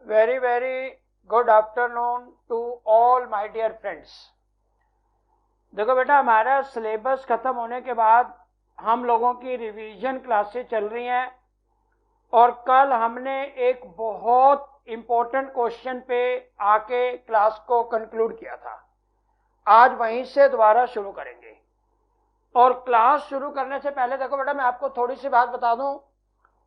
Very, very good afternoon to all my dear friends. देखो बेटा, हमारा सिलेबस खत्म होने के बाद हम लोगों की रिवीजन क्लासेस चल रही हैं और कल हमने एक बहुत इम्पोर्टेंट क्वेश्चन पे आके क्लास को कंक्लूड किया था। आज वहीं से दोबारा शुरू करेंगे। और क्लास शुरू करने से पहले देखो बेटा, मैं आपको थोड़ी सी बात बता दूं।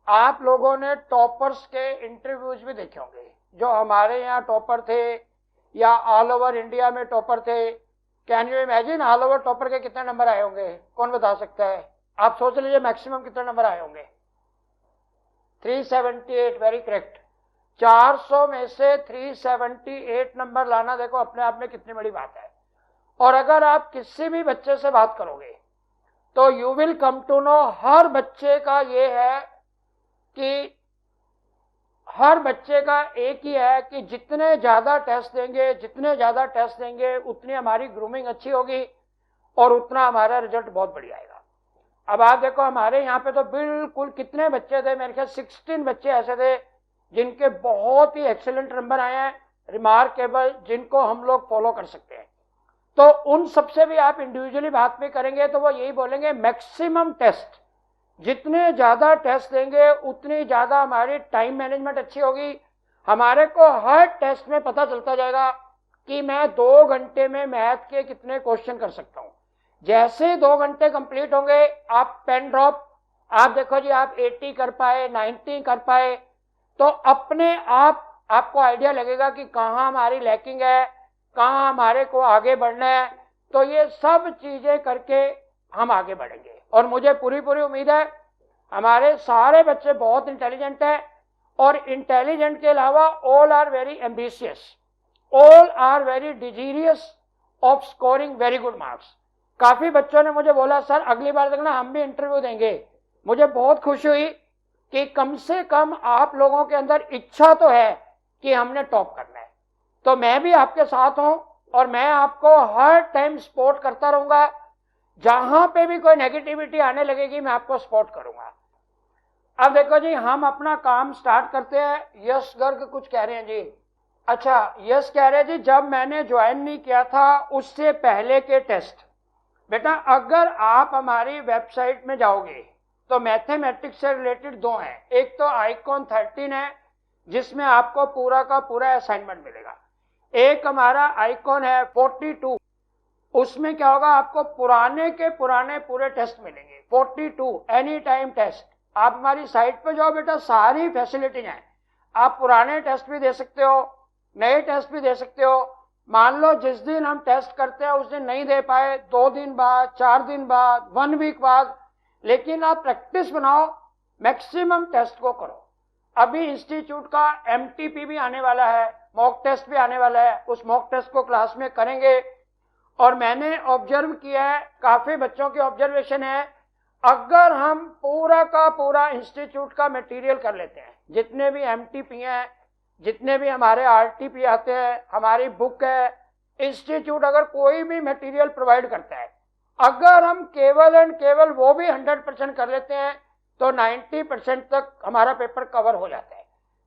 आप लोगों ने टॉपर्स के इंटरव्यूज भी देखे होंगे, जो हमारे यहाँ टॉपर थे या ऑल ओवर इंडिया में टॉपर थे। Can you imagine all over topper के कितने नंबर आए होंगे? कौन बता सकता है? आप सोच लीजिए मैक्सिमम कितने नंबर आए होंगे। 378, वेरी करेक्ट। 400 में से 378 नंबर लाना देखो अपने आप में कितनी बड़ी बात है। और अगर आप किसी भी बच्चे से बात करोगे तो you will come to know, हर बच्चे का ये है कि हर बच्चे का एक ही है कि जितने ज़्यादा टेस्ट देंगे उतनी हमारी ग्रूमिंग अच्छी होगी और उतना हमारा रिजल्ट बहुत बढ़िया आएगा। अब आप देखो, हमारे यहाँ पे तो बिल्कुल कितने बच्चे थे, मेरे ख्याल 16 बच्चे ऐसे थे जिनके बहुत ही एक्सेलेंट नंबर आए हैं, रिमार्केबल, जिनको हम लोग फॉलो कर सकते हैं। तो उन सबसे भी आप इंडिविजुअली बात भी करेंगे तो वो यही बोलेंगे, मैक्सिमम टेस्ट, जितने ज़्यादा टेस्ट देंगे उतनी ज़्यादा हमारी टाइम मैनेजमेंट अच्छी होगी। हमारे को हर टेस्ट में पता चलता जाएगा कि मैं 2 घंटे में मैथ के कितने क्वेश्चन कर सकता हूँ। जैसे 2 घंटे कंप्लीट होंगे, आप पेन ड्रॉप, आप देखो जी, आप 80 कर पाए, 90 कर पाए, तो अपने आप आपको आइडिया लगेगा कि कहाँ हमारी लैकिंग है, कहाँ हमारे को आगे बढ़ना है। तो ये सब चीज़ें करके हम आगे बढ़ेंगे और मुझे पूरी उम्मीद है हमारे सारे बच्चे बहुत इंटेलिजेंट हैं। और इंटेलिजेंट के अलावा all are very ambitious, all are very desirous of scoring very good marks. काफ़ी बच्चों ने मुझे बोला, सर अगली बार देखना हम भी इंटरव्यू देंगे। मुझे बहुत खुशी हुई कि कम से कम आप लोगों के अंदर इच्छा तो है कि हमने टॉप करना है। तो मैं भी आपके साथ हूं और मैं आपको हर टाइम सपोर्ट करता रहूंगा। जहां पे भी कोई नेगेटिविटी आने लगेगी मैं आपको सपोर्ट करूंगा। अब देखो जी, हम अपना काम स्टार्ट करते हैं। यश गर्ग कुछ कह रहे हैं जी। अच्छा, यश कह रहे हैं जी, जब मैंने ज्वाइन नहीं किया था उससे पहले के टेस्ट। बेटा, अगर आप हमारी वेबसाइट में जाओगे तो मैथमेटिक्स से रिलेटेड 2 हैं। एक तो आइकॉन 13 है जिसमें आपको पूरा का पूरा असाइनमेंट मिलेगा। एक हमारा आइकॉन है 42, उसमें क्या होगा, आपको पुराने के पुराने पूरे टेस्ट मिलेंगे। 42 एनी टाइम टेस्ट। आप हमारी साइट पे जाओ बेटा, सारी फैसिलिटीज हैं। आप पुराने टेस्ट भी दे सकते हो, नए टेस्ट भी दे सकते हो। मान लो जिस दिन हम टेस्ट करते हैं उस दिन नहीं दे पाए, 2 दिन बाद, 4 दिन बाद, 1 वीक बाद, लेकिन आप प्रैक्टिस बनाओ, मैक्सिमम टेस्ट को करो। अभी इंस्टीट्यूट का MTP भी आने वाला है, मॉक टेस्ट भी आने वाला है, उस मॉक टेस्ट को क्लास में करेंगे। और मैंने ऑब्जर्व किया है, काफ़ी बच्चों की ऑब्जर्वेशन है, अगर हम पूरा का पूरा इंस्टीट्यूट का मटेरियल कर लेते हैं, जितने भी MTP हैं, जितने भी हमारे RTP आते हैं, हमारी बुक है, इंस्टीट्यूट अगर कोई भी मटेरियल प्रोवाइड करता है, अगर हम केवल एंड केवल वो भी 100% कर लेते हैं तो 90% तक हमारा पेपर कवर हो जाता है।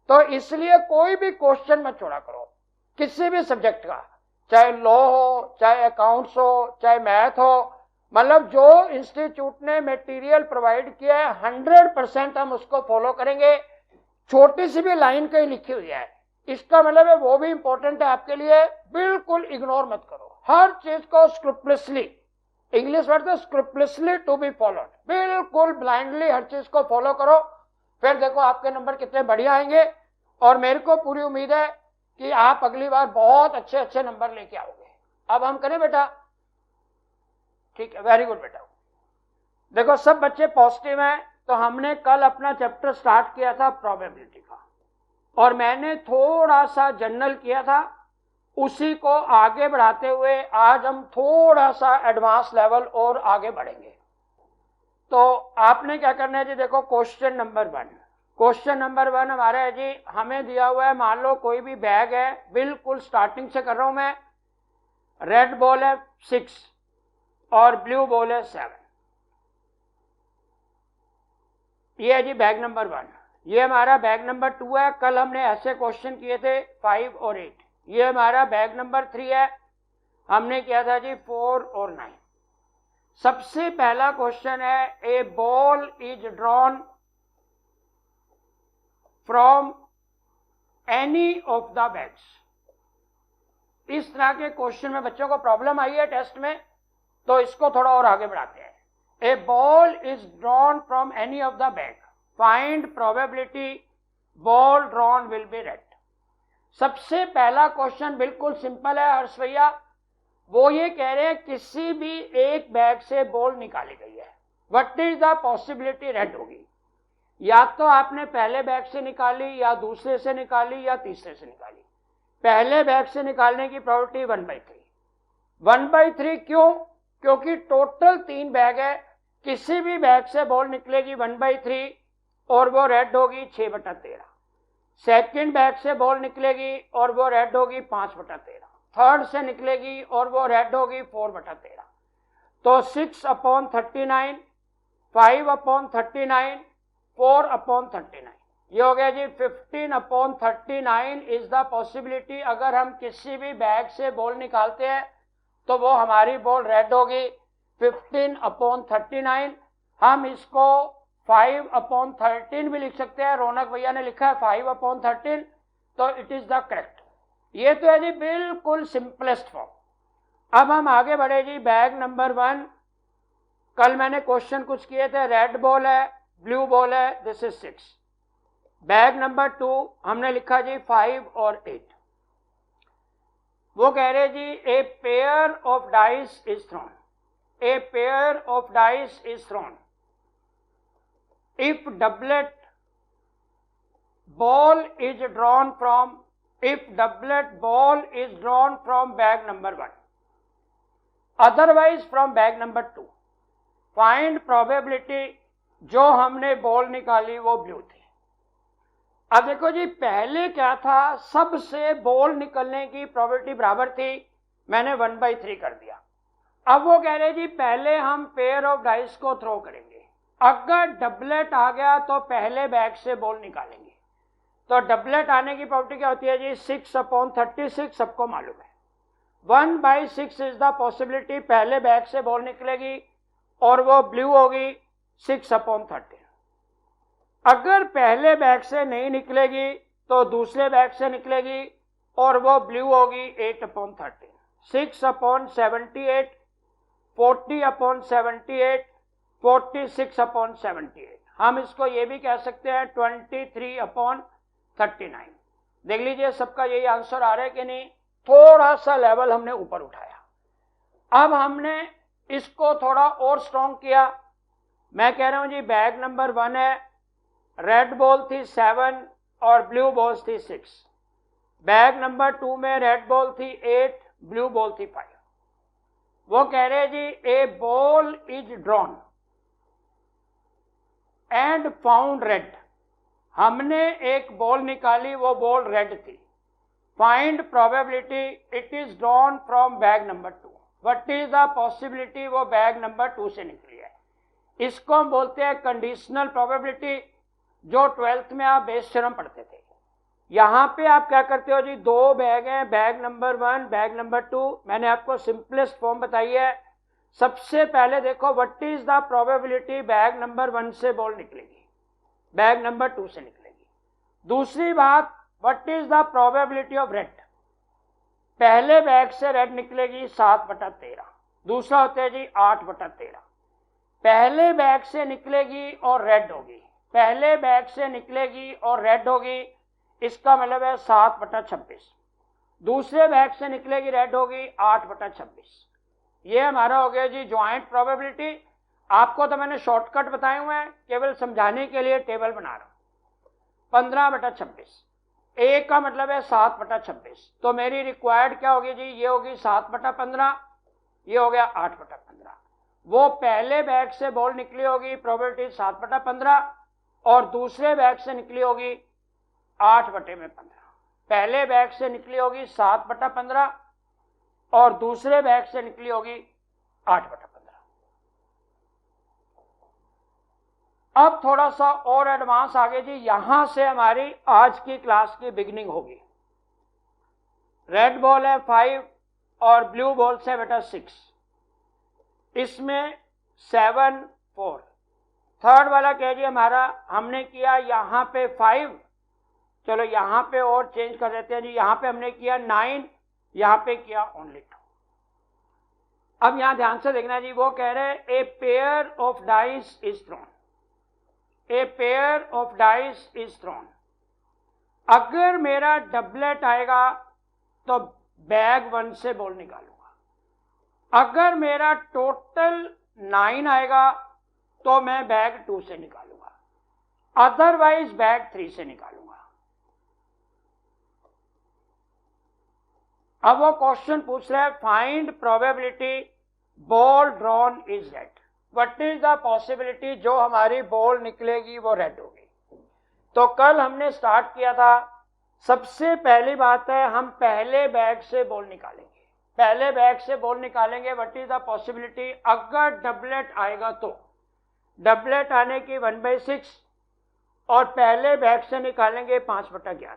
तो इसलिए कोई भी क्वेश्चन मत छोड़ा करो, किसी भी सब्जेक्ट का, चाहे लॉ हो, चाहे अकाउंट्स हो, चाहे मैथ हो। मतलब जो इंस्टीट्यूट ने मटेरियल प्रोवाइड किया है 100% हम उसको फॉलो करेंगे। छोटी सी भी लाइन कहीं लिखी हुई है, इसका मतलब है वो भी इंपॉर्टेंट है आपके लिए, बिल्कुल इग्नोर मत करो। हर चीज को स्क्रूपलेसली, इंग्लिश वर्ड है स्क्रूपलेसली टू बी फॉलोड, बिल्कुल ब्लाइंडली हर चीज को फॉलो करो। फिर देखो आपके नंबर कितने बढ़िया आएंगे और मेरे को पूरी उम्मीद है कि आप अगली बार बहुत अच्छे नंबर लेके आओगे। अब हम करें बेटा? ठीक है, वेरी गुड बेटा। देखो सब बच्चे पॉजिटिव हैं। तो हमने कल अपना चैप्टर स्टार्ट किया था प्रोबेबिलिटी का, और मैंने थोड़ा सा जनरल किया था। उसी को आगे बढ़ाते हुए आज हम थोड़ा सा एडवांस लेवल और आगे बढ़ेंगे। तो आपने क्या करना है जी, देखो क्वेश्चन नंबर 1 हमारा है जी, हमें दिया हुआ है, मान लो कोई भी बैग है, बिल्कुल स्टार्टिंग से कर रहा हूं मैं। रेड बॉल है 6 और ब्लू बॉल है 7। ये है जी बैग नंबर 1। ये हमारा बैग नंबर 2 है। कल हमने ऐसे क्वेश्चन किए थे 5 और 8। ये हमारा बैग नंबर 3 है, हमने किया था जी 4 और 9। सबसे पहला क्वेश्चन है, a ball is drawn from any of the bags. इस तरह के क्वेश्चन में बच्चों को प्रॉब्लम आई है टेस्ट में, तो इसको थोड़ा और आगे बढ़ाते हैं। A ball is drawn from any of the bag, find probability ball drawn will be red. सबसे पहला क्वेश्चन बिल्कुल सिंपल है हर्ष भैया, वो ये कह रहे हैं किसी भी एक बैग से बॉल निकाली गई है, what is the possibility red होगी। या तो आपने पहले बैग से निकाली, या दूसरे से निकाली, या तीसरे से निकाली। पहले बैग से निकालने की प्रोबेबिलिटी 1/3। 1/3 क्यों? क्योंकि टोटल 3 बैग है, किसी भी बैग से बॉल निकलेगी 1/3 और वो रेड होगी 6/13। सेकेंड बैग से बॉल निकलेगी और वो रेड होगी 5/13। थर्ड से निकलेगी और वो रेड होगी 4/13। तो 6/39, 5/39, 4/39, ये हो गया जी 15/39 इज द पॉसिबिलिटी। अगर हम किसी भी बैग से बॉल निकालते हैं तो वो हमारी बॉल रेड होगी 15/39। हम इसको 5/13 भी लिख सकते हैं, रौनक भैया ने लिखा है 5/13, तो इट इज द करेक्ट। ये तो है जी बिल्कुल सिंपलेस्ट फॉर्म। अब हम आगे बढ़े जी, बैग नंबर 1। कल मैंने क्वेश्चन कुछ किए थे, रेड बॉल है, ब्लू बॉल है, दिस इज 6। बैग नंबर 2 हमने लिखा जी 5 और 8। वो कह रहे जी a pair of dice is thrown, a pair of dice is thrown if doublet ball is drawn from, if doublet ball is drawn from bag number 1, otherwise from bag number 2, find probability। जो हमने ball निकाली वो blue थी। अब देखो जी, पहले क्या था, सबसे बॉल निकलने की प्रोबेबिलिटी बराबर थी, मैंने 1/3 कर दिया। अब वो कह रहे जी पहले हम पेयर ऑफ डाइस को थ्रो करेंगे, अगर डबलेट आ गया तो पहले बैग से बॉल निकालेंगे। तो डबलेट आने की प्रॉपर्टी क्या होती है जी 6/36, सबको मालूम है। 1/6 इज द पॉसिबिलिटी, पहले बैग से बॉल निकलेगी और वो ब्लू होगी 6/13। अगर पहले बैग से नहीं निकलेगी तो दूसरे बैग से निकलेगी और वो ब्लू होगी 8/13। 6/78, 40/78, 46/78। हम इसको ये भी कह सकते हैं 23/39। देख लीजिए सबका यही आंसर आ रहा है कि नहीं। थोड़ा सा लेवल हमने ऊपर उठाया। अब हमने इसको थोड़ा और स्ट्रॉन्ग किया। मैं कह रहा हूं जी बैग नंबर 1 है, रेड बॉल थी 7 और ब्लू बॉल थी 6। बैग नंबर 2 में रेड बॉल थी 8, ब्लू बॉल थी 5। वो कह रहे जी a ball is drawn and found red, हमने एक बॉल निकाली, वो बॉल रेड थी। Find probability it is drawn from bag number 2, what is the possibility वो बैग नंबर 2 से निकली है। इसको हम बोलते हैं कंडीशनल प्रोबेबिलिटी, जो 12th में आप बेस थ्योरम पढ़ते थे। यहां पे आप क्या करते हो जी, 2 बैग हैं, बैग नंबर 1, बैग नंबर 2। मैंने आपको सिंपलेस्ट फॉर्म बताई है। सबसे पहले देखो what is the probability bag number 1 से बॉल निकलेगी, बैग नंबर 2 से निकलेगी। दूसरी बात, what is the probability of red, पहले बैग से रेड निकलेगी 7/13, दूसरा होता है जी 8/13। पहले बैग से निकलेगी और रेड होगी, पहले बैग से निकलेगी और रेड होगी, इसका मतलब है 7/26। दूसरे बैग से निकलेगी रेड होगी 8/26। ये हमारा हो गया जी ज्वाइंट प्रोबेबिलिटी। आपको तो मैंने शॉर्टकट बताए हुए हैं, केवल समझाने के लिए टेबल बना रहा हूं। 15/26, ए का मतलब है 7/26, तो मेरी रिक्वायर्ड क्या होगी जी, ये होगी 7/15, ये हो गया 8/15। वो पहले बैग से बॉल निकली होगी, प्रोबेबिलिटी 7/15, और दूसरे बैग से निकली होगी 8/15। पहले बैग से निकली होगी 7/15 और दूसरे बैग से निकली होगी 8/15। अब थोड़ा सा और एडवांस आगे जी, यहां से हमारी आज की क्लास की बिगिनिंग होगी। रेड बॉल है 5 और ब्लू बॉल से बेटा 6, इसमें 7 4। थर्ड वाला कह जी हमारा हमने किया यहां पे 5, चलो यहां पे और चेंज कर देते हैं जी, यहां पे हमने किया 9, यहां पे किया ओनली 2। अब यहां ध्यान से देखना जी, वो कह रहे हैं ए pair of dice is thrown, a pair of dice is throne. अगर मेरा डबलेट आएगा तो बैग 1 से बॉल निकालूंगा, अगर मेरा टोटल 9 आएगा तो मैं बैग 2 से निकालूंगा, अदरवाइज बैग 3 से निकालूंगा। अब वो क्वेश्चन पूछ रहा है find probability ball drawn is red, what is the possibility जो हमारी बॉल निकलेगी वो रेड होगी। तो कल हमने स्टार्ट किया था, सबसे पहली बात है हम पहले बैग से बॉल निकालेंगे, पहले बैग से बॉल निकालेंगे। व्हाट इज द पॉसिबिलिटी, अगर डबलेट आएगा तो डबलेट आने की 1/6 और पहले बैग से निकालेंगे 5/11।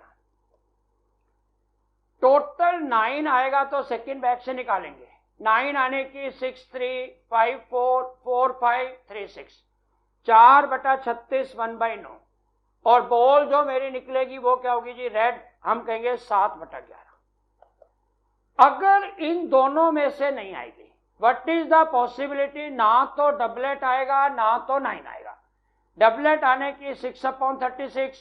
टोटल 9 आएगा तो सेकंड बैग से निकालेंगे, 9 आने की 6 3 5 4 4 5 3 6, 4/36 1/9। और बॉल जो मेरी निकलेगी वो क्या होगी जी, रेड, हम कहेंगे 7/11। अगर इन दोनों में से नहीं आएगी, व्हाट इज द पॉसिबिलिटी, ना तो डबलेट आएगा ना तो 9 आएगा। डबलेट आने की 6/36,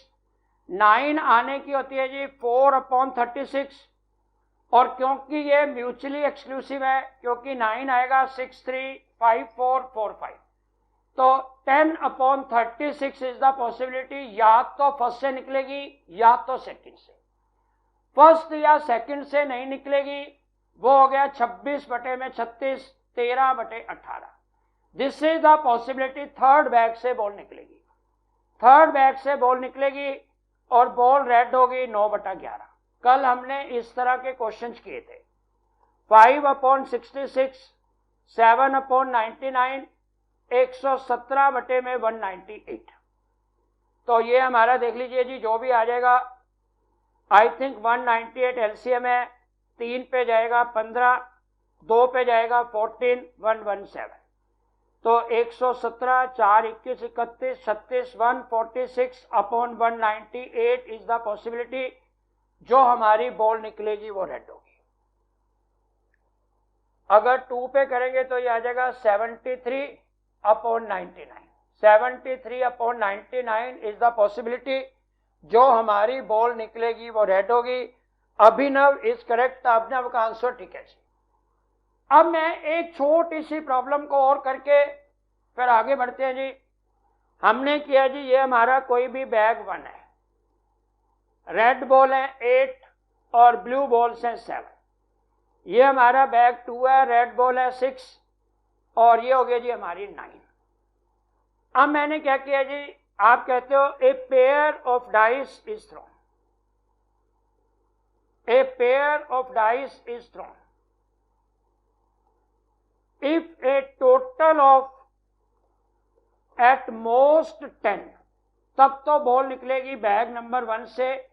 9 आने की होती है जी 4/36, और क्योंकि ये म्यूचुअली एक्सक्लूसिव है, क्योंकि 9 आएगा 6 3 5 4 4 5, तो 10/36 इज द पॉसिबिलिटी, या तो फर्स्ट से निकलेगी या तो सेकंड से। फर्स्ट या सेकंड से नहीं निकलेगी, वो हो गया 26/36 13/18। This is the possibility third bag से बॉल निकलेगी, थर्ड बैग से बॉल निकलेगी और बॉल रेड होगी 9/11। कल हमने इस तरह के क्वेश्चंस किए थे, 5/66, 7/99, 117/198। तो ये हमारा देख लीजिए जी, जो भी आ जाएगा, आई थिंक 198 एलसीएम है, 3 पे जाएगा 15, 2 पे जाएगा 14, 117। तो 117 4 21 31 36 146/198 इज द पॉसिबिलिटी जो हमारी बॉल निकलेगी वो रेड होगी। अगर 2 पे करेंगे तो ये आ जाएगा 73/99, 73/99 इज द पॉसिबिलिटी जो हमारी बॉल निकलेगी वो रेड होगी। अभिनव इज करेक्ट, अभिनव का आंसर ठीक है जी। अब मैं एक छोटी सी प्रॉब्लम को और करके फिर आगे बढ़ते हैं जी। हमने किया जी, ये हमारा कोई भी बैग 1 है, रेड बॉल है 8 और ब्लू बॉल है 7। ये हमारा बैग 2 है, रेड बॉल है 6 और ये हो गया जी हमारी 9। अब मैंने क्या किया जी, आप कहते हो ए pair of dice is thrown, a pair of dice is thrown if A total of at most 10, तब तो बॉल निकलेगी बैग नंबर 1 से,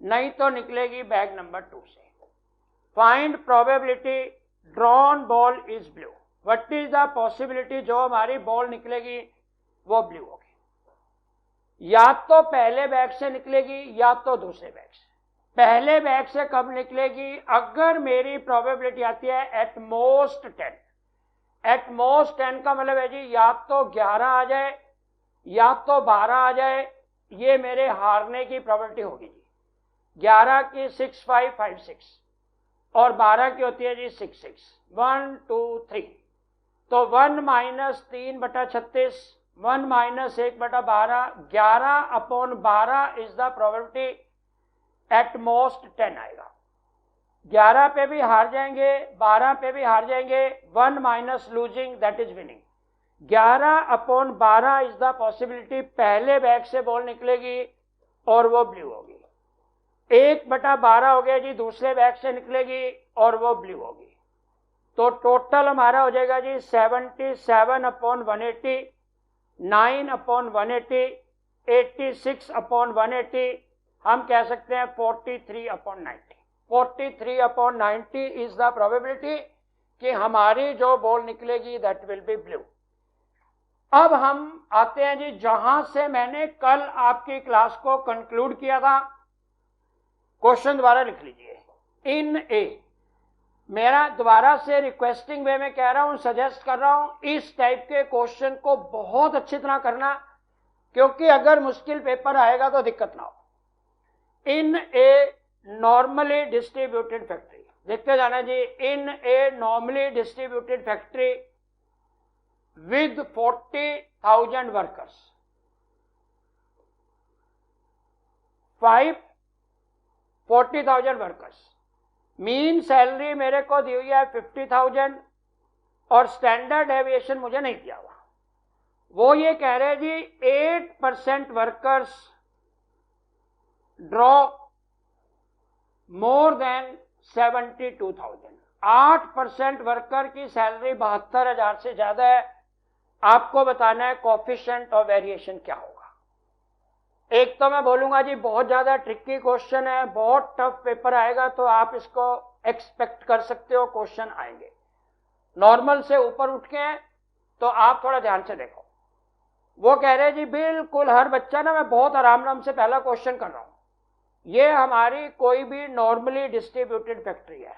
नहीं तो निकलेगी बैग नंबर 2 से। Find probability drawn ball is blue, what is the possibility जो हमारी बॉल निकलेगी वो ब्लू होगी। या तो पहले बैग से निकलेगी या तो दूसरे बैग से। पहले बैग से कब निकलेगी, अगर मेरी प्रोबेबिलिटी आती है एट मोस्ट 10। एट मोस्ट 10 का मतलब है जी या तो 11 आ जाए या तो 12 आ जाए, ये मेरे हारने की प्रोबेबिलिटी होगी जी। 11 की 6 5 5 6 और 12 की होती है जी 6 6 1 2 3। तो 1 - 3/36, 1 - 1/12, 11/12 is the probability at most 10 आएगा। 11 पे भी हार जाएंगे, 12 पे भी हार जाएंगे, 1 minus losing that is winning. 11/12 is the possibility पहले बैग से बॉल निकलेगी और वो ब्लू होगी। 1/12 हो गया जी दूसरे बैग से निकलेगी और वो ब्लू होगी। तो टोटल हमारा हो जाएगा जी 77/180 9/180, 86/180, हम कह सकते हैं 43/90। 43/90 इज द प्रोबेबिलिटी कि हमारी जो बॉल निकलेगी दैट विल बी ब्लू। अब हम आते हैं जी जहां से मैंने कल आपकी क्लास को कंक्लूड किया था। क्वेश्चन दोबारा लिख लीजिए। इन ए, मेरा दोबारा से रिक्वेस्टिंग वे में कह रहा हूं, सजेस्ट कर रहा हूं, इस टाइप के क्वेश्चन को बहुत अच्छी तरह करना, क्योंकि अगर मुश्किल पेपर आएगा तो दिक्कत ना हो। In a normally distributed factory, देखते जाना जी। In a normally distributed factory with 40,000 workers, 40,000 workers, mean salary मेरे को दी हुई है 50,000 और स्टैंडर्ड एविएशन मुझे नहीं दिया हुआ। वो ये कह रहे हैं जी 8% workers draw more then 72,000। 8% worker की सैलरी 72,000 से ज्यादा है। आपको बताना है कोफिशिएंट ऑफ वेरिएशन क्या होगा। एक तो मैं बोलूंगा जी बहुत ज्यादा ट्रिकी क्वेश्चन है, बहुत टफ पेपर आएगा, तो आप इसको एक्सपेक्ट कर सकते हो क्वेश्चन आएंगे। नॉर्मल से ऊपर उठ के हैं तो आप थोड़ा ध्यान से देखो। वो कह रहे हैं जी बिल्कुल हर बच्चा ना, मैं बहुत आराम से पहला क्वेश्चन कर रहा हूं। ये हमारी कोई भी नॉर्मली डिस्ट्रीब्यूटेड फैक्ट्री है।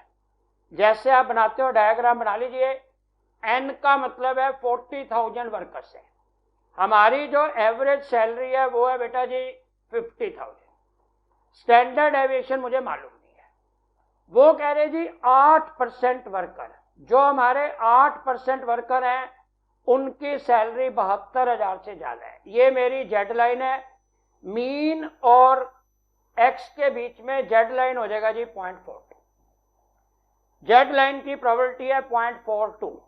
जैसे आप बनाते हो डायग्राम बना लीजिए। एन का मतलब है 40,000 वर्कर्स है। हमारी जो एवरेज सैलरी है वो है बेटा जी 50,000। स्टैंडर्ड एविएशन मुझे मालूम नहीं है। वो कह रहे जी 8% वर्कर, जो हमारे 8% वर्कर हैं उनकी सैलरी 72,000 से ज्यादा है। ये मेरी जेड लाइन है। मीन और एक्स के बीच में जेड लाइन हो जाएगा जी 0.42। जेड लाइन की प्रोबेबिलिटी है 0.42,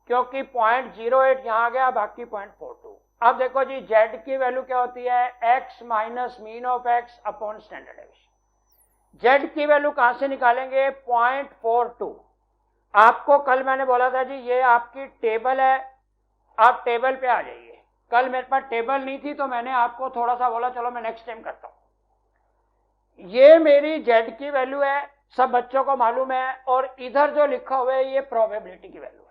क्योंकि 0.08 यहां आ गया, बाकी 0.42। अब देखो जी जेड की वैल्यू क्या होती है, x minus mean of x upon standard aviation. Z की वैल्यू कहां से निकालेंगे, 0.42। आपको कल मैंने बोला था जी ये आपकी टेबल है, आप टेबल पे आ जाइए। कल मेरे पास टेबल नहीं थी तो मैंने आपको थोड़ा सा बोला चलो मैं नेक्स्ट टाइम करता हूं। ये मेरी जेड की वैल्यू है, सब बच्चों को मालूम है, और इधर जो लिखा हुआ है ये प्रोबेबिलिटी की वैल्यू है।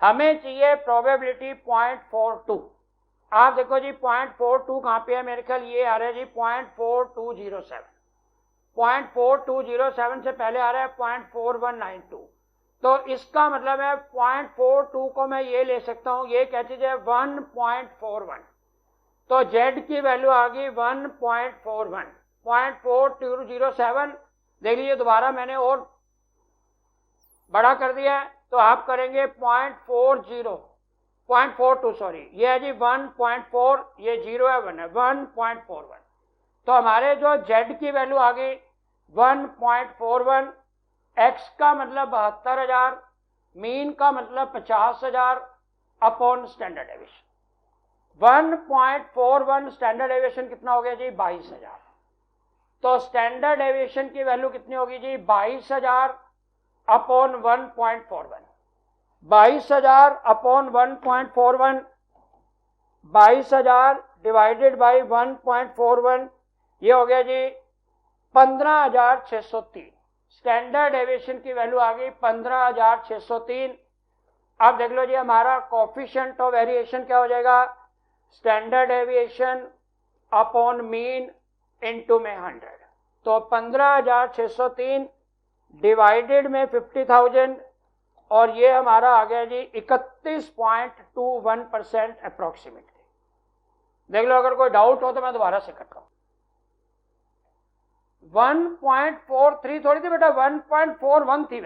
हमें चाहिए प्रोबेबिलिटी 0.42। आप देखो जी 0.42 कहां पे है, मेरे ख्याल ये आ रहा है जी 0.4207। 0.4207 से पहले आ रहा है 0.4192। तो इसका मतलब है 0.42 को मैं ये ले सकता हूं, ये कह दीजिए 1.41। तो जेड की वैल्यू आ गई 1.41। 0.4207 देख लीजिए, दोबारा मैंने और बड़ा कर दिया है, तो आप करेंगे 0.42 सॉरी, ये है जी 1.4, ये 0 है 1 है, 1.41। तो हमारे जो जेड की वैल्यू आ गई 1.41। एक्स का मतलब 72,000, मीन का मतलब 50,000 upon standard aviation. 1.41 standard aviation कितना हो गया जी 22,000। तो स्टैंडर्ड एविएशन की वैल्यू कितनी होगी जी 22,000 अपॉन 1.41। 22,000 अपॉन 1.41, 22,000 डिवाइडेड बाई 1.41, ये हो गया जी 15,603। स्टैंडर्ड एविएशन की वैल्यू आ गई 15,603। अब देख लो जी हमारा कोफिशिएंट ऑफ वेरिएशन क्या हो जाएगा, standard aviation upon mean into में 100। तो 15,603 डिवाइडेड में 50,000, और ये हमारा आ गया जी 31.21% अप्रोक्सीमेटली। देख लो, अगर कोई डाउट हो तो मैं दोबारा से करता हूं। 1.43 थोड़ी थी बेटा, 1.41 थी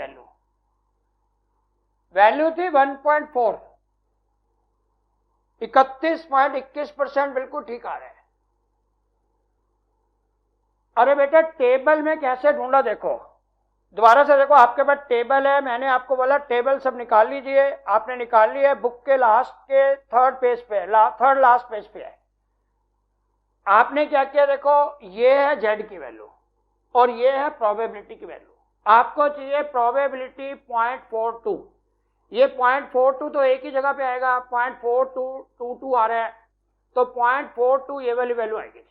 वैल्यू थी 1.4। 31.21% बिल्कुल ठीक आ रहा है। अरे बेटा टेबल में कैसे ढूंढा, देखो दोबारा से देखो, आपके पास टेबल है, मैंने आपको बोला टेबल सब निकाल लीजिए, आपने निकाल ली है, बुक के लास्ट के थर्ड पेज पे है, थर्ड लास्ट पेज पे है। आपने क्या किया, देखो ये है जेड की वैल्यू और ये है प्रोबेबिलिटी की वैल्यू। आपको चाहिए प्रोबेबिलिटी 0.42। ये 0.42 तो एक ही जगह पे आएगा, 0.4222 आ रहा है, तो 0.42 ये वाली वैल्यू आएगी।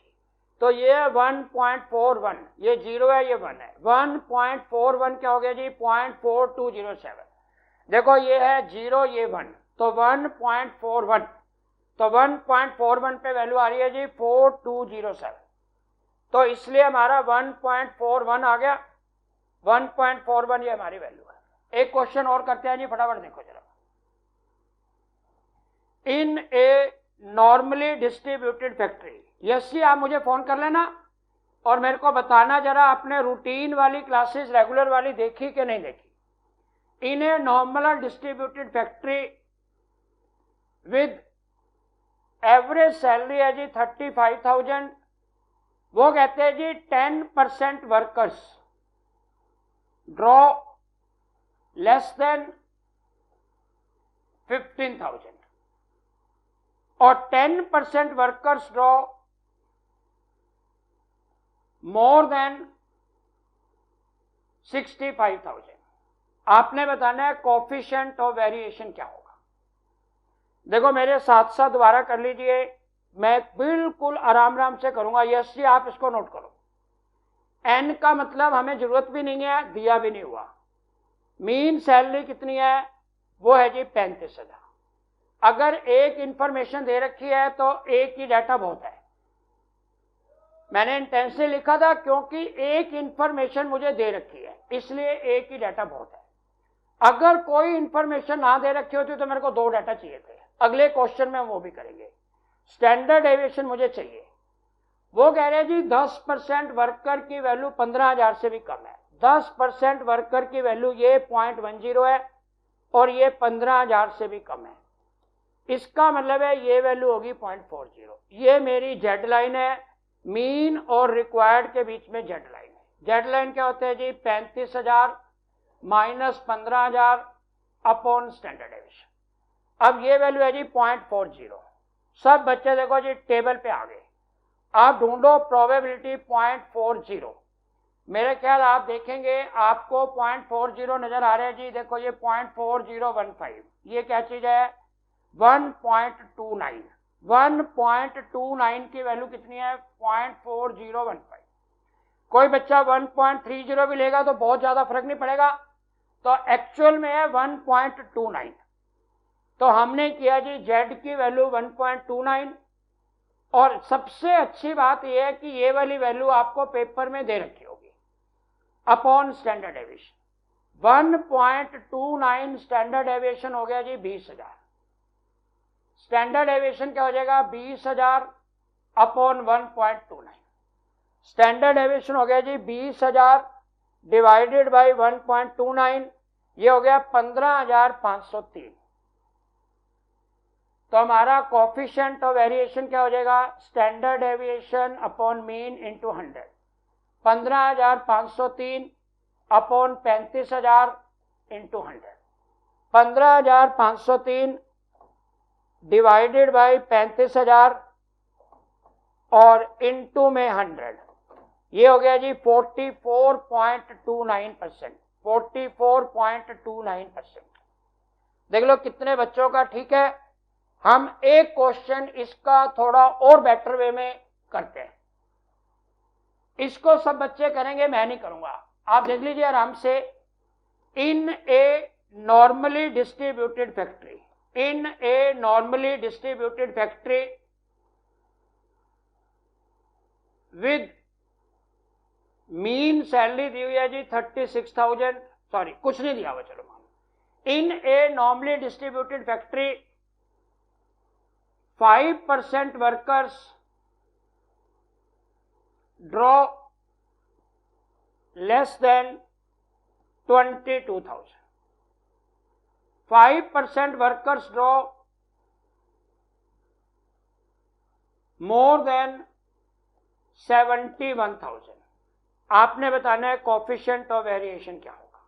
तो ये 1.41, ये 0 है, ये 1 है। 1.41 क्या हो गया जी? 0.4207। देखो ये है 0, ये 1, तो 1.41, तो 1.41 पे वैल्यू आ रही है जी 4207। तो इसलिए हमारा 1.41 आ गया। 1.41 ये हमारी वैल्यू है। एक क्वेश्चन और करते हैं जी, फटाफट देखो जरा। इन a normally distributed factory, yes जी आप मुझे फोन कर लेना और मेरे को बताना जरा आपने रूटीन वाली क्लासेस रेगुलर वाली देखी कि नहीं देखी। In a normal distributed factory with average salary है जी 35,000, वो कहते हैं जी 10% वर्कर्स ड्रॉ लेस देन 15,000 और 10% वर्कर्स ड्रॉ मोर देन 65,000। आपने बताना है कोफिशिएंट ऑफ वेरिएशन क्या होगा। देखो मेरे साथ साथ दोबारा कर लीजिए, मैं बिल्कुल आराम से करूंगा। यस जी आप इसको नोट करो। एन का मतलब हमें जरूरत भी नहीं है, दिया भी नहीं हुआ। मीन सैलरी कितनी है? वो है जी 35,000। अगर एक इंफॉर्मेशन दे रखी है तो एक ही डाटा बहुत है। मैंने इंटेंशनली लिखा था क्योंकि एक इंफॉर्मेशन मुझे दे रखी है, इसलिए एक ही डाटा बहुत है। अगर कोई इंफॉर्मेशन ना दे रखी होती तो मेरे को 2 डाटा चाहिए थे। अगले क्वेश्चन में वो भी करेंगे। स्टैंडर्ड डेविएशन मुझे चाहिए। वो कह रहे हैं जी 10% वर्कर की वैल्यू 15,000 से भी कम है। 10% वर्कर की वैल्यू ये 0.10 है और ये 15,000 से भी कम है। इसका मतलब है ये वैल्यू होगी 0.40। ये मेरी जेड लाइन है। मीन और रिक्वायर्ड के बीच में जेड लाइन है। जेड लाइन क्या होता है जी? 35,000 माइनस 15,000 अपॉन स्टैंडर्ड डेविएशन। अब ये वैल्यू है जी 0.40। सब बच्चे देखो जी टेबल पे आ गए। आप ढूंढो प्रोबेबिलिटी 0.40। मेरे ख्याल आप देखेंगे आपको 0.40 नजर आ रहा है जी। देखो ये 0.4015, ये क्या चीज है? 1.29। 1.29 की वैल्यू कितनी है? 0.4015। कोई बच्चा 1.30 भी लेगा तो बहुत ज्यादा फर्क नहीं पड़ेगा। तो एक्चुअल में है 1.29। तो हमने किया जी जेड की वैल्यू 1.29। और सबसे अच्छी बात यह है कि ये वाली वैल्यू आपको पेपर में दे रखी होगी upon standard deviation. 1.29 standard deviation हो गया जी 20,000। स्टैंडर्ड डेविएशन क्या हो जाएगा? 20,000 अपॉन 1.29। स्टैंडर्ड डेविएशन हो गया जी 20,000 डिवाइडेड बाई 1.29, ये हो गया 15,503। तो हमारा कोफिशिएंट ऑफ वेरिएशन क्या हो जाएगा? Standard deviation upon mean into 100। 15,503 upon 35,000 into 100। 15,503 divided by 35,000 और इंटू में 100, ये हो गया जी 44.29%। 44.29%। देख लो कितने बच्चों का ठीक है। हम एक क्वेश्चन इसका थोड़ा और बेटर वे में करते हैं। इसको सब बच्चे करेंगे, मैं नहीं करूंगा। आप देख लीजिए आराम से। In a normally distributed factory, in a normally distributed factory with mean salary दी हुई है जी 36,000, सॉरी कुछ नहीं दिया हुआ, चलो मान। In a normally distributed factory 5% workers draw less than 22,000। 5% workers draw more than 71,000। आपने बताना है कोफिशिएंट ऑफ वेरिएशन क्या होगा।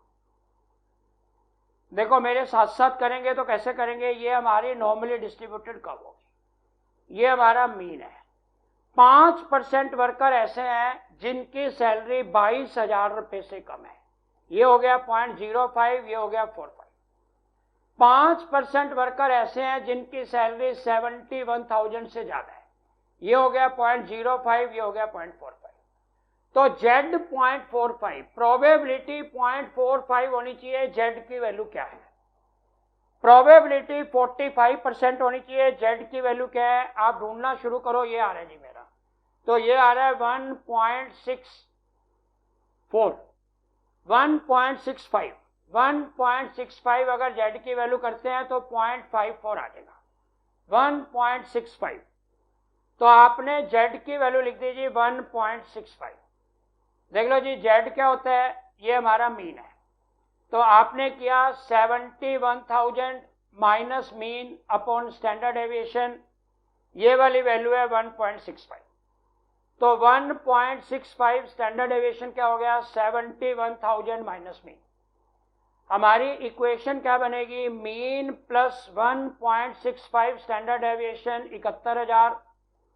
देखो मेरे साथ साथ करेंगे तो कैसे करेंगे? ये हमारी नॉर्मली डिस्ट्रीब्यूटेड कब होगी? ये हमारा मीन है। 5% वर्कर ऐसे हैं जिनकी सैलरी 22,000 रुपए से कम है, ये हो गया 0.05, ये हो गया 45। 5% वर्कर ऐसे हैं जिनकी सैलरी 71,000 से ज्यादा है, ये हो गया 0.05, ये हो गया 0.45। तो Z 0.45, प्रोबेबिलिटी 0.45 होनी चाहिए। Z की वैल्यू क्या है? प्रोबेबिलिटी 45% होनी चाहिए। Z की वैल्यू क्या है? आप ढूंढना शुरू करो। ये आ रहा है जी मेरा, तो ये आ रहा है 1.64, 1.65, 1.65 अगर Z की वैल्यू करते हैं तो 0.54 आ जाएगा, 1.65। तो आपने Z की वैल्यू लिख दीजिए 1.65। देख लो जी Z क्या होता है, ये हमारा मीन है। तो आपने किया 71,000 minus mean upon standard aviation, ये वाली वैल्यू है 1.65। तो 1.65 स्टैंडर्ड एविएशन क्या हो गया, 71,000 माइनस मीन। हमारी इक्वेशन क्या बनेगी, mean plus 1.65 standard aviation 71,000,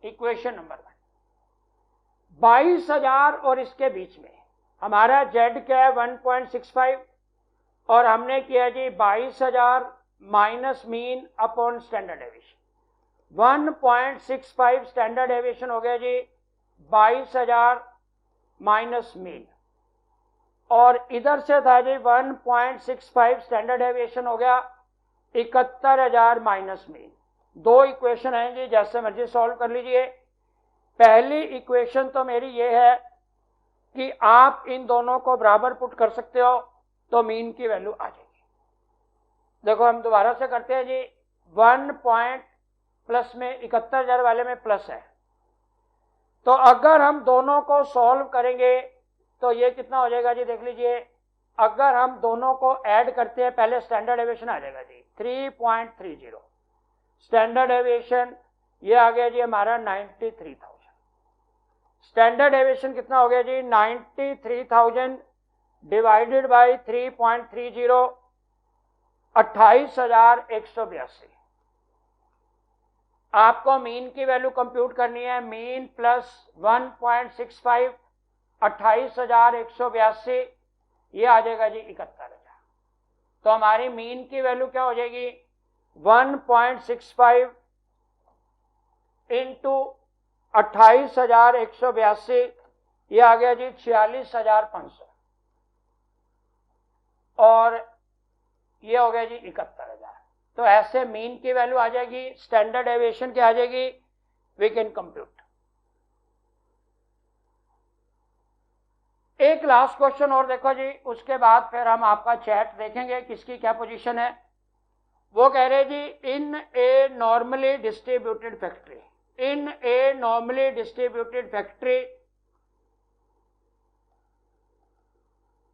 equation number 1। 22,000 और इसके बीच में हमारा Z क्या है 1.65, और हमने किया जी 22,000 minus mean upon standard aviation. 1.65 standard aviation हो गया जी 22,000 माइनस मीन, और इधर से था जी 1.65 स्टैंडर्ड एविएशन हो गया 71,000 माइनस मीन। दो इक्वेशन है जी, जैसे मर्जी सॉल्व कर लीजिए। पहली इक्वेशन तो मेरी ये है कि आप इन दोनों को बराबर पुट कर सकते हो तो मीन की वैल्यू आ जाएगी। देखो हम दोबारा से करते हैं जी, 1 पॉइंट प्लस में 71,000 वाले में प्लस है, तो अगर हम दोनों को सॉल्व करेंगे तो ये कितना हो जाएगा जी, देख लीजिए। अगर हम दोनों को ऐड करते हैं, पहले स्टैंडर्ड एविएशन आ जाएगा जी 3.30, स्टैंडर्ड एविएशन ये आ गया जी हमारा 93,000। स्टैंडर्ड एविएशन कितना हो गया जी, 93,000 डिवाइडेड बाई 3.30, 28,182। आपको मीन की वैल्यू कंप्यूट करनी है, मीन प्लस 1.65, 28,182, ये आ जाएगा जी 71,000। तो हमारी मीन की वैल्यू क्या हो जाएगी, 1.65 इंटू 28,182, ये आ गया जी 46,500, और ये हो गया जी 71,000। तो ऐसे मीन की वैल्यू आ जाएगी, स्टैंडर्ड एविएशन क्या आ जाएगी, वी कैन कंप्यूट। एक लास्ट क्वेश्चन और देखो जी, उसके बाद फिर हम आपका चैट देखेंगे किसकी क्या पोजीशन है। वो कह रहे जी, in a normally distributed factory, in a normally distributed factory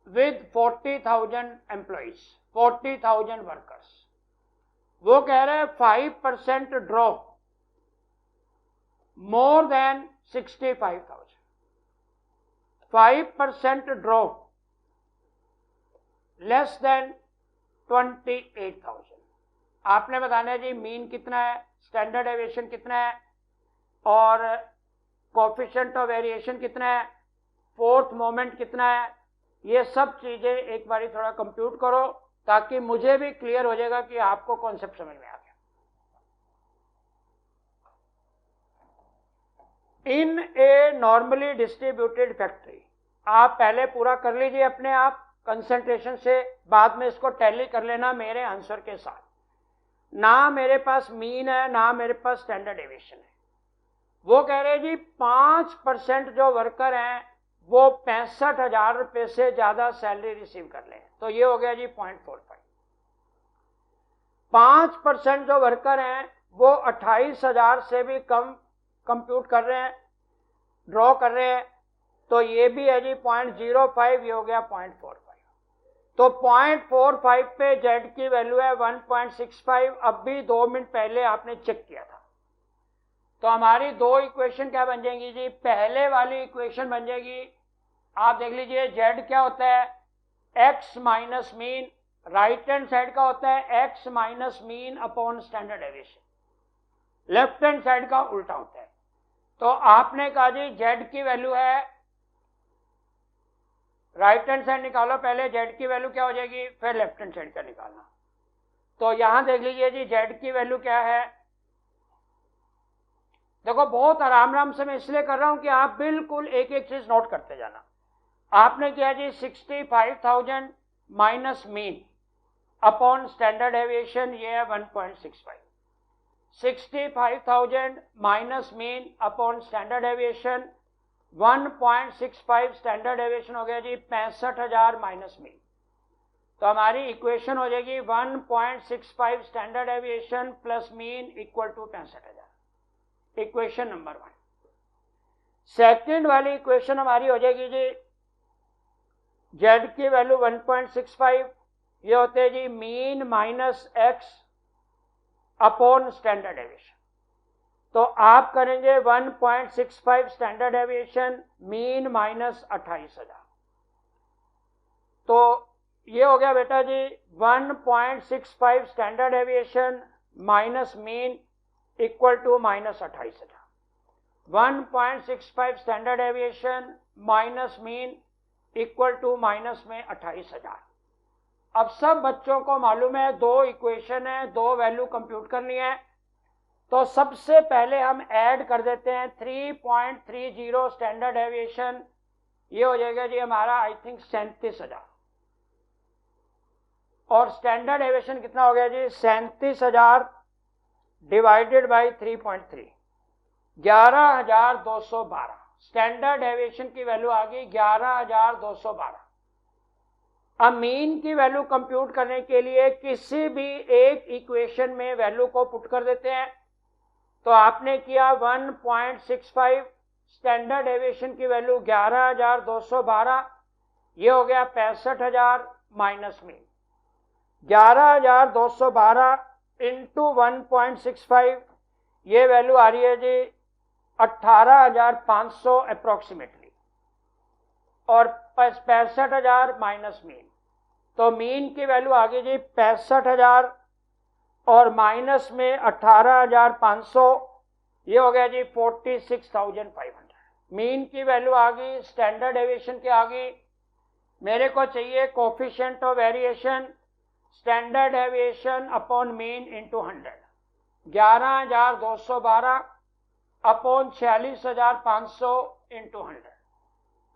with 40,000 employees, 40,000 workers, वो कह रहे हैं 5% drop more than 65,000, 5% drop less than 28,000। आपने बताना है जी मीन कितना है, स्टैंडर्ड एविएशन कितना है, और कोएफिशिएंट ऑफ वेरिएशन कितना है, फोर्थ मोमेंट कितना है। ये सब चीजें एक बारी थोड़ा कंप्यूट करो ताकि मुझे भी क्लियर हो जाएगा कि आपको कॉन्सेप्ट समझ में आ गया। इन ए नॉर्मली डिस्ट्रीब्यूटेड फैक्ट्री, आप पहले पूरा कर लीजिए अपने आप कंसंट्रेशन से, बाद में इसको टैली कर लेना मेरे आंसर के साथ। ना मेरे पास मीन है, ना मेरे पास स्टैंडर्ड एविएशन है। वो कह रहे जी 5% जो वर्कर हैं वो 65,000 रुपए से ज्यादा सैलरी रिसीव कर लें, तो ये हो गया जी 0.45। 5% जो वर्कर हैं वो 28,000 से भी कम कंप्यूट कर रहे हैं, ड्रॉ कर रहे हैं, तो ये भी है जी 0.05, ये हो गया 0.45। तो 0.45 पे जेड की वैल्यू है 1.65। अब भी 2 मिनट पहले आपने चेक किया था। तो हमारी दो इक्वेशन क्या बन जाएंगी जी, पहले वाली इक्वेशन बन जाएगी, आप देख लीजिए z क्या होता है, x minus mean, right hand side का होता है x minus mean upon standard aviation, left hand side का उल्टा होता है। तो आपने कहा जी z की वैल्यू है, राइट हैंड साइड निकालो पहले, z की वैल्यू क्या हो जाएगी, फिर लेफ्ट हैंड साइड का निकालना। तो यहां देख लीजिए जी z की वैल्यू क्या है, देखो बहुत आराम आराम से मैं इसलिए कर रहा हूं कि आप बिल्कुल एक एक चीज नोट करते जाना। आपने किया जी 65,000 minus mean upon standard aviation, ये है 1.65। 65,000 minus mean upon standard aviation 1.65, standard aviation हो गया जी 65,000 माइनस मीन। तो हमारी इक्वेशन हो जाएगी 1.65 standard deviation plus mean equal to 65,000, equation number 1। Second वाली इक्वेशन हमारी हो जाएगी जी जेड की वैल्यू 1.65, ये होते हैं जी mean minus x upon standard deviation. तो आप करेंगे 1.65 स्टैंडर्ड एविएशन मीन माइनस 28,000, तो ये हो गया बेटा जी 1.65 standard deviation minus mean equal to minus 28,000। 1.65 standard deviation minus mean equal to minus में 28,000। अब सब बच्चों को मालूम है दो इक्वेशन है, दो वैल्यू कंप्यूट करनी है। तो सबसे पहले हम ऐड कर देते हैं 3.30 स्टैंडर्ड एविएशन, ये हो जाएगा जी हमारा आई थिंक 37,000, और स्टैंडर्ड एविएशन कितना हो गया जी 37,000 डिवाइडेड बाई 3.3, 11,212। स्टैंडर्ड एविएशन की वैल्यू आ गई 11,212। अब मीन की वैल्यू कंप्यूट करने के लिए किसी भी एक इक्वेशन में वैल्यू को पुट कर देते हैं। तो आपने किया 1.65 स्टैंडर्ड एविएशन की वैल्यू 11,212, ये हो गया 65,000 माइनस मीन। 11,212 इंटू 1.65, ये वैल्यू आ रही है जी 18,500 अप्रोक्सीमेटली, और 65,000 माइनस मीन। तो मीन की वैल्यू आ गई जी 65,000 और माइनस में 18,500, ये हो गया जी 46,500। मीन की वैल्यू आ गई, स्टैंडर्ड एविएशन की आ गई। मेरे को चाहिए coefficient of variation, standard aviation upon mean into 100। 11,212 upon 46,500 into 100।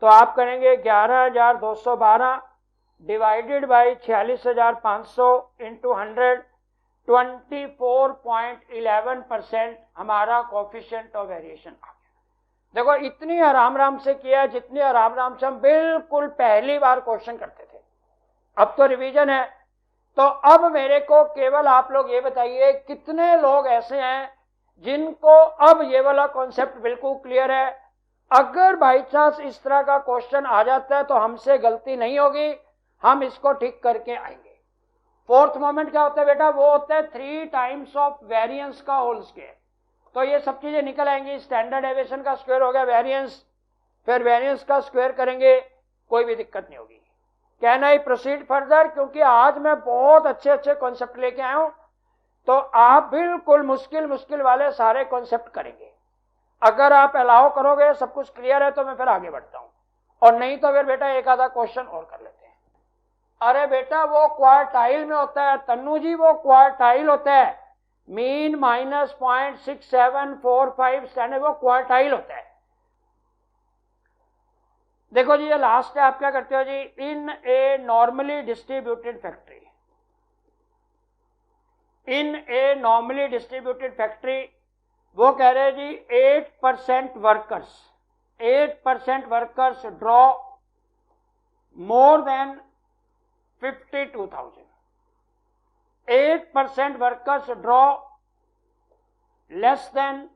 तो आप करेंगे 11,212 डिवाइडेड बाई 46,500 इंटू 100, 24.11% हमारा कोफिशिएंट ऑफ वेरिएशन आ गया। देखो इतनी आराम से किया जितनी आराम से हम बिल्कुल पहली बार क्वेश्चन करते थे। अब तो रिवीजन है। तो अब मेरे को केवल आप लोग ये बताइए कितने लोग ऐसे हैं जिनको अब ये वाला कॉन्सेप्ट बिल्कुल क्लियर है। अगर बाई चांस इस तरह का क्वेश्चन आ जाता है तो हमसे गलती नहीं होगी, हम इसको ठीक करके आएंगे। फोर्थ मोमेंट क्या होता है बेटा, वो होता है 3 टाइम्स ऑफ वेरिएंस का होल स्क्वायर। तो ये सब चीजें निकल आएंगी। स्टैंडर्ड एविएशन का स्क्वायर हो गया वेरिएंस, फिर वेरिएंस का स्क्वायर करेंगे, कोई भी दिक्कत नहीं होगी। Can I proceed further? क्योंकि आज मैं बहुत अच्छे कॉन्सेप्ट लेके आया हूं, तो आप बिल्कुल मुश्किल वाले सारे कॉन्सेप्ट करेंगे। अगर आप अलाउ करोगे, सब कुछ क्लियर है, तो मैं फिर आगे बढ़ता हूं, और नहीं तो फिर बेटा एक आधा क्वेश्चन और कर लेते हैं। अरे बेटा वो क्वार्टाइल में होता है तन्नू जी, वो क्वार्टाइल होता है। मीन माइनस 0.6745 स्टैंडर्ड, वो क्वार्टाइल होता है। देखो जी ये लास्ट है, आप क्या करते हो जी, in a normally distributed factory, in a normally distributed factory, वो कह रहे हैं जी 8% workers draw more then 52,000, 8% workers draw less then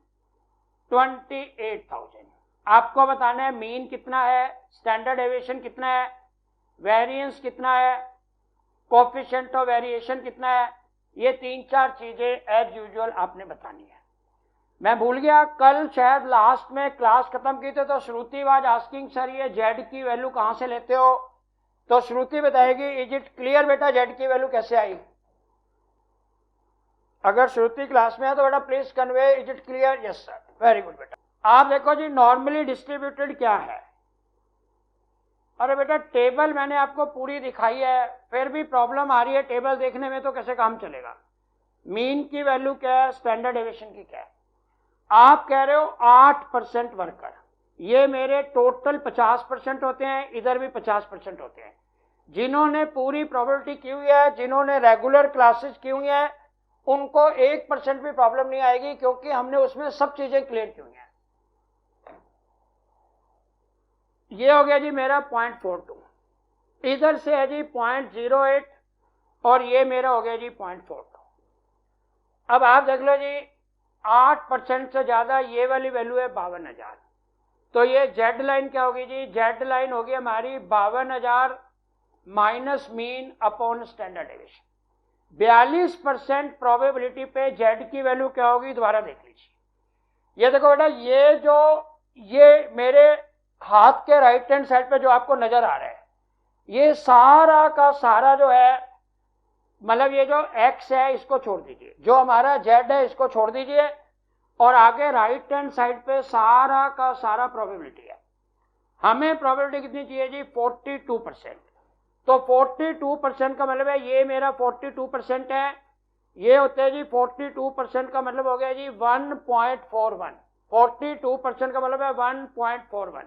28,000। आपको बताना है मीन कितना है, स्टैंडर्ड एविएशन कितना है, वेरिएंस कितना है, कोफिशिएंट ऑफ वेरिएशन कितना है। ये 3-4 चीजें एज यूजुअल आपने बतानी है। मैं भूल गया, कल शायद लास्ट में क्लास खत्म की थी तो श्रुति वाज आस्किंग सर ये जेड की वैल्यू कहां से लेते हो, तो श्रुति बताएगी इज इट क्लियर बेटा जेड की वैल्यू कैसे आई। अगर श्रुति क्लास में है तो बेटा please convey is it clear. Yes sir, very good बेटा। आप देखो जी नॉर्मली डिस्ट्रीब्यूटेड क्या है। अरे बेटा टेबल मैंने आपको पूरी दिखाई है, फिर भी प्रॉब्लम आ रही है टेबल देखने में, तो कैसे काम चलेगा। मीन की वैल्यू क्या है, स्टैंडर्ड एविएशन की क्या है। आप कह रहे हो 8% वर्कर, ये मेरे टोटल 50% होते हैं, इधर भी 50% होते हैं। जिन्होंने पूरी प्रोबेबिलिटी की हुई है, जिन्होंने रेगुलर क्लासेस की हुई है, उनको 1% भी प्रॉब्लम नहीं आएगी, क्योंकि हमने उसमें सब चीजें क्लियर की हुई हैं। ये हो गया जी मेरा 0.42, इधर से है जी 0.08, और ये मेरा हो गया जी 0.42। अब आप देख लो जी 8% से ज्यादा ये वाली वैल्यू है 52,000, तो ये जेड लाइन क्या होगी जी? जेड लाइन होगी हमारी 52,000 minus mean upon standard deviation. 42% probability पे जेड की वैल्यू क्या होगी, दोबारा देख लीजिए। ये देखो बेटा, ये मेरे हाथ के राइट हैंड साइड पे जो आपको नजर आ रहा है, ये सारा का सारा जो है, मतलब ये जो x है इसको छोड़ दीजिए, जो हमारा z है इसको छोड़ दीजिए, और आगे राइट हैंड साइड पे सारा का सारा प्रोबेबिलिटी है। हमें प्रोबेबिलिटी कितनी चाहिए जी? 42%। तो 42% का मतलब है ये मेरा 42% है, ये होते हैं जी 42% का मतलब हो गया जी 1.41। 42% का मतलब है 1.41।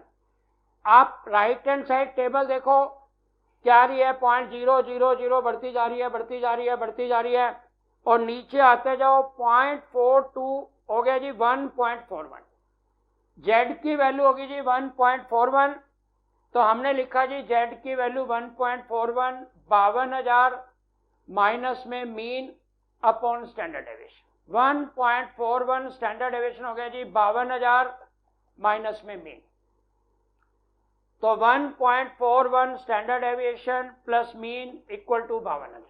आप राइट हैंड साइड टेबल देखो, क्या रही है? 0.000 बढ़ती जा रही है, बढ़ती जा रही है, बढ़ती जा रही है, और नीचे आते जाओ 0.42 हो गया जी 1.41। जेड की वैल्यू होगी जी 1.41, तो हमने लिखा जी जेड की वैल्यू 1.41, 52,000 माइनस में mean upon standard deviation. 1.41 standard deviation हो गया जी 52,000 माइनस में मीन, तो 1.41 standard deviation plus mean equal to 52,000।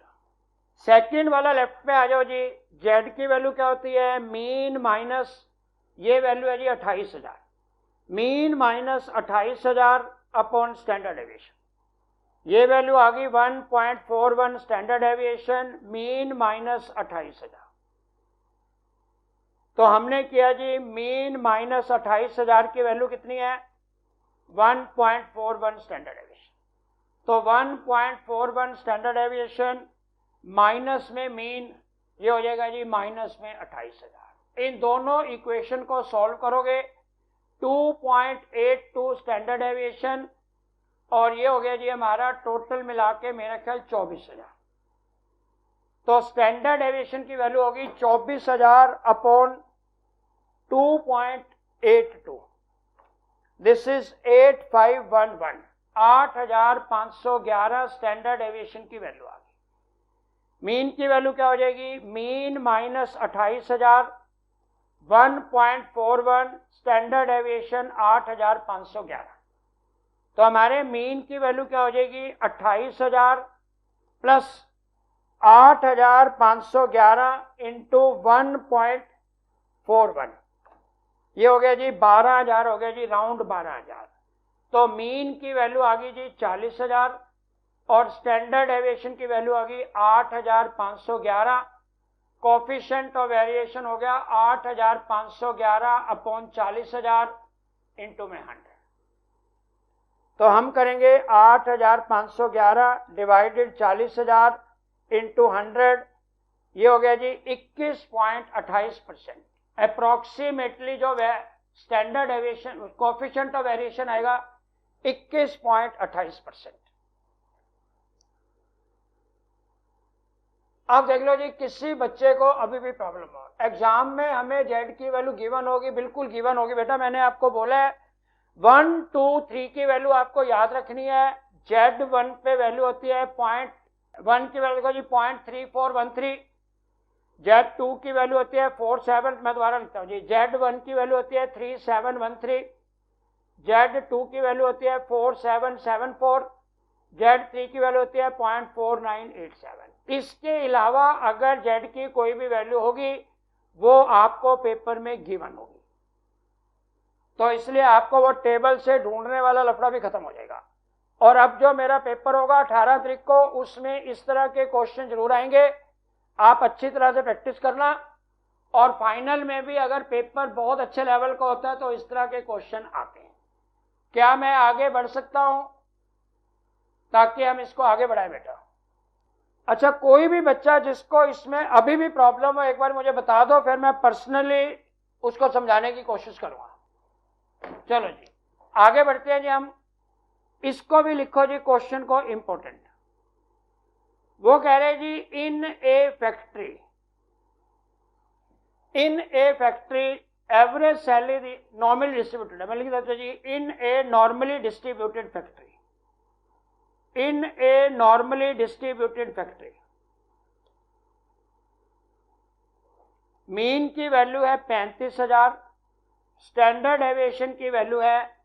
Second वाला लेफ्ट पे आ जाओ जी, जेड की वैल्यू क्या होती है? मीन माइनस, ये वैल्यू है जी 28,000, mean minus 28,000 upon standard deviation. ये वैल्यू आ गई 1.41 स्टैंडर्ड डेविएशन, मीन माइनस 28,000। तो हमने किया जी मीन माइनस 28,000 की वैल्यू कितनी है? 1.41 स्टैंडर्ड डेविएशन। तो 1.41 स्टैंडर्ड डेविएशन माइनस में मीन, ये हो जाएगा जी माइनस में 28,000। इन दोनों इक्वेशन को सॉल्व करोगे 2.82 स्टैंडर्ड डेविएशन, और ये हो गया जी हमारा टोटल मिला के मेरा ख्याल 24,000। तो स्टैंडर्ड डेविएशन की वैल्यू होगी 24,000 upon 2.82, this is 8511, 8,511 standard deviation की वैल्यू आ गई। मीन की वैल्यू क्या हो जाएगी? मीन माइनस 28,000, 1.41 स्टैंडर्ड डेविएशन 8,511, तो हमारे मीन की वैल्यू क्या हो जाएगी? 28,000 प्लस 8,511 इंटू 1.41, ये हो गया जी 12,000, हो गया जी राउंड 12,000। तो मीन की वैल्यू आ गई जी 40,000, और स्टैंडर्ड डेविएशन की वैल्यू आ गई 8,511। कोफिशिएंट ऑफ वेरिएशन हो गया 8,511 अपॉन 40,000 इंटू में 100। तो हम करेंगे 8,511 डिवाइडेड 40,000 इंटू 100, ये हो गया जी 21.28%। अप्रोक्सीमेटली जो standard deviation coefficient of variation आएगा 21.28%। अब देख लो जी, किसी बच्चे को अभी भी प्रॉब्लम हो, एग्जाम में हमें जेड की वैल्यू गिवन होगी, बिल्कुल गिवन होगी बेटा। मैंने आपको बोला है 1, 2, 3 की वैल्यू आपको याद रखनी है। जेड 1 पे वैल्यू होती है 0.1 की वैल्यू को जी 0.3413, जेड 2 की वैल्यू होती है 47, मैं दोबारा लिखता हूँ जी, जेड 1 की वैल्यू होती है 3713, जेड 2 की वैल्यू होती है 4774, जेड 3 की वैल्यू होती है 0.4987। इसके अलावा अगर जेड की कोई भी वैल्यू होगी वो आपको पेपर में गिवन होगी, तो इसलिए आपको वो टेबल से ढूंढने वाला लफड़ा भी खत्म हो जाएगा। और अब जो मेरा पेपर होगा 18 तारीख को, उसमें इस तरह के क्वेश्चन जरूर आएंगे, आप अच्छी तरह से प्रैक्टिस करना। और फाइनल में भी अगर पेपर बहुत अच्छे लेवल का होता है तो इस तरह के क्वेश्चन आते हैं। क्या मैं आगे बढ़ सकता हूं ताकि हम इसको आगे बढ़ाएं बेटा? अच्छा, कोई भी बच्चा जिसको इसमें अभी भी प्रॉब्लम हो एक बार मुझे बता दो, फिर मैं पर्सनली उसको समझाने की कोशिश करूंगा। चलो जी आगे बढ़ते हैं जी। हम इसको भी लिखो जी, क्वेश्चन को इंपॉर्टेंट। वो कह रहे जी in a factory average salary normally distributed है। मैं लिख देता जी in a normally distributed factory, in a normally distributed factory mean की वैल्यू है 35,000, स्टैंडर्ड एविएशन की वैल्यू है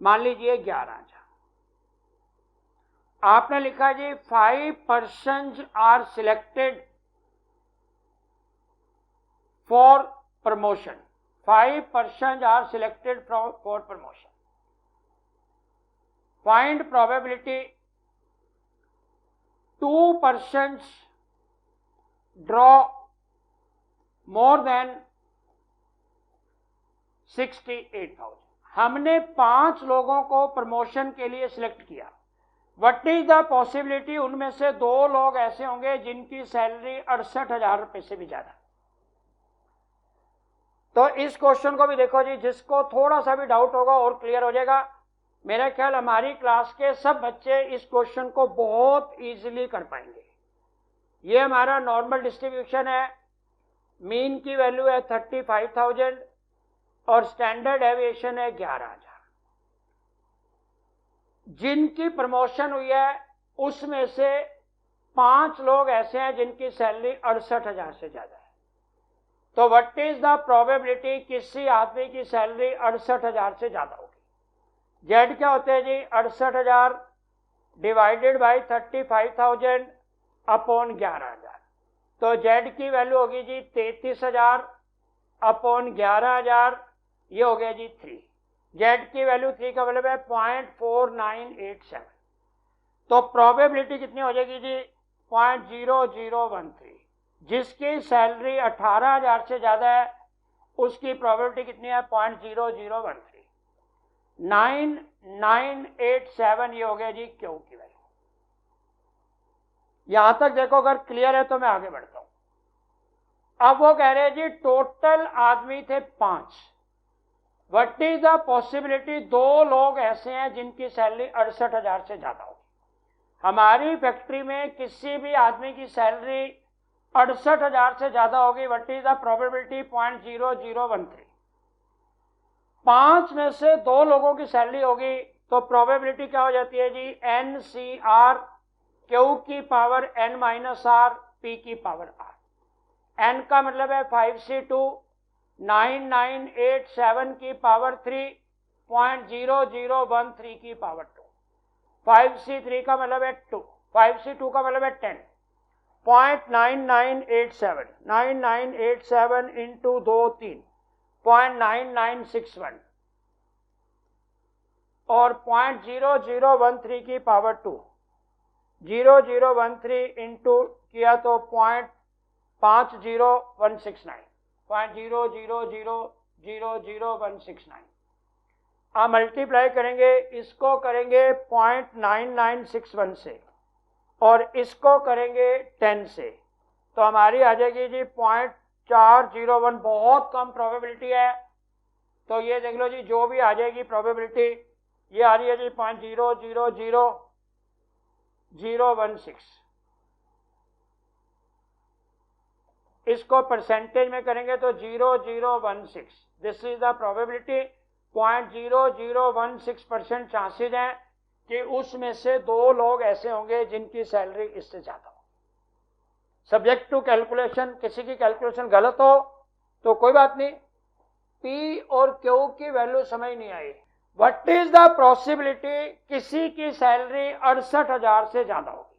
मान लीजिए 11,000। आपने लिखा जी 5 persons are selected for promotion, 5 persons are selected for promotion. Find probability 2 persons draw more than 68,000। हमने 5 लोगों को प्रमोशन के लिए सिलेक्ट किया। व्हाट इज द पॉसिबिलिटी, उनमें से 2 लोग ऐसे होंगे जिनकी सैलरी 68,000 रुपए से भी ज्यादा। तो इस क्वेश्चन को भी देखो जी, जिसको थोड़ा सा भी डाउट होगा और क्लियर हो जाएगा। मेरा ख्याल हमारी क्लास के सब बच्चे इस क्वेश्चन को बहुत इजीली कर पाएंगे। ये हमारा नॉर्मल डिस्ट्रीब्यूशन है, मीन की वैल्यू है 35,000 और स्टैंडर्ड एविएशन है 11,000। जिनकी प्रमोशन हुई है उसमें से 5 लोग ऐसे हैं जिनकी सैलरी 68,000 से ज्यादा है। तो व्हाट इज द प्रोबेबिलिटी किसी आदमी की सैलरी 68,000 से ज्यादा होगी। जेड क्या होते हैं जी, 68,000 डिवाइडेड बाई 35,000 अपॉन 11,000। तो जेड की वैल्यू होगी जी 33,000 अपॉन 11,000, ये हो गया जी 3। जेड की वैल्यू 3 का मतलब है 0.4987। तो प्रोबेबिलिटी कितनी हो जाएगी जी 0.0013। जिसकी सैलरी 18,000 से ज्यादा है उसकी प्रोबेबिलिटी कितनी है 0.0013। 9987 ये हो गया जी क्यू की वैल्यू। यहां तक देखो, अगर क्लियर है तो मैं आगे बढ़ता हूं। अब वो कह रहे हैं जी टोटल आदमी थे 5। व्हाट इज द पॉसिबिलिटी, 2 लोग ऐसे हैं जिनकी सैलरी 68,000 से ज्यादा होगी। हमारी फैक्ट्री में किसी भी आदमी की सैलरी 68,000 से ज्यादा होगी। What is the probability 0.0013। 5 में से 2 लोगों की सैलरी होगी तो प्रोबेबिलिटी क्या हो जाती है जी NCR, Q की power N minus R, P की पावर R। N का मतलब है 5C2, 9987 की पावर 3, 0.0013 की पावर 2। 5C3 का मतलब है 2, 5C2 का मतलब है 10, 0.9987, 9987 इंटू 2 3, 0.9961 और 0.0013 की पावर 2, 0013 इंटू किया तो 0.50169, 0.00000169। आप मल्टीप्लाई करेंगे, इसको करेंगे 0.9961 से और इसको करेंगे 10 से, तो हमारी आ जाएगी जी 0.401। बहुत कम प्रोबेबिलिटी है। तो ये देख लो जी, जो भी आ जाएगी प्रोबेबिलिटी ये आ रही है जी 0.000016। इसको परसेंटेज में करेंगे तो 0016। This is the probability. 0.0016% chances हैं कि उसमें से 2 लोग ऐसे होंगे जिनकी सैलरी इससे ज्यादा हो। सब्जेक्ट टू कैलकुलेशन, किसी की कैलकुलेशन गलत हो तो कोई बात नहीं, पी और क्यू की वैल्यू समझ नहीं आई। व्हाट इज द पॉसिबिलिटी किसी की सैलरी 68,000 से ज्यादा होगी।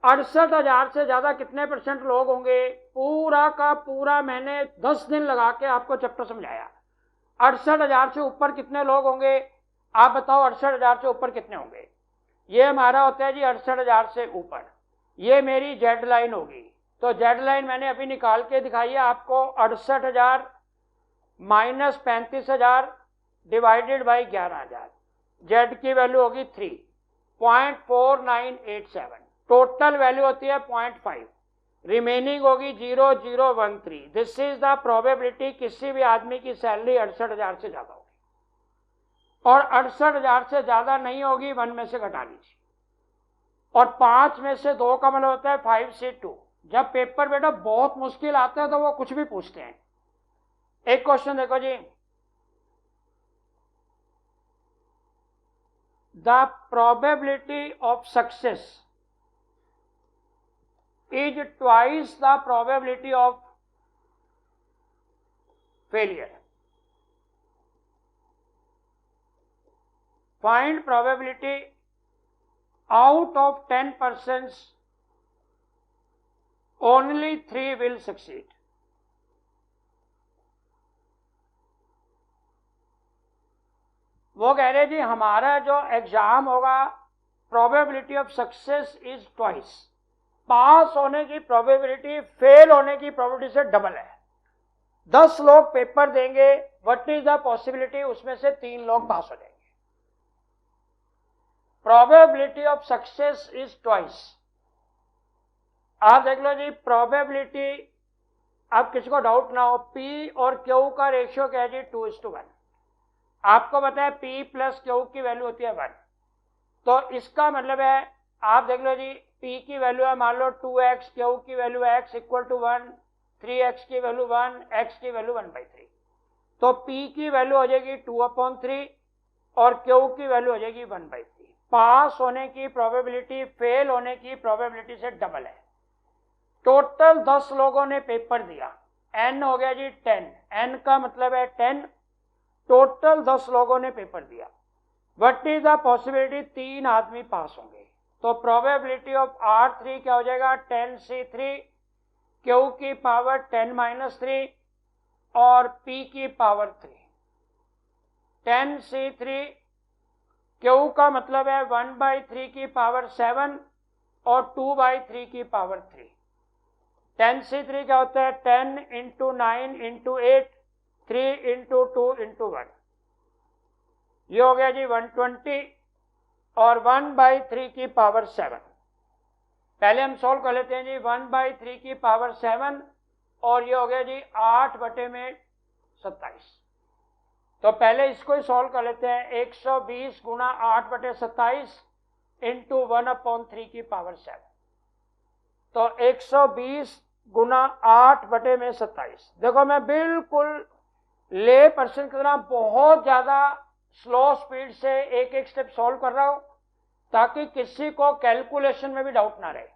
68,000 से ज्यादा कितने % लोग होंगे? पूरा का पूरा मैंने 10 दिन लगा के आपको चैप्टर समझाया। 68,000 से ऊपर कितने लोग होंगे आप बताओ। 68,000 से ऊपर कितने होंगे? ये हमारा होता है जी 68,000 से ऊपर। ये मेरी जेड लाइन होगी। तो जेड लाइन मैंने अभी निकाल के दिखाई है आपको। 68,000 माइनस 35,000 डिवाइडेड बाई 11,000। जेड की वैल्यू होगी 3, 0.4987। टोटल वैल्यू होती है 0.5। रिमेनिंग होगी 0013। दिस इज द प्रोबेबिलिटी किसी भी आदमी की सैलरी 68,000 से ज्यादा होगी, और 68,000 से ज्यादा नहीं होगी 1 में से घटा लीजिए, और 5 में से 2 का मतलब होता है 5 से 2। जब पेपर बेटा बहुत मुश्किल आता है तो वो कुछ भी पूछते हैं। एक क्वेश्चन देखो जी, the probability of success is twice the probability of failure. Find probability out of 10% only 3 will succeed। वो कह रहे जी हमारा जो एग्जाम होगा probability of success is twice, pass होने की प्रोबेबिलिटी फेल होने की प्रोबेबिलिटी से डबल है। 10 लोग पेपर देंगे, व्हाट इज द पॉसिबिलिटी, उसमें से 3 लोग पास हो जाएंगे। Probability of success is twice. आप देख लो जी प्रोबेबिलिटी, अब किसी को डाउट ना हो, पी और क्यू का रेशियो क्या है जी 2:1। आपको पता है पी प्लस क्यू की वैल्यू होती है 1, तो इसका मतलब है आप देख लो जी पी की वैल्यू है मान लो 2x, क्यू की value x equal to 1, 3x की वैल्यू 1, x की वैल्यू 1/3। तो p की वैल्यू हो जाएगी 2/3 और क्यू की वैल्यू हो जाएगी 1/3। पास होने की प्रोबेबिलिटी फेल होने की प्रोबेबिलिटी से डबल है। टोटल 10 लोगों ने पेपर दिया, n हो गया जी 10, n का मतलब है 10, टोटल 10 लोगों ने पेपर दिया। व्हाट इज द पॉसिबिलिटी, 3 आदमी पास होंगे, तो प्रोबेबिलिटी ऑफ R3 क्या हो जाएगा 10C3, Q की पावर 10-3 और P की पावर 3। 10C3 Q का मतलब है 1/3 की पावर 7 और 2/3 की पावर 3। 10C3 क्या होता है 10 × 9 × 8, 3 × 2 × 1, ये हो गया जी 120 और 1/3 की पावर 7। पहले हम सॉल्व कर लेते हैं जी 1/3 की पावर 7 और ये हो गया जी 8/27। तो पहले इसको ही सॉल्व कर लेते हैं, 120 × 8/27 इंटू 1/3 की पावर 7। तो 120 × 8/27। देखो मैं बिल्कुल ले पर्सन की तरह बहुत ज्यादा स्लो स्पीड से एक एक स्टेप सॉल्व कर रहा हूं ताकि किसी को कैलकुलेशन में भी डाउट ना रहे।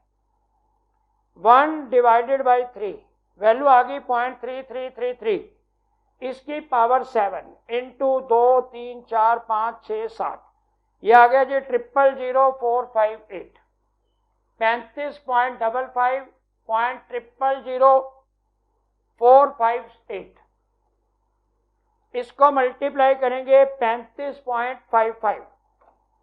1/3 वैल्यू आ गई 0.3333, इसकी पावर 7 इंटू 2 3 4 5 6 7, ये आ गया जी 000458। 35.55.000458, इसको मल्टीप्लाई करेंगे 35.55,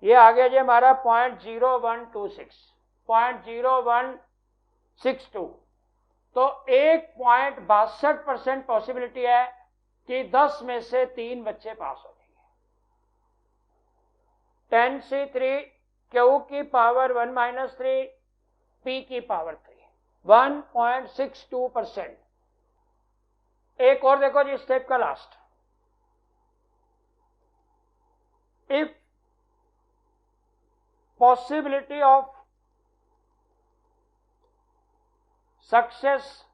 ये आ गया जी हमारा 0.0162। तो 1.62% पॉसिबिलिटी है कि 10 में से 3 बच्चे पास हो जाएंगे। 10C3 Q की पावर 1-3, P की पावर 3, 1.62%। एक और देखो जी स्टेप का last, if possibility of success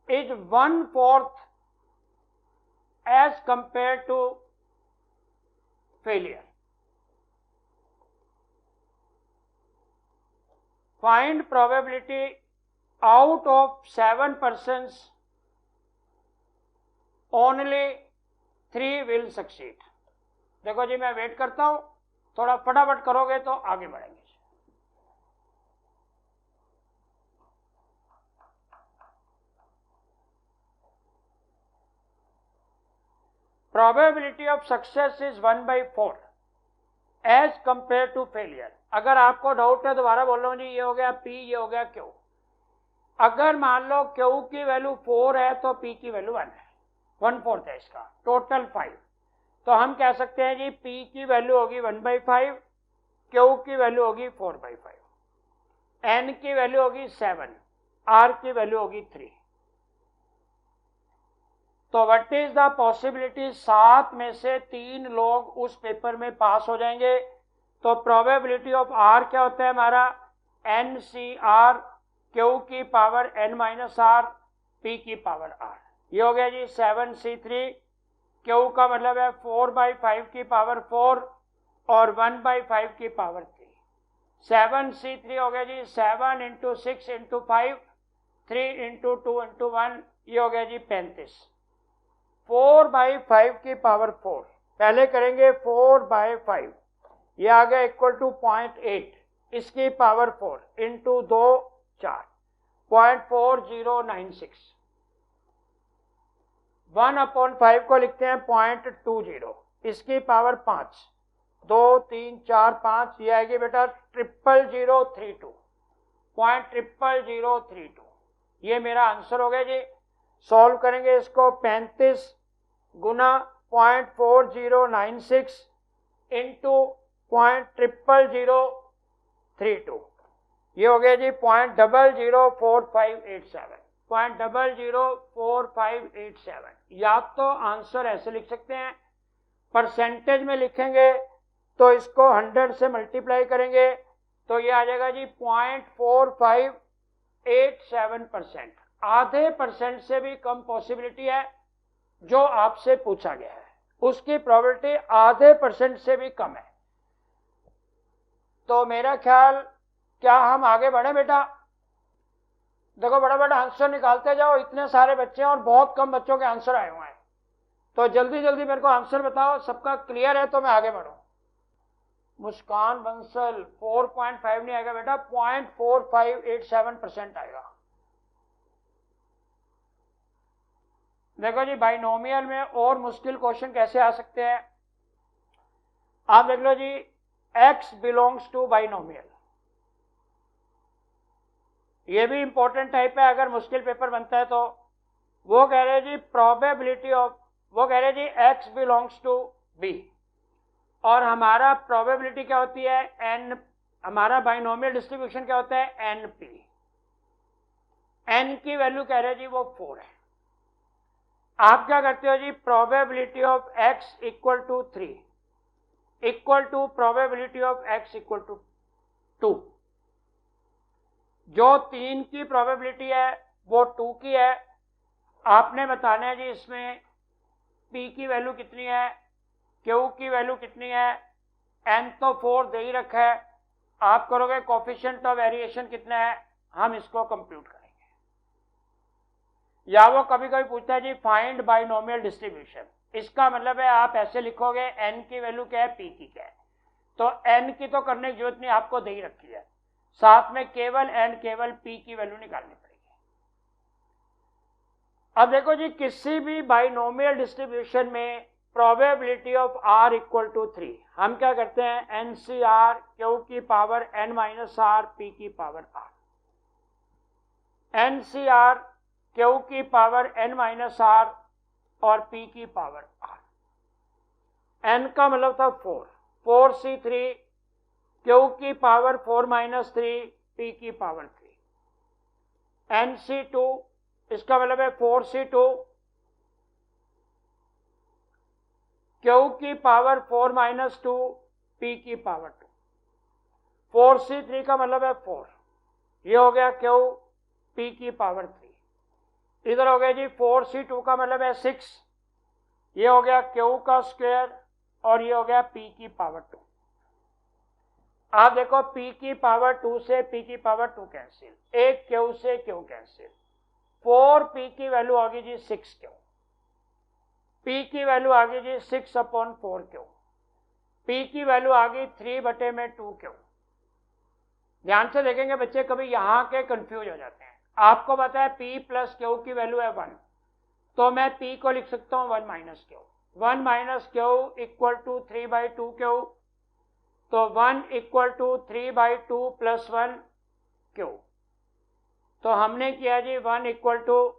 is 1/4 as compared to failure. Find probability out of 7 persons only 3 will succeed. देखो जी मैं वेट करता हूं, थोड़ा फटाफट करोगे तो आगे बढ़ेंगे। Probability of success is 1/4 as compared to failure। अगर आपको डाउट है दोबारा बोल रहा हूं जी, ये हो गया P, ये हो गया Q। अगर मान लो Q की वैल्यू 4 है तो P की वैल्यू 1 है, 1/4 है इसका, टोटल 5। तो हम कह सकते हैं जी P की वैल्यू होगी 1/5, Q की वैल्यू होगी 4/5। n की वैल्यू होगी 7, r की वैल्यू होगी 3। तो व्हाट इज द पॉसिबिलिटी, 7 में से 3 लोग उस पेपर में पास हो जाएंगे। तो प्रोबेबिलिटी ऑफ r क्या होता है हमारा, NCR, Q की power n minus r, P की पावर r। ये हो गया जी 7C3, Q का मतलब है 4/5 की पावर 4 और 1/5 की पावर 3। 7C3 हो गया जी 7 × 6 × 5, 3 × 2 × 1, ये हो गया जी 35। 4/5 की पावर 4, पहले करेंगे 4/5, ये आ गया इक्वल टू 0.8, इसकी पावर 4 इंटू 2 4, 0.4096। 1/5 को लिखते हैं 0.20, इसकी पावर 5, 2 3 4 5, ये आएगी बेटा 0.0032, 0.0032। ये मेरा आंसर हो गया जी। सॉल्व करेंगे इसको, 35 गुना 0.4096 इंटू 0.0032, ये हो गया जी 0.004587, 0.004587। या तो आंसर ऐसे लिख सकते हैं, परसेंटेज में लिखेंगे तो इसको 100 से मल्टीप्लाई करेंगे तो ये आ जाएगा जी 0.4587%। आधे परसेंट से भी कम पॉसिबिलिटी है जो आपसे पूछा गया है, उसकी प्रोबेबिलिटी आधे परसेंट से भी कम है। तो मेरा ख्याल, क्या हम आगे बढ़े बेटा? देखो बड़ा बड़ा आंसर निकालते जाओ, इतने सारे बच्चे हैं और बहुत कम बच्चों के आंसर आए हुए हैं। तो जल्दी जल्दी मेरे को आंसर बताओ, सबका क्लियर है तो मैं आगे बढ़ूं। मुस्कान बंसल 4.5 नहीं आएगा बेटा, 0.4587% आएगा। देखो जी बाइनोमियल में और मुश्किल क्वेश्चन कैसे आ सकते हैं, आप देख लो जी, x बिलोंग्स टू बाइनोमियल, ये भी इंपॉर्टेंट टाइप है। अगर मुश्किल पेपर बनता है तो वो कह रहे हैं जी प्रोबेबिलिटी ऑफ, वो कह रहे हैं जी x बिलोंग्स टू b, और हमारा प्रोबेबिलिटी क्या होती है n, हमारा बाइनोमियल डिस्ट्रीब्यूशन क्या होता है np। n की वैल्यू कह रहे हैं जी वो 4 है। आप क्या करते हो जी, probability of x equal to 3 इक्वल to probability of x equal to 2। जो 3 की प्रोबेबिलिटी है वो 2 की है। आपने बताना है जी इसमें p की वैल्यू कितनी है, q की वैल्यू कितनी है, n तो 4 दे ही रखा है, आप करोगे कोफिशिएंट ऑफ वेरिएशन कितना है, हम इसको कंप्यूट करेंगे। या वो कभी कभी पूछता है जी फाइंड बाइनोमियल डिस्ट्रीब्यूशन, इसका मतलब है आप ऐसे लिखोगे n की वैल्यू क्या है, p की क्या है। तो n की तो करने की जरूरत नहीं, आपको दे ही रखी है, साथ में केवल n, केवल p की वैल्यू निकालनी पड़ेगी। अब देखो जी, किसी भी बाइनोमियल डिस्ट्रीब्यूशन में probability of r equal to 3, हम क्या करते हैं, NCR, Q की power n minus r, p की पावर r। NCR, Q की पावर n माइनस r और p की पावर r। n का मतलब था 4, 4C3, Q की पावर 4 माइनस 3, p की पावर 3। NC2, इसका मतलब है 4C2, Q की पावर 4 माइनस 2, p की पावर 2। 4C3 का मतलब है 4, ये हो गया Q, p की पावर 3। इधर हो गया जी 4C2 का मतलब है 6, ये हो गया Q का स्क्वायर और ये हो गया p की पावर 2। आप देखो p की पावर 2 से p की पावर 2 कैंसिल, एक Q से Q कैंसिल, 4p की वैल्यू आ गई जी 6Q, p की वैल्यू आ गई जी 6/4Q, p की वैल्यू आ गई 3/2Q। ध्यान से देखेंगे बच्चे, कभी यहां के कंफ्यूज हो जाते हैं। आपको पता है p प्लस Q की वैल्यू है 1, तो मैं p को लिख सकता हूं 1 minus Q, 1 minus Q equal to 3/2Q, तो 1 इक्वल टू 3/2 प्लस 1Q। तो हमने किया जी 1 इक्वल टू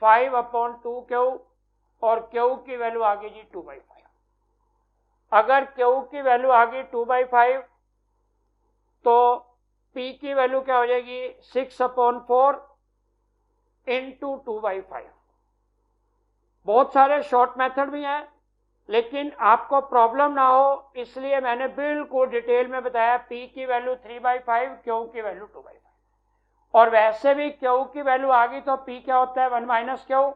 5/2Q और Q की वैल्यू आ गई जी 2/5। अगर Q की वैल्यू आ गई 2/5 तो P की वैल्यू क्या हो जाएगी 6/4 इंटू 2/5। बहुत सारे शॉर्ट मेथड भी हैं, लेकिन आपको प्रॉब्लम ना हो इसलिए मैंने बिल्कुल डिटेल में बताया। P की वैल्यू 3/5, Q की वैल्यू 2/5। और वैसे भी Q की वैल्यू आ गई तो P क्या होता है 1 - Q।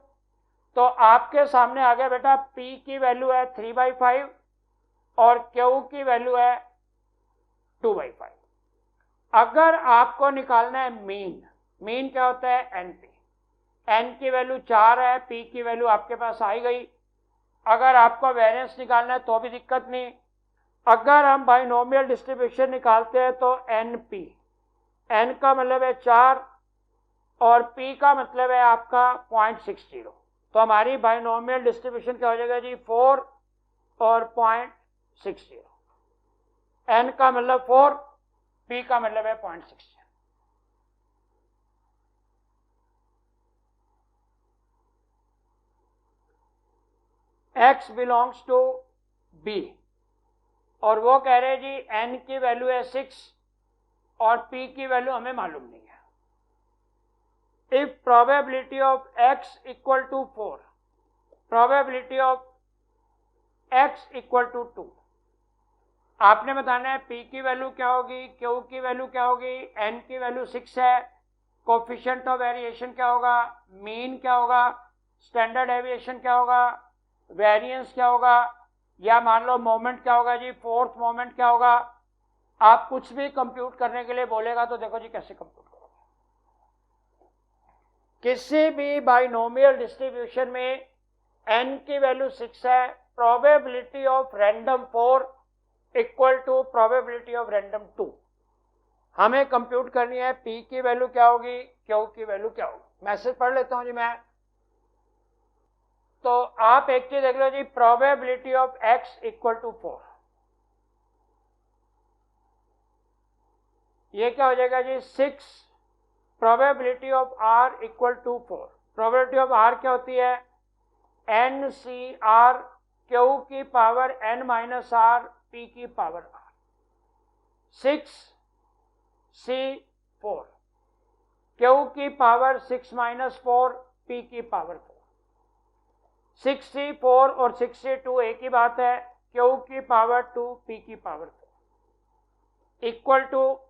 तो आपके सामने आ गया बेटा, P की वैल्यू है 3/5 और Q की वैल्यू है 2/5। अगर आपको निकालना है मीन, मीन क्या होता है NP। N की वैल्यू 4 है, P की वैल्यू आपके पास आई गई। अगर आपको वेरिएंस निकालना है तो भी दिक्कत नहीं। अगर हम बाइनोमियल डिस्ट्रीब्यूशन निकालते हैं तो NP, N का मतलब है 4 और P का मतलब है आपका 0.60। तो हमारी बाइनोमियल डिस्ट्रीब्यूशन क्या हो जाएगा जी 4 और 0.60। N का मतलब 4, P का मतलब है 0.60। X बिलोंग्स टू B और वो कह रहे हैं जी N की वैल्यू है 6 और P की वैल्यू हमें मालूम नहीं है। If probability of X equal to 4, probability of X equal to 2, आपने बताना है P की वैल्यू क्या होगी, Q की वैल्यू क्या होगी, N की वैल्यू 6 है, कोफिशिएंट ऑफ वेरिएशन क्या होगा, मीन क्या होगा, स्टैंडर्ड डेविएशन क्या होगा, वेरिएंस क्या होगा, या मान लो मोमेंट क्या होगा जी, फोर्थ मोमेंट क्या होगा। आप कुछ भी कंप्यूट करने के लिए बोलेगा तो देखो जी कैसे कंप्यूट करोगे। किसी भी बाइनोमियल डिस्ट्रीब्यूशन में n की वैल्यू 6 है, probability of random 4 equal to probability of random 2। हमें कंप्यूट करनी है P की वैल्यू क्या होगी, Q की वैल्यू क्या होगी। मैसेज पढ़ लेता हूं जी मैं। तो आप एक चीज देख लो जी, probability of X equal to 4, ये क्या हो जाएगा जी 6, probability of R equal to 4। Probability of R क्या होती है NCR, Q की power N minus R, P की पावर R। 6C4, Q की पावर 6 माइनस 4, P की पावर 4। 6C4 और 6C2 एक ही बात है, Q की पावर 2, P की पावर 4 इक्वल टू,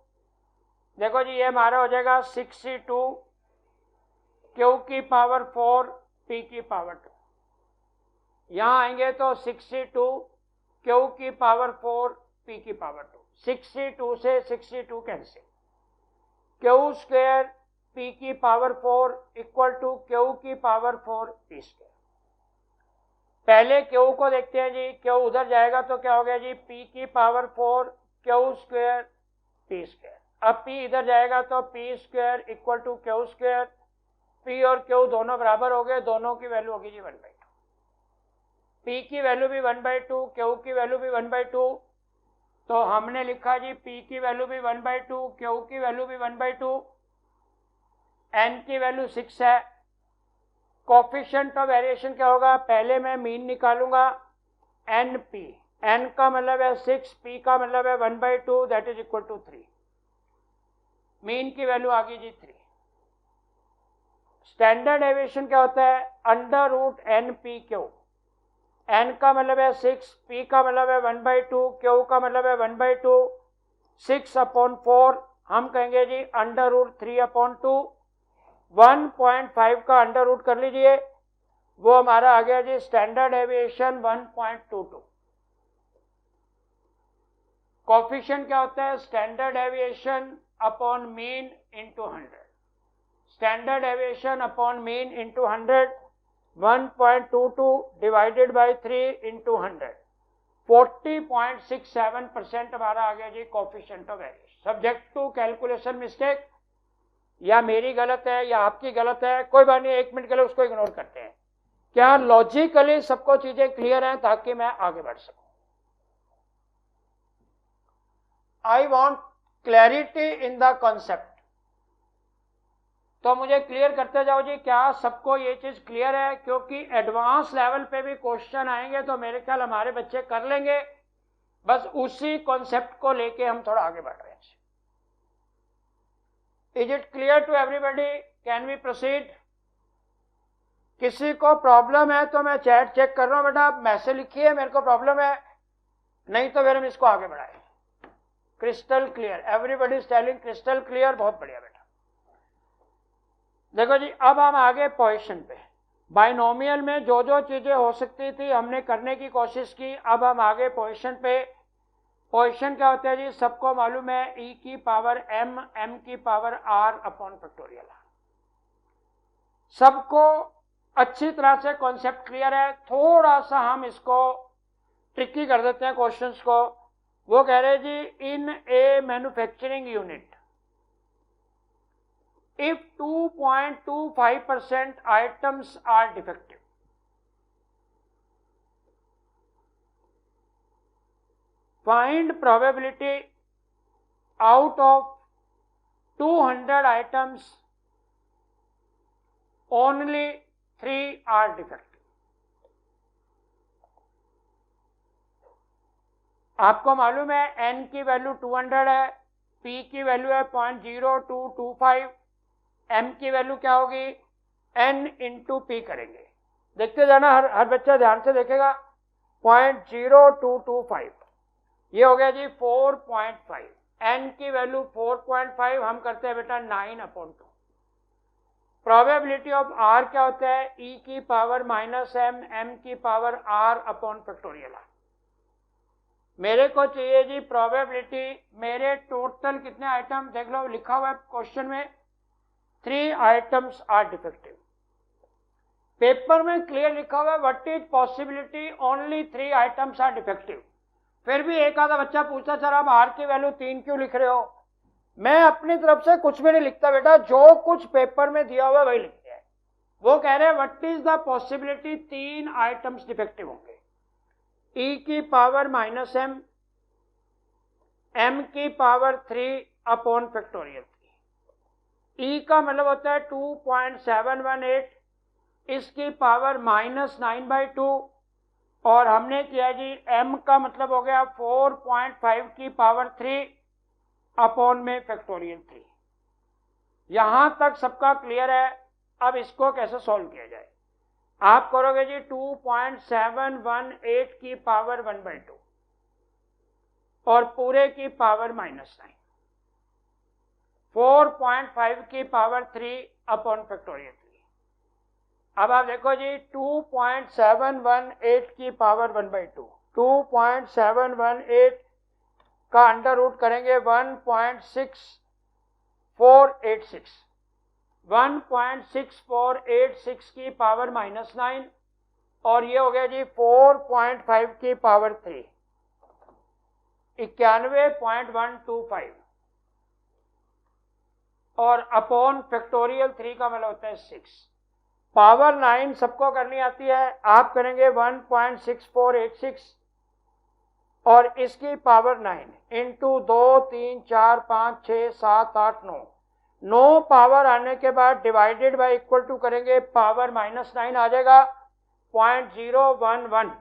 देखो जी ये हमारा हो जाएगा 6C2, Q की पावर 4, P की पावर 2। यहां आएंगे तो 6C2, Q की पावर 4, P की पावर 2। 6C2 से 6C2 cancel, Q square P की पावर 4 इक्वल टू Q की पावर 4 P स्क्वायर। पहले Q को देखते हैं जी, Q उधर जाएगा तो क्या हो गया जी P की power 4 Q square P square. अब P इधर जाएगा तो P square equal to Q square. P और Q दोनों बराबर हो गए, दोनों की वैल्यू होगी जी 1/2। P की वैल्यू भी 1/2, Q की वैल्यू भी 1/2। तो हमने लिखा जी P की वैल्यू भी 1/2, Q की वैल्यू भी 1/2, N की वैल्यू 6 है। कोफिशिएंट ऑफ वेरिएशन क्या होगा, पहले मैं मीन निकालूंगा NP, N का मतलब है 6, P का मतलब है 1/2, that is equal to 3। Mean की वैल्यू आ गई जी 3। स्टैंडर्ड डेविएशन क्या होता है √NPQ। N का मतलब है 6, P का मतलब है 1/2, Q का मतलब है 1/2, 6/4 हम कहेंगे जी √3/2। 1.5 का अंडर रूट कर लीजिए, वो हमारा आ गया जी स्टैंडर्ड डेविएशन 1.22। कोफिशिएंट क्या होता है standard deviation upon mean into 100। Standard deviation upon mean into 100, 1.22 divided by 3 into 100, 40.67% हमारा आ गया जी coefficient of variation. Subject to calculation mistake, या मेरी गलत है या आपकी गलत है, कोई बात नहीं, 1 मिनट के लिए उसको इग्नोर करते हैं। क्या लॉजिकली सबको चीजें क्लियर हैं ताकि मैं आगे बढ़ सकूं। I want clarity in the concept. तो मुझे क्लियर करते जाओ जी, क्या सबको ये चीज क्लियर है, क्योंकि एडवांस लेवल पे भी क्वेश्चन आएंगे तो मेरे ख्याल हमारे बच्चे कर लेंगे। बस उसी कॉन्सेप्ट को लेके हम थोड़ा आगे बढ़ रहे हैं। Is it clear to everybody? Can we proceed? किसी को प्रॉब्लम है तो मैं चैट चेक कर रहा हूं बेटा, आप मैसेज लिखिए मेरे को प्रॉब्लम है, नहीं तो फिर हम इसको आगे बढ़ाएं। Crystal clear, everybody is telling crystal clear, बहुत बढ़िया बेटा। देखो जी, अब हम आगे पोजीशन पे। बाइनोमियल में जो जो चीजें हो सकती थी हमने करने की कोशिश की, अब हम आगे पोजीशन पे। पोजीशन क्या होता है जी? सबको मालूम है e की पावर m, m की पावर r अपॉन फैक्टोरियल। सबको अच्छी तरह से कॉन्सेप्ट क्लियर है? थोड़ा सा हम इसको ट्रिकी कर देते हैं क्वेश्चंस को। वो कह रहे जी, in a manufacturing unit if 2.25% items are defective, find probability out of 200 items only 3 are defective. आपको मालूम है n की वैल्यू 200 है, p की वैल्यू है 0.0225, m की वैल्यू क्या होगी? n इंटू पी करेंगे। देखते जाना, हर बच्चा ध्यान से देखेगा। 0.0225 ये हो गया जी 4.5, n की वैल्यू 4.5, हम करते हैं बेटा 9/2। प्रोबेबिलिटी ऑफ r क्या होता है? e की पावर माइनस m, m की पावर r अपॉन फैक्टोरियल। मेरे को चाहिए जी प्रोबेबिलिटी, मेरे टोटल कितने आइटम देख लो, लिखा हुआ है क्वेश्चन में 3 आइटम्स आर डिफेक्टिव। पेपर में क्लियर लिखा हुआ है what is possibility, only 3 items are defective. फिर भी एक आधा बच्चा पूछता सर आप आर की वैल्यू 3 क्यों लिख रहे हो? मैं अपनी तरफ से कुछ भी नहीं लिखता बेटा, जो कुछ पेपर में दिया हुआ वही लिखते हैं। वो कह रहे हैं what is the possibility 3 items defective होंगे। e की पावर माइनस m, m की पावर 3 अपॉन फैक्टोरियल 3। e का मतलब होता है 2.718, इसकी पावर माइनस 9/2, और हमने किया जी m का मतलब हो गया 4.5 की पावर 3 अपॉन में फैक्टोरियल 3। यहां तक सबका क्लियर है? अब इसको कैसे सॉल्व किया जाए? आप करोगे जी 2.718 की पावर 1/2 और पूरे की पावर माइनस 9, 4.5 की पावर 3 अपॉन फैक्टोरियल 3। अब आप देखो जी 2.718 की पावर 1/2, 2.718 का अंडर रूट करेंगे 1.6486, 1.6486 की पावर माइनस 9, और ये हो गया जी 4.5 की पावर 3, 91.125, और अपॉन फैक्टोरियल 3 का मतलब होता है 6। पावर 9 सबको करनी आती है, आप करेंगे 1.6486 और इसकी पावर 9 इंटू 2 3 4 5 6 7 8 9, 9 पावर आने के बाद डिवाइडेड बाय इक्वल टू करेंगे, पावर माइनस 9 आ जाएगा 0.011,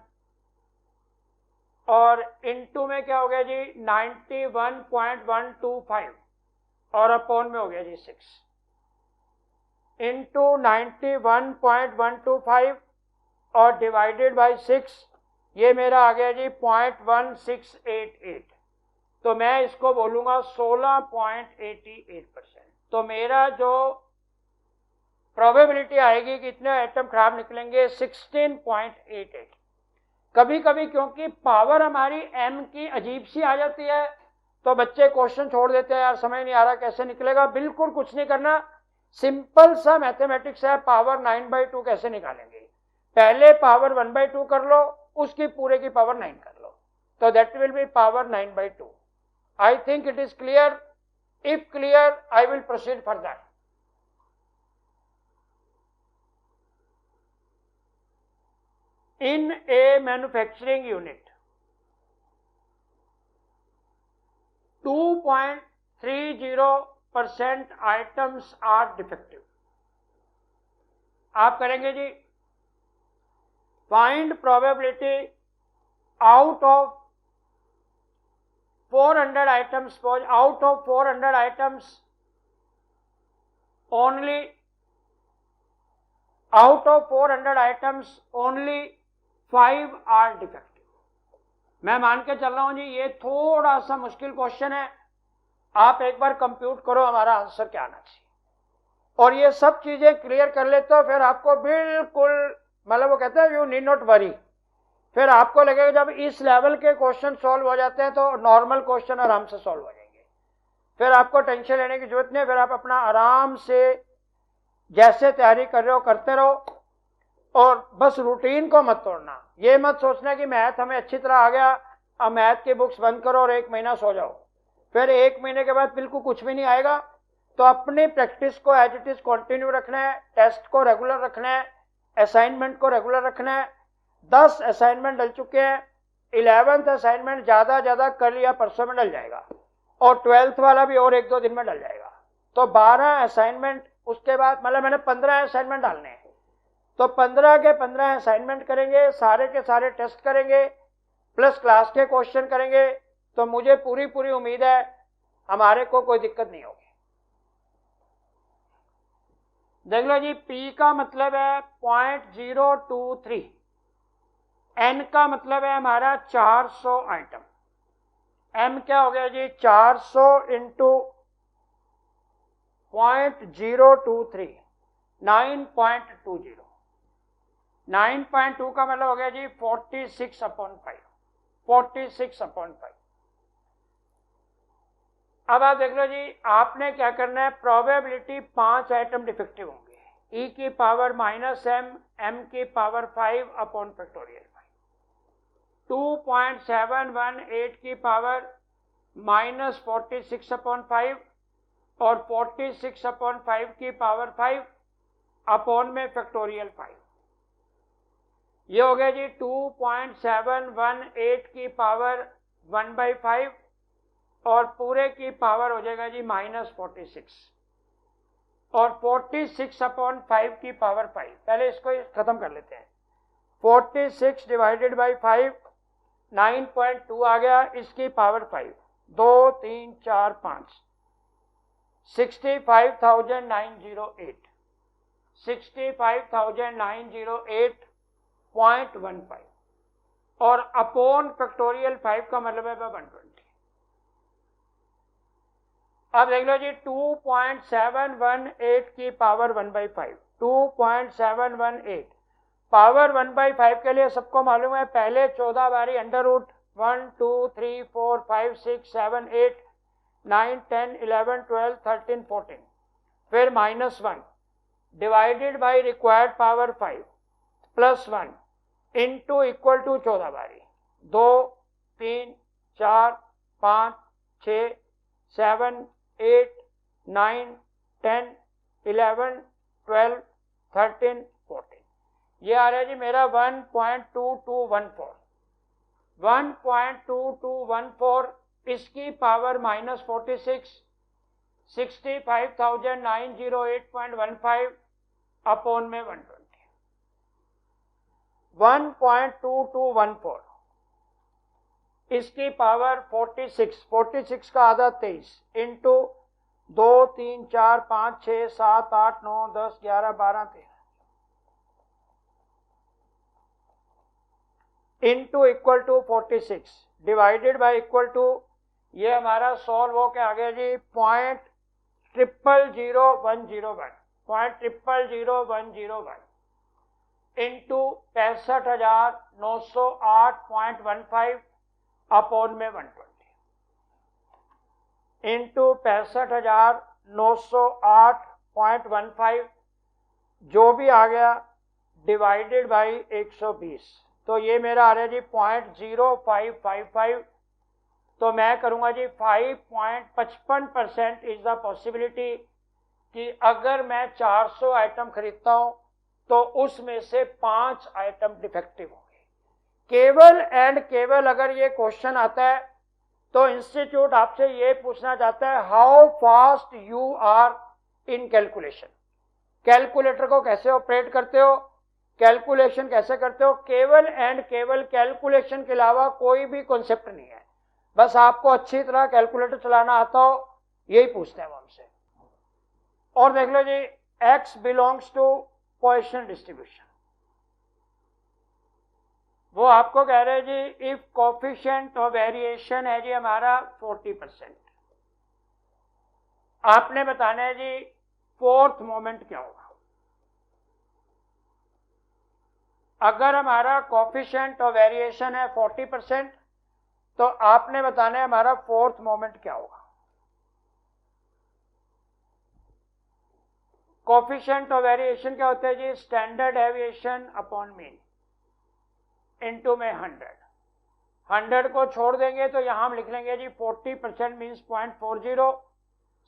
और इंटू में क्या हो गया जी 91.125, और अपॉन में हो गया जी 6 इंटू 91.125 और डिवाइडेड बाय 6, ये मेरा आ गया जी 0.1688, तो मैं इसको बोलूंगा 16.88%। तो मेरा जो प्रोबेबिलिटी आएगी कि इतने आइटम खराब निकलेंगे 16.88। कभी कभी क्योंकि पावर हमारी m की अजीब सी आ जाती है तो बच्चे क्वेश्चन छोड़ देते हैं, यार समझ नहीं आ रहा कैसे निकलेगा। बिल्कुल कुछ नहीं करना, सिंपल सा मैथमेटिक्स है, पावर 9/2 कैसे निकालेंगे? पहले पावर 1/2 कर लो, उसकी पूरे की पावर 9 कर लो, तो that will be power 9/2। I think it is clear. If clear I will proceed further. In a manufacturing unit, 2.30% items are defective. आप करेंगे जी find probability out of 400 items, out of 400 items only out of 400 items only 5 are defective. मैं मान के चल रहा हूं जी ये थोड़ा सा मुश्किल क्वेश्चन है, आप एक बार कंप्यूट करो हमारा आंसर क्या आना चाहिए, और ये सब चीजें क्लियर कर लेते हो फिर आपको बिल्कुल मतलब वो कहते हैं यू नीड नॉट वरी, फिर आपको लगेगा जब इस लेवल के क्वेश्चन सॉल्व हो जाते हैं तो नॉर्मल क्वेश्चन आराम से सॉल्व हो जाएंगे, फिर आपको टेंशन लेने की जरूरत नहीं, फिर आप अपना आराम से जैसे तैयारी कर रहे हो करते रहो, और बस रूटीन को मत तोड़ना। ये मत सोचना कि मैथ हमें अच्छी तरह आ गया, अब मैथ की बुक्स बंद करो और 1 महीना सो जाओ, फिर 1 महीने के बाद बिल्कुल कुछ भी नहीं आएगा। तो अपनी प्रैक्टिस को एज इट इज कंटिन्यू रखना है, टेस्ट को रेगुलर रखना है, असाइनमेंट को रेगुलर रखना है। 10 असाइनमेंट डल चुके हैं, 11th असाइनमेंट ज्यादा कल या परसों में डल जाएगा, और 12th वाला भी और 1-2 दिन में डल जाएगा। तो 12 असाइनमेंट, उसके बाद मतलब मैंने 15 असाइनमेंट डालने हैं, तो 15 के 15 असाइनमेंट करेंगे, सारे के सारे टेस्ट करेंगे, प्लस क्लास के क्वेश्चन करेंगे, तो मुझे पूरी उम्मीद है हमारे को कोई दिक्कत नहीं होगी। देख लो जी, P का मतलब है 0.023, N का मतलब है हमारा 400 आइटम, M क्या हो गया जी 400 इंटू 0.023 9.20, 9.2 का मतलब हो गया जी 46/5, 46/5। अब आप देख लो जी, आपने क्या करना है, प्रोबेबिलिटी 5 आइटम डिफेक्टिव होंगे, e की पावर -m, m की पावर 5/5, 2.718 की पावर -46/5 और 46/5 की पावर 5 अपॉन में फैक्टोरियल 5, ये हो गया जी 2.718 की पावर 1/5 और पूरे की पावर हो जाएगा जी -46, और 46/5 की पावर 5। पहले इसको खत्म कर लेते हैं, 46 डिवाइडेड बाई 5 9.2 आ गया, इसकी पावर 5, 2 3 4 5 65,908, 65,908.15, और अपॉन फैक्टोरियल 5 का मतलब है 120। अब देख लो जी, 2.718 की पावर 1/5, 2.718 पावर 1/5 के लिए सबको मालूम है, पहले 14 बारी अंडर रूट 1 2 3 4 5 6 7 8 9 10 11 12 13 14, फिर -1 divided by required power 5 plus 1 into equal to 14 बारी, 2 3 4 5 6 7 8 9 10 11 12 13 14, ये आ रहा है जी मेरा 1.2214, 1.2214, इसकी पावर -46, 65,908.15 अपॉन में 120, 1.2214, इसकी पावर 46, 46 का आधा 23 into 2 3 4 5 6 7 8 9 10 11 12 13 into equal to 46 divided by equal to, ये हमारा सॉल्व हो के आ गया जी 0.000101, 0.000101 इंटू 65,908.15 अपॉन में 120, इंटू 65,908.15 जो भी आ गया डिवाइडेड बाई 120, तो ये मेरा आ रहा है जी 0.0555, तो मैं करूंगा जी 5.55% इज द पॉसिबिलिटी कि अगर मैं 400 आइटम खरीदता हूं तो उसमें से 5 आइटम डिफेक्टिव होंगे। केवल एंड केवल अगर ये क्वेश्चन आता है तो इंस्टीट्यूट आपसे ये पूछना चाहता है how fast you are in calculation, calculator को कैसे ऑपरेट करते हो, कैलकुलेशन कैसे करते हो, केवल एंड केवल कैलकुलेशन के अलावा कोई भी कॉन्सेप्ट नहीं है, बस आपको अच्छी तरह कैलकुलेटर चलाना आता हो, यही पूछते हैं वो हमसे। और देख लो जी x belongs to Poisson distribution, वो आपको कह रहे हैं जी इफ कोफिशिएंट ऑफ वेरिएशन है जी हमारा 40%, आपने बताना है जी फोर्थ मोमेंट क्या होगा। अगर हमारा कोफिशिएंट ऑफ वेरिएशन है 40%, तो आपने बताना है हमारा फोर्थ मोमेंट क्या होगा। कोफिशिएंट ऑफ वेरिएशन क्या होता है जी, standard deviation upon mean into में 100 को छोड़ देंगे तो यहां हम लिख लेंगे जी 40% मीन्स 0.40,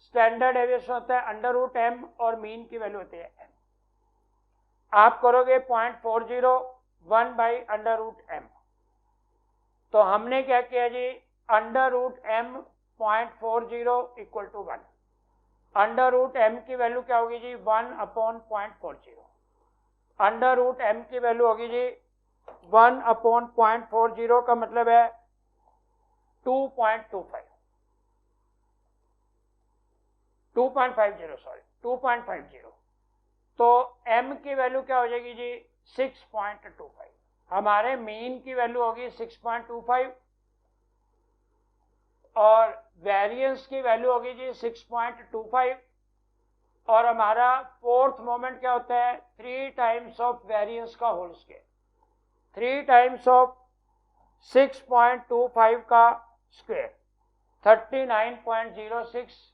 स्टैंडर्ड डेविएशन होता है √m और मीन की वैल्यू होती है m। आप करोगे 0.40 1/√m, तो हमने क्या किया जी √m 0.40 इक्वल टू 1, √m की वैल्यू क्या होगी जी 1/0.40, √m की वैल्यू होगी जी 1/0.40 का मतलब है 2.50, तो m की वैल्यू क्या हो जाएगी जी 6.25, हमारे मीन की वैल्यू होगी 6.25 और वेरिएंस की वैल्यू होगी जी 6.25, और हमारा फोर्थ मोमेंट क्या होता है 3 टाइम्स ऑफ वेरिएंस का होल स्क्वायर, 3 टाइम्स ऑफ 6.25 का स्क्वायर 39.06,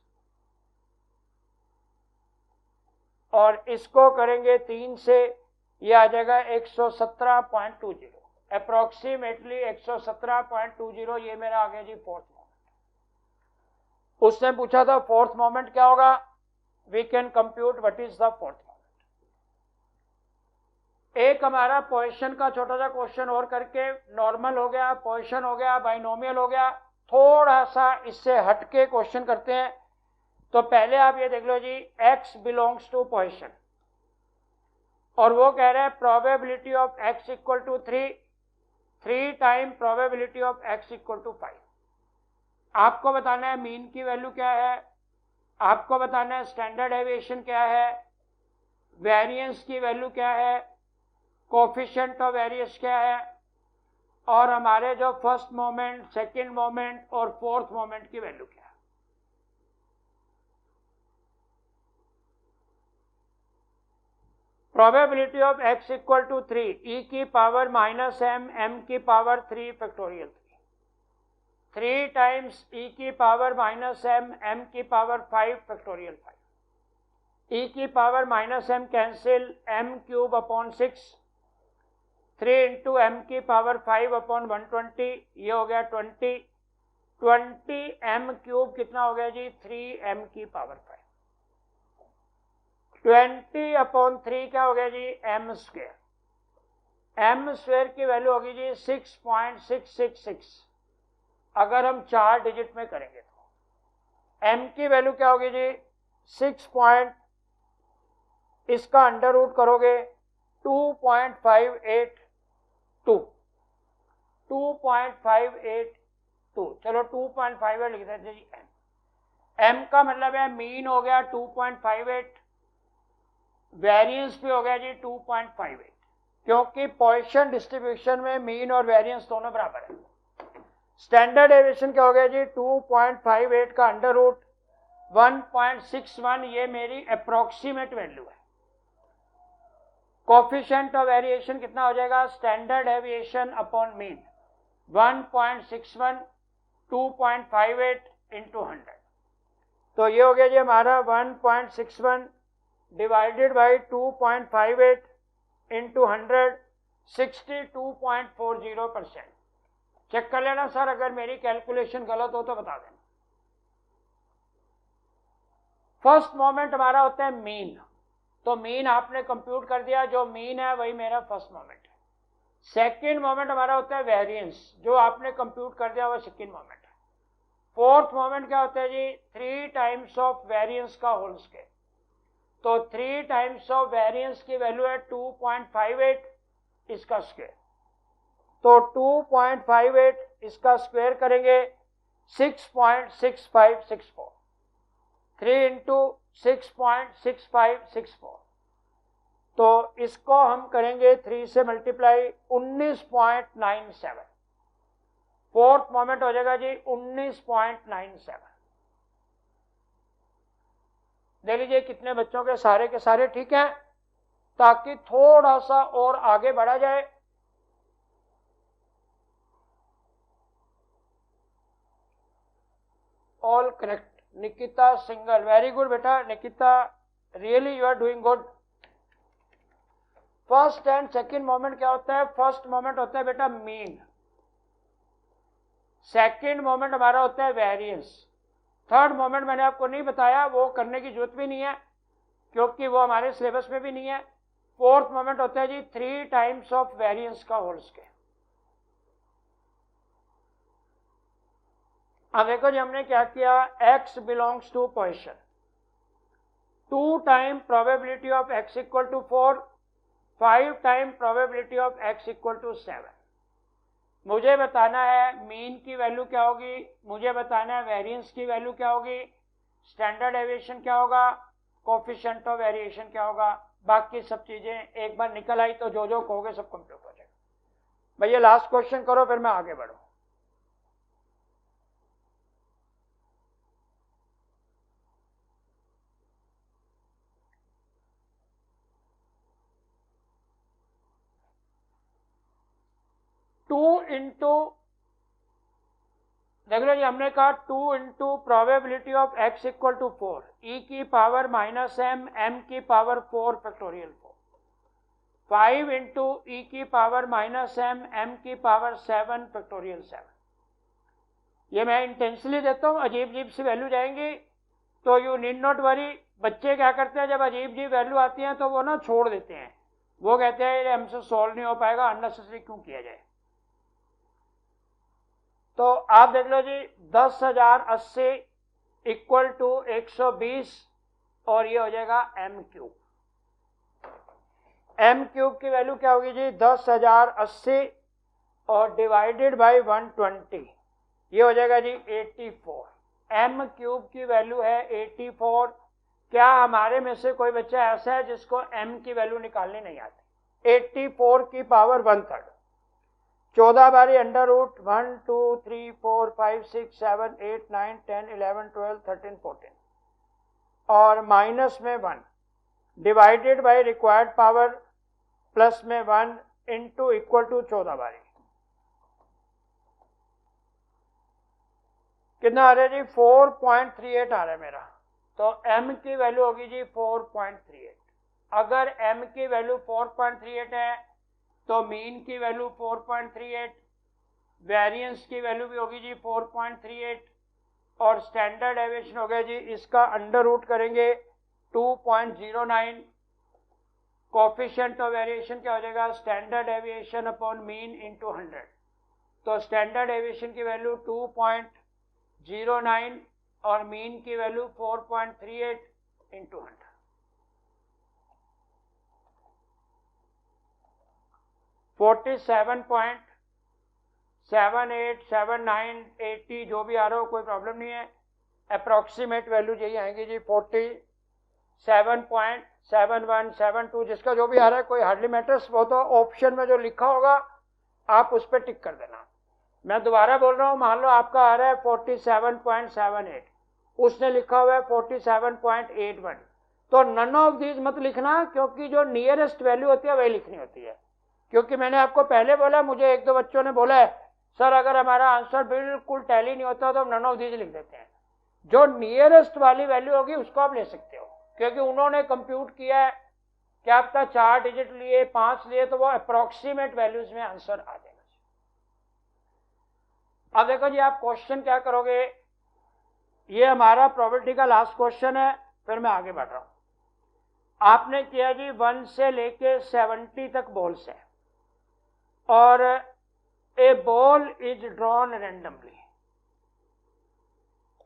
और इसको करेंगे 3 से, ये आ जाएगा 117.20, अप्रोक्सीमेटली 117.20, ये मेरा आ गया जी फोर्थ मोमेंट। उसने पूछा था फोर्थ मोमेंट क्या होगा, we can compute what is the fourth moment. एक हमारा पोजीशन का छोटा सा क्वेश्चन और करके, नॉर्मल हो गया, पोजीशन हो गया, बाइनोमियल हो गया, थोड़ा सा इससे हटके क्वेश्चन करते हैं। तो पहले आप ये देख लो जी x बिलोंग्स टू पोजीशन, और वो कह रहे हैं probability of x equal to 3 time probability of x equal to 5। आपको बताना है मीन की वैल्यू क्या है, आपको बताना है स्टैंडर्ड डेविएशन क्या है, वेरिएंस की वैल्यू क्या है, कोफिशिएंट ऑफ वेरिएंस क्या है, और हमारे जो फर्स्ट मोमेंट, सेकंड मोमेंट और फोर्थ मोमेंट की वैल्यू क्या है। Probability of x equal to 3 e की पावर -m m की पावर 3 फैक्टोरियल 3 टाइम्स e की पावर -m m की पावर 5 फैक्टोरियल 5, e की power -m cancel, m cube upon 6, 3 into m की पावर 5 अपॉन 120, ये हो गया 20 m क्यूब कितना हो गया जी 3m की पावर 5, 20 अपॉन 3 क्या हो गया जी m स्क्वायर, m स्क्वायर की वैल्यू होगी जी 6.666, अगर हम 4 डिजिट में करेंगे तो m की वैल्यू क्या होगी जी 6 इसका अंडर रूट करोगे 2.582, चलो 2.58 लिख देते जी m का मतलब है मीन हो गया 2.58, वेरिएंस भी हो गया जी 2.58, क्योंकि पोजीशन डिस्ट्रीब्यूशन में मीन और वेरिएंस दोनों बराबर है। स्टैंडर्ड डेविएशन क्या हो गया जी 2.58 का अंडर रूट 1.61, ये मेरी अप्रोक्सीमेट वैल्यू है। कोफिशिएंट ऑफ वेरिएशन कितना हो जाएगा, standard deviation upon mean 1.61, 2.58 into 100, तो ये हो गया जी हमारा 1.61 डिवाइडेड बाई 2.58 इंटू 100, 62.40%। चेक कर लेना सर, अगर मेरी कैलकुलेशन गलत हो तो बता देना। फर्स्ट मोमेंट हमारा होता है मीन, तो मीन आपने कंप्यूट कर दिया, जो मीन है वही मेरा फर्स्ट मोमेंट है। सेकंड मोमेंट हमारा होता है वेरिएंस, जो आपने कंप्यूट कर दिया वह सेकंड मोमेंट है। फोर्थ मोमेंट क्या होता है जी 3 टाइम्स ऑफ वेरिएंस का होल स्क्वायर, तो 3 टाइम्स ऑफ वेरिएंस की वैल्यू है 2.58, इसका स्क्वायर, तो 2.58 इसका स्क्वायर करेंगे 6.6564, 3 इंटू 6.6564। तो इसको हम करेंगे 3 से मल्टीप्लाई, 19.97। फोर्थ मोमेंट हो जाएगा जी 19.97। देख लीजिए कितने बच्चों के सारे ठीक हैं, ताकि थोड़ा सा और आगे बढ़ा जाए। All correct. Nikita Singhal, very good बेटा Nikita, really you are doing good. First and second moment क्या होता है? फर्स्ट मोमेंट होता है बेटा मीन, सेकंड मोमेंट हमारा होता है वेरिएंस, थर्ड मोमेंट मैंने आपको नहीं बताया, वो करने की जरूरत भी नहीं है क्योंकि वो हमारे सिलेबस में भी नहीं है। फोर्थ मोमेंट होता है जी 3 टाइम्स ऑफ वेरिएंस का होल स्क्वायर। अब देखो जी हमने क्या किया, x belongs to Poisson, 2 time probability of x equal to 4, 5 time probability of x equal to 7। मुझे बताना है मीन की वैल्यू क्या होगी, मुझे बताना है वेरिएंस की वैल्यू क्या होगी, स्टैंडर्ड डेविएशन क्या होगा, कोफिशिएंट ऑफ वेरिएशन क्या होगा। बाकी सब चीजें एक बार निकल आई तो जो जो कहोगे सब कंप्यूट हो जाएगा। भैया लास्ट क्वेश्चन करो फिर मैं आगे बढ़ूं। देख लो जी हमने कहा 2 into probability of x equal to 4, e की पावर माइनस m, m की पावर 4 फैक्टोरियल 4, 5 इंटू e की पावर माइनस m, m की पावर 7 फैक्टोरियल 7। ये मैं इंटेंशनली देता हूँ, अजीब अजीब सी वैल्यू जाएंगी तो यू नीड नॉट वरी। बच्चे क्या करते हैं जब अजीब अजीब वैल्यू आती हैं तो वो ना छोड़ देते हैं, वो कहते हैं ये हमसे सॉल्व नहीं हो पाएगा, अननेसेसरी क्यों किया जाए। तो आप देख लो जी 10,080 इक्वल टू 120 और ये हो जाएगा m क्यूब। m क्यूब की वैल्यू क्या होगी जी 10,080 और डिवाइडेड बाय 120, ये हो जाएगा जी 84। m क्यूब की वैल्यू है 84। क्या हमारे में से कोई बच्चा ऐसा है जिसको m की वैल्यू निकालनी नहीं आती? 84 की पावर 1/3, 14 बारी अंडर रूट 1 2 3 4 5 6 7 8 9 10 11 12 13 14 और माइनस में 1 divided by required power plus में 1 इंटू इक्वल टू 14 बारी। कितना आ रहा है जी 4.38 आ रहा है मेरा। तो m की वैल्यू होगी जी 4.38। अगर m की वैल्यू 4.38 है तो मीन की वैल्यू 4.38, वेरिएंस की वैल्यू भी होगी जी 4.38 और स्टैंडर्ड डेविएशन हो गया जी, इसका अंडर रूट करेंगे 2.09। कोफिशिएंट ऑफ वेरिएशन क्या हो जाएगा, standard deviation upon mean into 100। तो स्टैंडर्ड डेविएशन की वैल्यू 2.09 और मीन की वैल्यू 4.38 इंटू 100। 47.787980 जो भी आ रहा हो कोई प्रॉब्लम नहीं है, अप्रोक्सीमेट वैल्यू यही आएंगी जी 47.7172, जिसका जो भी आ रहा है कोई हार्डली मैटर्स। वो तो ऑप्शन में जो लिखा होगा आप उस पर टिक कर देना। मैं दोबारा बोल रहा हूँ, मान लो आपका आ रहा है 47.78, उसने लिखा हुआ है 47.81, तो नन ऑफ दीज मत लिखना क्योंकि जो नियरेस्ट वैल्यू होती है वही लिखनी होती है। क्योंकि मैंने आपको पहले बोला, मुझे एक दो बच्चों ने बोला है सर अगर हमारा आंसर बिल्कुल टैली नहीं होता तो हम नन ऑफ दीज लिख देते हैं। जो नियरेस्ट वाली वैल्यू होगी उसको आप ले सकते हो, क्योंकि उन्होंने कंप्यूट किया है कि आपका 4 डिजिट लिए 5 लिए तो वो अप्रोक्सीमेट वैल्यूज में आंसर आ जाएगा। अब देखो जी आप क्वेश्चन क्या करोगे, ये हमारा प्रोबेबिलिटी का लास्ट क्वेश्चन है, फिर मैं आगे बढ़ रहा हूं। आपने किया जी 1 से लेके 70 तक बॉल्स है और ए बॉल इज ड्रॉन रैंडमली।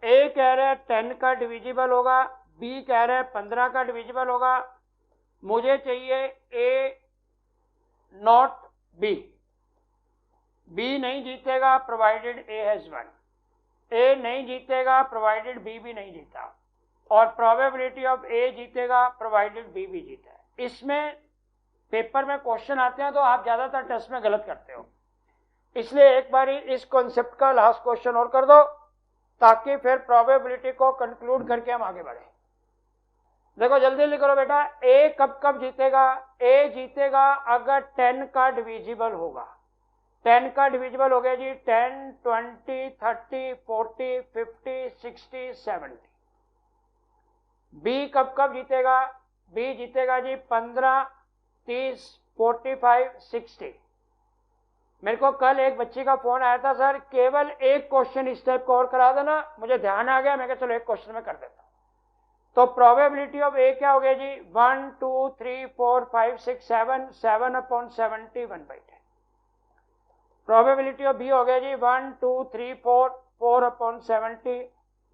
ए कह रहा है 10 का डिविजिबल होगा, बी कह रहा है 15 का डिविजिबल होगा। मुझे चाहिए ए नॉट बी। बी नहीं जीतेगा प्रोवाइडेड ए हैज वन। ए नहीं जीतेगा प्रोवाइडेड बी भी नहीं जीता। और प्रोबेबिलिटी ऑफ ए जीतेगा प्रोवाइडेड बी भी जीता है। इसमें पेपर में क्वेश्चन आते हैं तो आप ज्यादातर टेस्ट में गलत करते हो, इसलिए एक बार इस कॉन्सेप्ट का लास्ट क्वेश्चन और कर दो ताकि फिर प्रोबेबिलिटी को कंक्लूड करके हम आगे बढ़े। देखो जल्दी लिख लो बेटा, ए कब कब जीतेगा? ए जीतेगा अगर 10 का डिविजिबल होगा। 10 का डिविजिबल हो गया जी 10, 20, 30, 40, 50, 60, 70। बी कब कब जीतेगा? बी जीतेगा जी 15, 30, 45, 60। मेरे को कल एक बच्ची का फोन आया था, सर केवल एक क्वेश्चन इस टाइप को और करा देना, मुझे ध्यान आ गया, मैं कहा चलो एक क्वेश्चन में कर देता हूं। तो प्रोबेबिलिटी ऑफ ए क्या हो गया जी 1, 2, 3, 4, 5, 6, 7, 7/70 1/10। प्रोबेबिलिटी ऑफ बी हो गया जी 1, 2, 3, 4, 4/70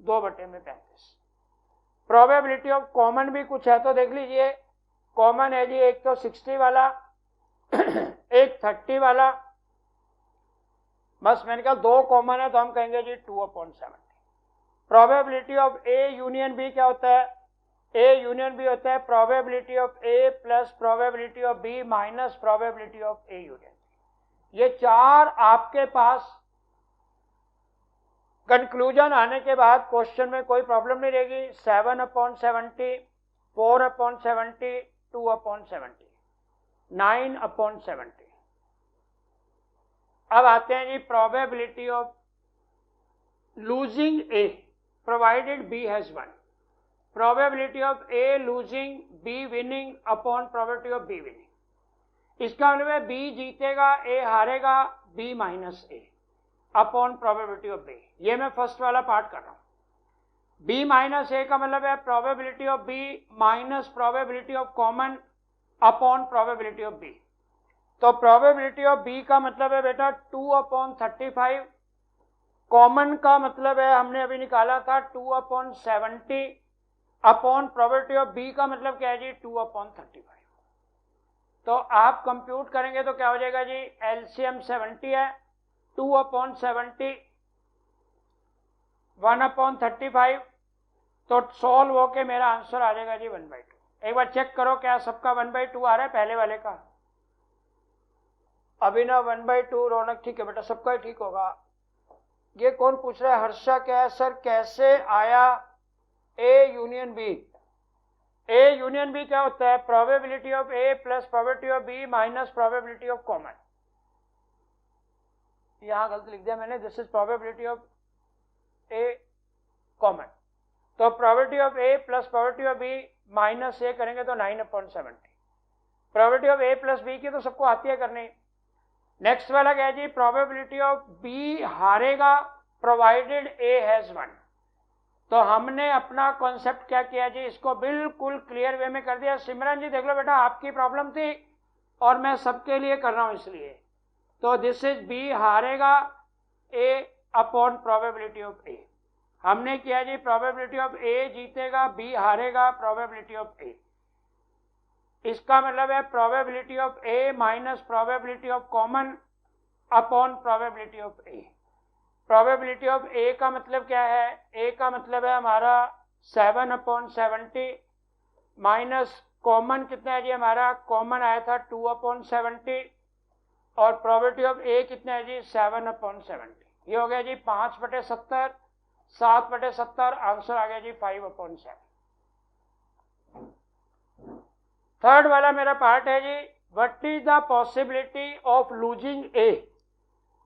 2/35। प्रोबेबिलिटी ऑफ कॉमन भी कुछ है तो देख लीजिए, कॉमन है जी एक तो 60 वाला एक 30 वाला, बस मैंने कहा दो कॉमन है तो हम कहेंगे जी 2/70। Probability of A union B क्या होता है? ए यूनियन बी होता है probability of A plus probability of B minus probability of A union. ये चार आपके पास कंक्लूजन आने के बाद क्वेश्चन में कोई प्रॉब्लम नहीं रहेगी। 7/70, 4/70, 2/70, 9/70। अब आते हैं जी probability of losing A provided B has won. Probability of A losing B winning upon probability of B winning. इसका मतलब है बी जीतेगा ए हारेगा, B minus A upon probability of B. ये मैं फर्स्ट वाला पार्ट कर रहा हूं। बी माइनस ए का मतलब है probability of B minus probability of common upon probability of B. तो प्रोबेबिलिटी ऑफ बी का मतलब है बेटा 2/35, कॉमन का मतलब है हमने अभी निकाला था 2/70 अपॉन प्रोबेबिलिटी ऑफ बी का मतलब क्या है जी 2/35। तो आप कंप्यूट करेंगे तो क्या हो जाएगा जी, एलसीएम 70 है, 2/70 1/35, तो सॉल्व होके मेरा आंसर आ जाएगा जी 1/2। एक बार चेक करो क्या सबका 1/2 आ रहा है पहले वाले का? अभिनव 1/2, रौनक ठीक है बेटा, सबका ही ठीक होगा। ये कौन पूछ रहा है? हर्षा क्या है सर, कैसे आया A union B? A union B क्या होता है? Probability of A plus probability of B minus probability of common. यहां गलत लिख दिया मैंने, this is probability of A common. तो probability of A plus probability of B minus A करेंगे तो 9/70। Probability of A plus B की तो सबको आती है करनी। नेक्स्ट वाला क्या है जी, प्रोबेबिलिटी ऑफ बी हारेगा प्रोवाइडेड ए हैज वन। तो हमने अपना कॉन्सेप्ट क्या किया जी, इसको बिल्कुल क्लियर वे में कर दिया। सिमरन जी देख लो बेटा, आपकी प्रॉब्लम थी और मैं सबके लिए कर रहा हूं इसलिए। तो दिस इज बी हारेगा ए अपॉन प्रोबेबिलिटी ऑफ ए। हमने किया जी प्रोबेबिलिटी ऑफ ए जीतेगा, बी हारेगा प्रोबेबिलिटी ऑफ ए। इसका मतलब है probability of A minus probability of common upon probability of A. Probability of A का मतलब क्या है? ए का मतलब है हमारा 7/70 माइनस कॉमन कितना है जी हमारा? कॉमन आया था 2/70 और प्रोबेबिलिटी ऑफ ए कितना है जी 7/70। ये हो गया जी 5/70, 7/70, आंसर आ गया जी 5/7। थर्ड वाला मेरा पार्ट है जी, what is the possibility of losing A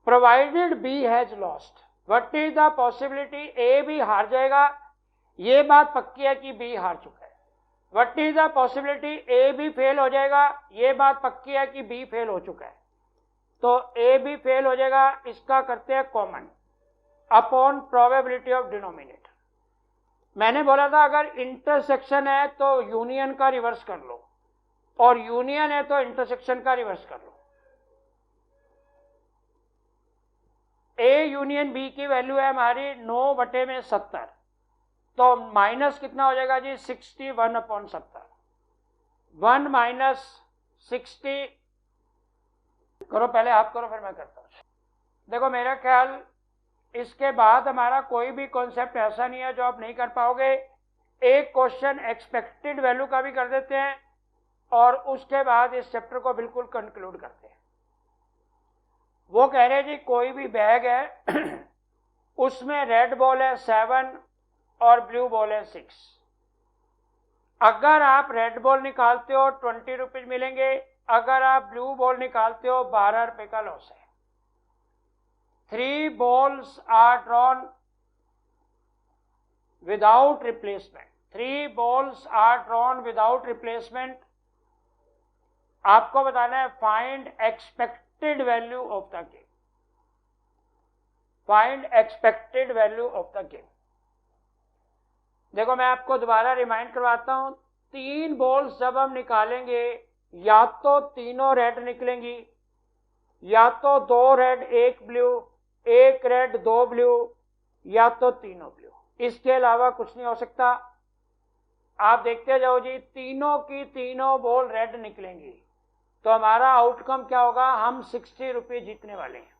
provided B has lost. What is the possibility, A भी हार जाएगा, ये बात पक्की है कि बी हार चुका है। What is the possibility, A भी फेल हो जाएगा, ये बात पक्की है कि बी फेल हो चुका है। तो ए भी फेल हो जाएगा, इसका करते हैं common upon probability of denominator. मैंने बोला था अगर इंटरसेक्शन है तो यूनियन का रिवर्स कर लो, और यूनियन है तो इंटरसेक्शन का रिवर्स कर लो। ए यूनियन बी की वैल्यू है हमारी 9/70, तो माइनस कितना हो जाएगा जी 61/70। 1 माइनस 60 करो, पहले आप करो फिर मैं करता हूं। देखो मेरा ख्याल इसके बाद हमारा कोई भी कॉन्सेप्ट ऐसा नहीं है जो आप नहीं कर पाओगे। एक क्वेश्चन एक्सपेक्टेड वैल्यू का भी कर देते हैं और उसके बाद इस चैप्टर को बिल्कुल कंक्लूड करते हैं। वो कह रहे जी कोई भी बैग है उसमें रेड बॉल है 7 और ब्लू बॉल है 6। अगर आप रेड बॉल निकालते हो 20 रुपीज मिलेंगे, अगर आप ब्लू बॉल निकालते हो 12 रुपए का लॉस है। 3 balls are drawn without replacement. 3 balls are drawn without replacement. आपको बताना है find expected value of the game. Find expected value of the game. देखो मैं आपको दोबारा रिमाइंड करवाता हूं, 3 बॉल्स जब हम निकालेंगे या तो तीनों रेड निकलेंगी, या तो 2 रेड 1 ब्लू, 1 रेड 2 ब्लू, या तो तीनों ब्लू। इसके अलावा कुछ नहीं हो सकता। आप देखते जाओ जी, तीनों की तीनों बॉल रेड निकलेंगी तो हमारा आउटकम क्या होगा, हम 60 रुपये जीतने वाले हैं।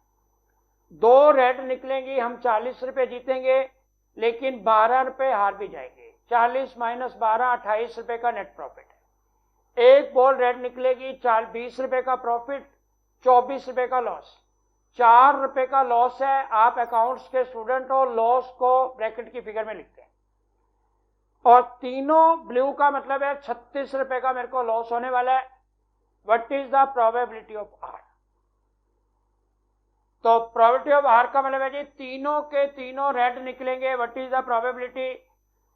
2 रेड निकलेंगी, हम 40 रुपये जीतेंगे, लेकिन 12 रुपये हार भी जाएंगे। 40 माइनस 12 28 रुपये का नेट प्रॉफिट है। 1 बॉल रेड निकलेगी, 20 रुपये का प्रॉफिट, 24 रुपये का लॉस। 4 रुपये का लॉस है। आप अकाउंट्स के स्टूडेंट हो, लॉस को ब्रैकेट की फिगर में लिखते हैं। और तीनों ब्लू का मतलब है 36 रुपये का मेरे को लॉस होने वाला है। What is the probability of R? तो प्रोबेबिलिटी ऑफ आर का मतलब है जी तीनों के तीनों रेड निकलेंगे। What is the probability?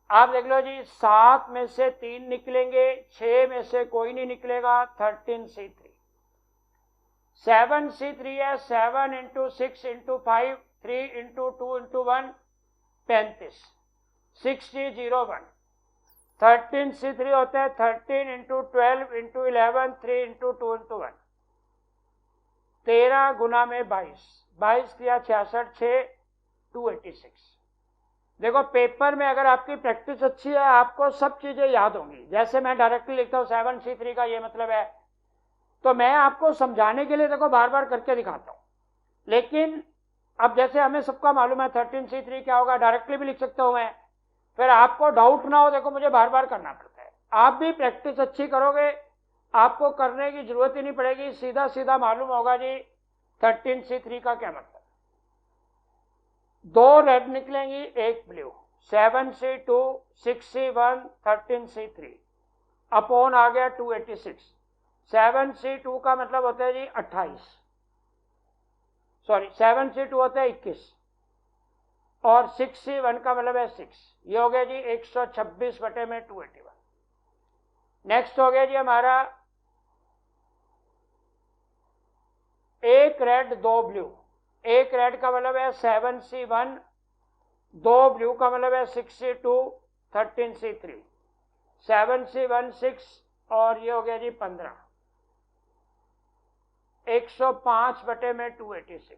आप देख लो जी, 7 में से 3 निकलेंगे, 6 में से कोई नहीं निकलेगा, 13C3। 7C3 है, 7 into 6 into 5, 3 into 2 into 1, 35, 6001। 13C3 होता है 13 इंटू 12 इंटू 11, 3 इंटू 2 इंटू 1, 13 गुना में 22, 22 दिया 66, 6 286। देखो पेपर में अगर आपकी प्रैक्टिस अच्छी है आपको सब चीजें याद होंगी। जैसे मैं डायरेक्टली लिखता हूँ 7C3 का ये मतलब है, तो मैं आपको समझाने के लिए देखो बार बार करके दिखाता हूँ। लेकिन अब जैसे हमें सबका मालूम है 13C3 क्या होगा, डायरेक्टली भी लिख सकता हूँ मैं, फिर आपको डाउट ना हो, देखो मुझे बार बार करना पड़ता है। आप भी प्रैक्टिस अच्छी करोगे, आपको करने की जरूरत ही नहीं पड़ेगी, सीधा सीधा मालूम होगा जी 13C3 का क्या मतलब। 2 रेड निकलेंगी, 1 blue, 7C2, 6C1, 13C3 upon आ गया 286। 7C2 का मतलब होता है जी 28, सॉरी 7C2 होता है 21, और 6C1 का मतलब है 6। ये हो गया जी 126 बटे में 281। नेक्स्ट हो गया जी हमारा 1 रेड 2 ब्लू। 1 रेड का मतलब है 7C1, 2 ब्लू का मतलब है 6C2, 13C3, 7C1 6, और ये हो गया जी 15, 105 बटे में 286।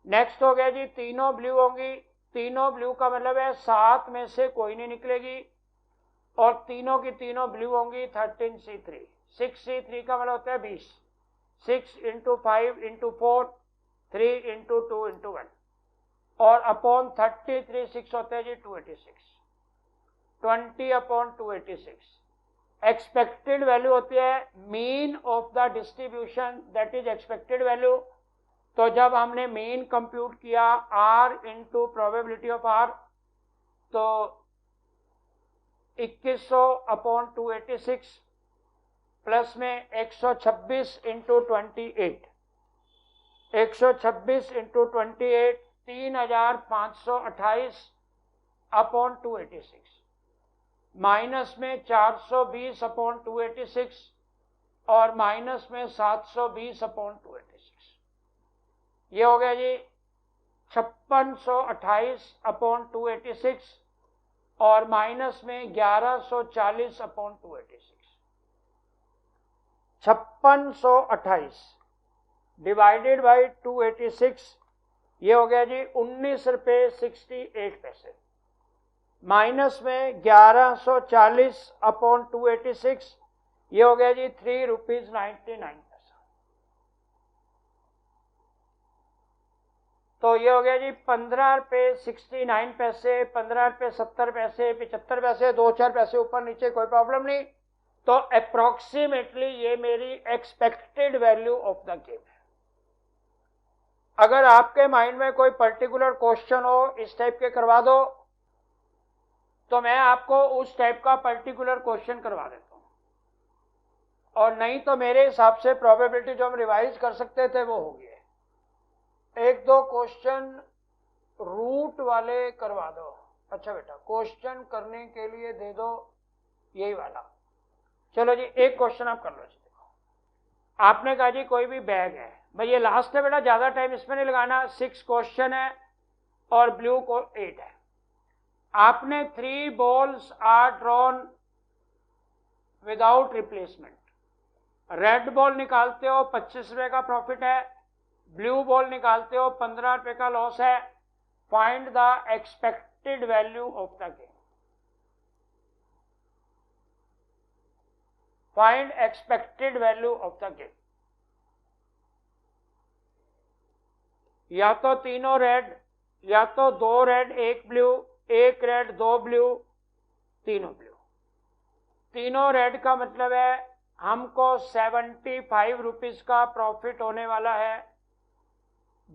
नेक्स्ट हो गया जी तीनों ब्लू होंगी। तीनों ब्लू का मतलब है 7 में से कोई नहीं निकलेगी, और तीनों की तीनों ब्लू होंगी 13C3। 6C3 का मतलब होता है 20, 6 इंटू 5 इंटू 4, 3 इंटू 2 इंटू 1, और अपॉन 33 6 होता है जी 286, 20 अपॉन 286। एक्सपेक्टेड वैल्यू होती है mean of the distribution, that is expected value. तो जब हमने मीन कंप्यूट किया R into probability of R, तो 2100 अपॉन 286 प्लस में 126 इंटू 28, 126 इंटू 28 3528 अपॉन 286, माइनस में 420 अपॉन 286, और माइनस में 720 अपॉन 286। ये हो गया जी 5628 अपॉन 286, और माइनस में 1140 अपॉन 286। 5628 डिवाइडेड बाई 286, ये हो गया जी 19 रुपये 68 पैसे, माइनस में 1140 अपॉन 286, ये हो गया जी 3 रुपीज 99 पैसा। तो ये हो गया जी 15 रुपये 69 पैसे, 15 रुपये 70 पैसे, 75 पैसे, 2-4 पैसे ऊपर नीचे कोई प्रॉब्लम नहीं। तो अप्रोक्सीमेटली ये मेरी expected value of the game है। अगर आपके माइंड में कोई पर्टिकुलर क्वेश्चन हो इस टाइप के करवा दो, तो मैं आपको उस टाइप का पर्टिकुलर क्वेश्चन करवा देता हूं, और नहीं तो मेरे हिसाब से प्रोबेबिलिटी जो हम रिवाइज कर सकते थे वो होगी। 1-2 क्वेश्चन रूट वाले करवा दो। अच्छा बेटा, क्वेश्चन करने के लिए दे दो यही वाला। चलो जी, एक क्वेश्चन आप कर लो जी। देखो, आपने कहा जी कोई भी बैग है, भाई ये लास्ट है बेटा, ज्यादा टाइम इसमें नहीं लगाना। 6 क्वेश्चन है और ब्लू को 8 है। आपने 3 balls are drawn without replacement. Red ball निकालते हो 25 रुपए का प्रॉफिट है, ब्लू बॉल निकालते हो 15 रुपए का लॉस है। Find the expected value of the game. Find expected value of the game. या तो तीनों रेड, या तो 2 रेड 1 ब्लू, 1 रेड 2 ब्लू, तीनों ब्लू। तीनों रेड का मतलब है हमको 75 रुपीज का प्रॉफिट होने वाला है।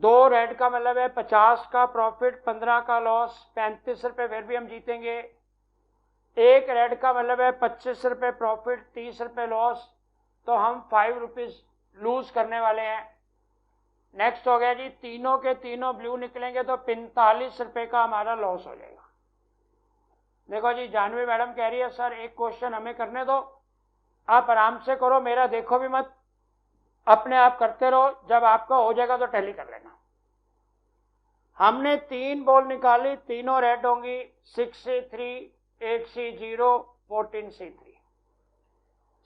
2 रेड का मतलब है 50 का प्रॉफिट, 15 का लॉस, 35 रुपए फिर भी हम जीतेंगे। 1 रेड का मतलब है 25 रुपए प्रॉफिट, 30 रुपए लॉस, तो हम 5 रुपीज लूज करने वाले हैं। नेक्स्ट हो गया जी, तीनों के तीनों ब्लू निकलेंगे तो 45 रुपए का हमारा लॉस हो जाएगा। देखो जी, जानवी मैडम कह रही है सर एक क्वेश्चन हमें करने दो। आप आराम से करो, मेरा देखो भी मत, अपने आप करते रहो। जब आपका हो जाएगा तो टैली कर लेना। हमने 3 बॉल निकाली, तीनों रेड होंगी। 6C3, 8C0, 14C3।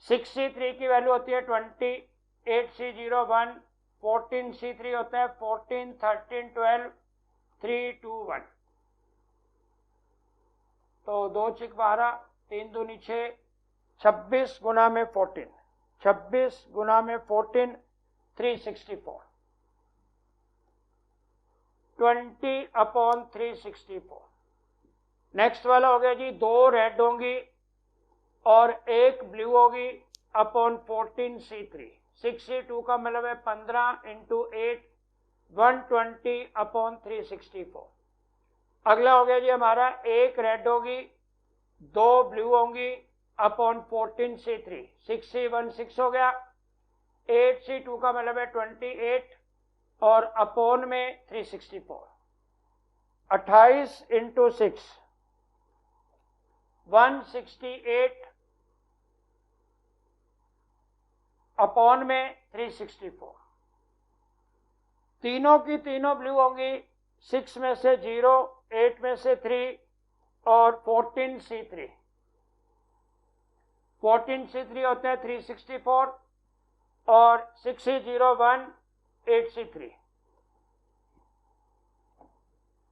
6C3 की वैल्यू होती है 20, 8C0 1, 14C3 होता है 14, 13, 12, 3, 2, 1। तो 2 चिक 12, 3 दूनी 6, 26 गुना में 14, 26 गुना में 14, 364। 20/364। नेक्स्ट वाला हो गया जी, 2 रेड होंगी और 1 ब्लू होगी अपॉन 14C3। 6C2 का मतलब है 15 × 8, 120/364। अगला हो गया जी हमारा, 1 रेड होगी, 2 ब्लू होंगी अपॉन 14C3। 6C1 6 हो गया। 8C2 का मतलब है 28 और अपॉन में 364। 28 × 6 168 अपॉन में 364। तीनों की तीनों ब्लू होंगी। 6 में से 0, 8 में से 3 और 14C3। 14C3 होते हैं 364 और 6C0 1, 8C3।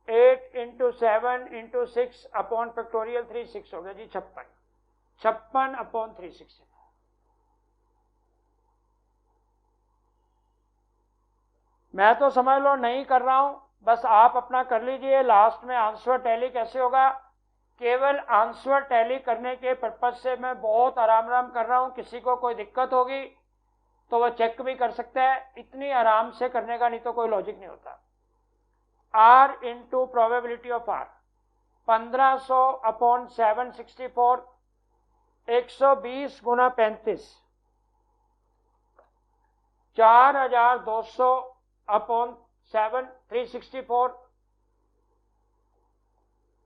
8 × 7 × 6 अपॉन फैक्टोरियल 36 हो गया जी 56। 56/364। मैं तो समझ लो नहीं कर रहा हूं, बस आप अपना कर लीजिए। लास्ट में आंसर टैली कैसे होगा, केवल आंसर टैली करने के पर्पज से मैं बहुत आराम कर रहा हूं। किसी को कोई दिक्कत होगी तो वह चेक भी कर सकता है। इतनी आराम से करने का नहीं तो कोई लॉजिक नहीं होता। R × प्रोबेबिलिटी ऑफ R, 1500/764, 120 गुना 35, 4200/7 364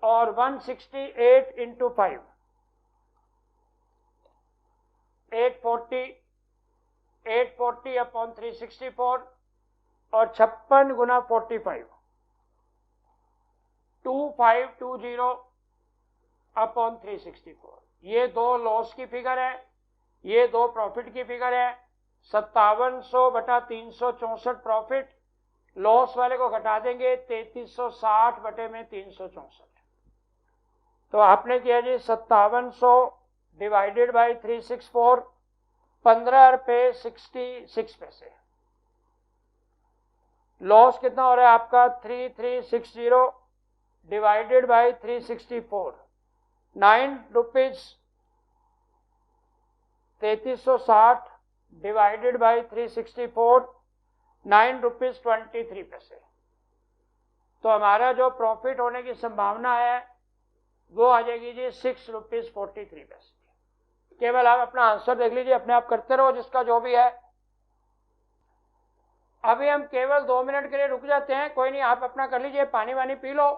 और 168 × 5, 840, 840/364 और 56 गुना 45, 2520/364। ये 2 लॉस की फिगर है, ये 2 प्रॉफिट की फिगर है। 5700/364 प्रॉफिट, लॉस वाले को घटा देंगे 3360/364। तो आपने किया जी 5700 डिवाइडेड बाई 364, 15 रुपये 66 पैसे। लॉस कितना हो रहा है आपका 3360 divided by 364, 9 rupees 3360 divided by 364, 9 rupees 23 पैसे। तो हमारा जो प्रॉफिट होने की संभावना है वो आ जाएगी जी 6 रुपीज 43 पैसे। केवल आप अपना आंसर देख लीजिए, अपने आप करते रहो जिसका जो भी है। अभी हम केवल 2 मिनट के लिए रुक जाते हैं, कोई नहीं, आप अपना कर लीजिए, पानी वानी पी लो।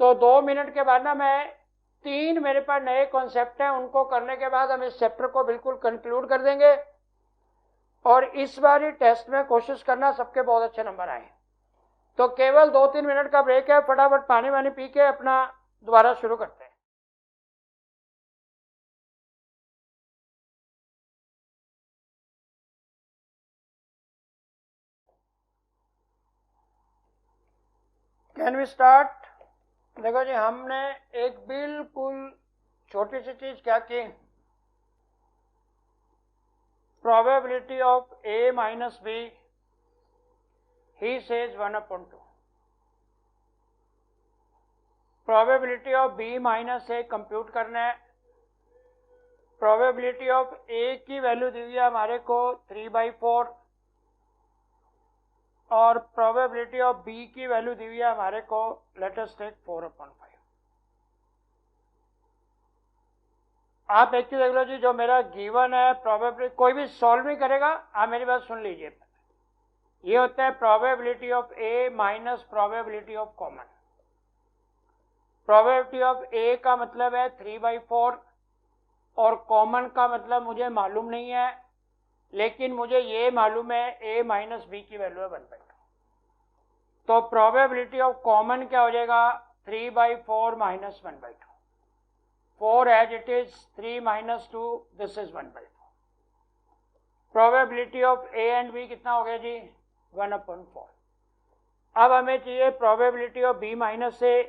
तो 2 मिनट के बाद ना मैं 3 मेरे पास नए कॉन्सेप्ट हैं, उनको करने के बाद हम इस चैप्टर को बिल्कुल कंक्लूड कर देंगे। और इस बार ही टेस्ट में कोशिश करना सबके बहुत अच्छे नंबर आए। तो केवल 2-3 मिनट का ब्रेक है, फटाफट पानी वानी पी के अपना दोबारा शुरू करते हैं। Can we start? देखो जी, हमने एक बिल्कुल छोटी सी चीज क्या की, probability of A minus B, he says 1/2। Probability of B minus A compute करना है। प्रोबेबिलिटी ऑफ ए की वैल्यू दी हुई है हमारे को 3/4 और प्रोबेबिलिटी ऑफ बी की वैल्यू दी हुई है हमारे को, लेट अस टेक 4/5। आप एक चीज देख लो जी, जो मेरा गिवन है प्रोबेबिलिटी, कोई भी सॉल्व नहीं करेगा, आप मेरी बात सुन लीजिए। ये होता है probability of A minus probability of common. Probability of A का मतलब है 3/4 और कॉमन का मतलब मुझे मालूम नहीं है, लेकिन मुझे ये मालूम है ए माइनस बी की वैल्यू है 1/2। तो प्रोबेबिलिटी ऑफ कॉमन क्या हो जाएगा, 3/4 minus 1/2। 4 as it is, 3 minus 2, this is 1/4। Probability of A and B कितना हो गया जी, 1/4। अब हमें चाहिए probability of B minus A,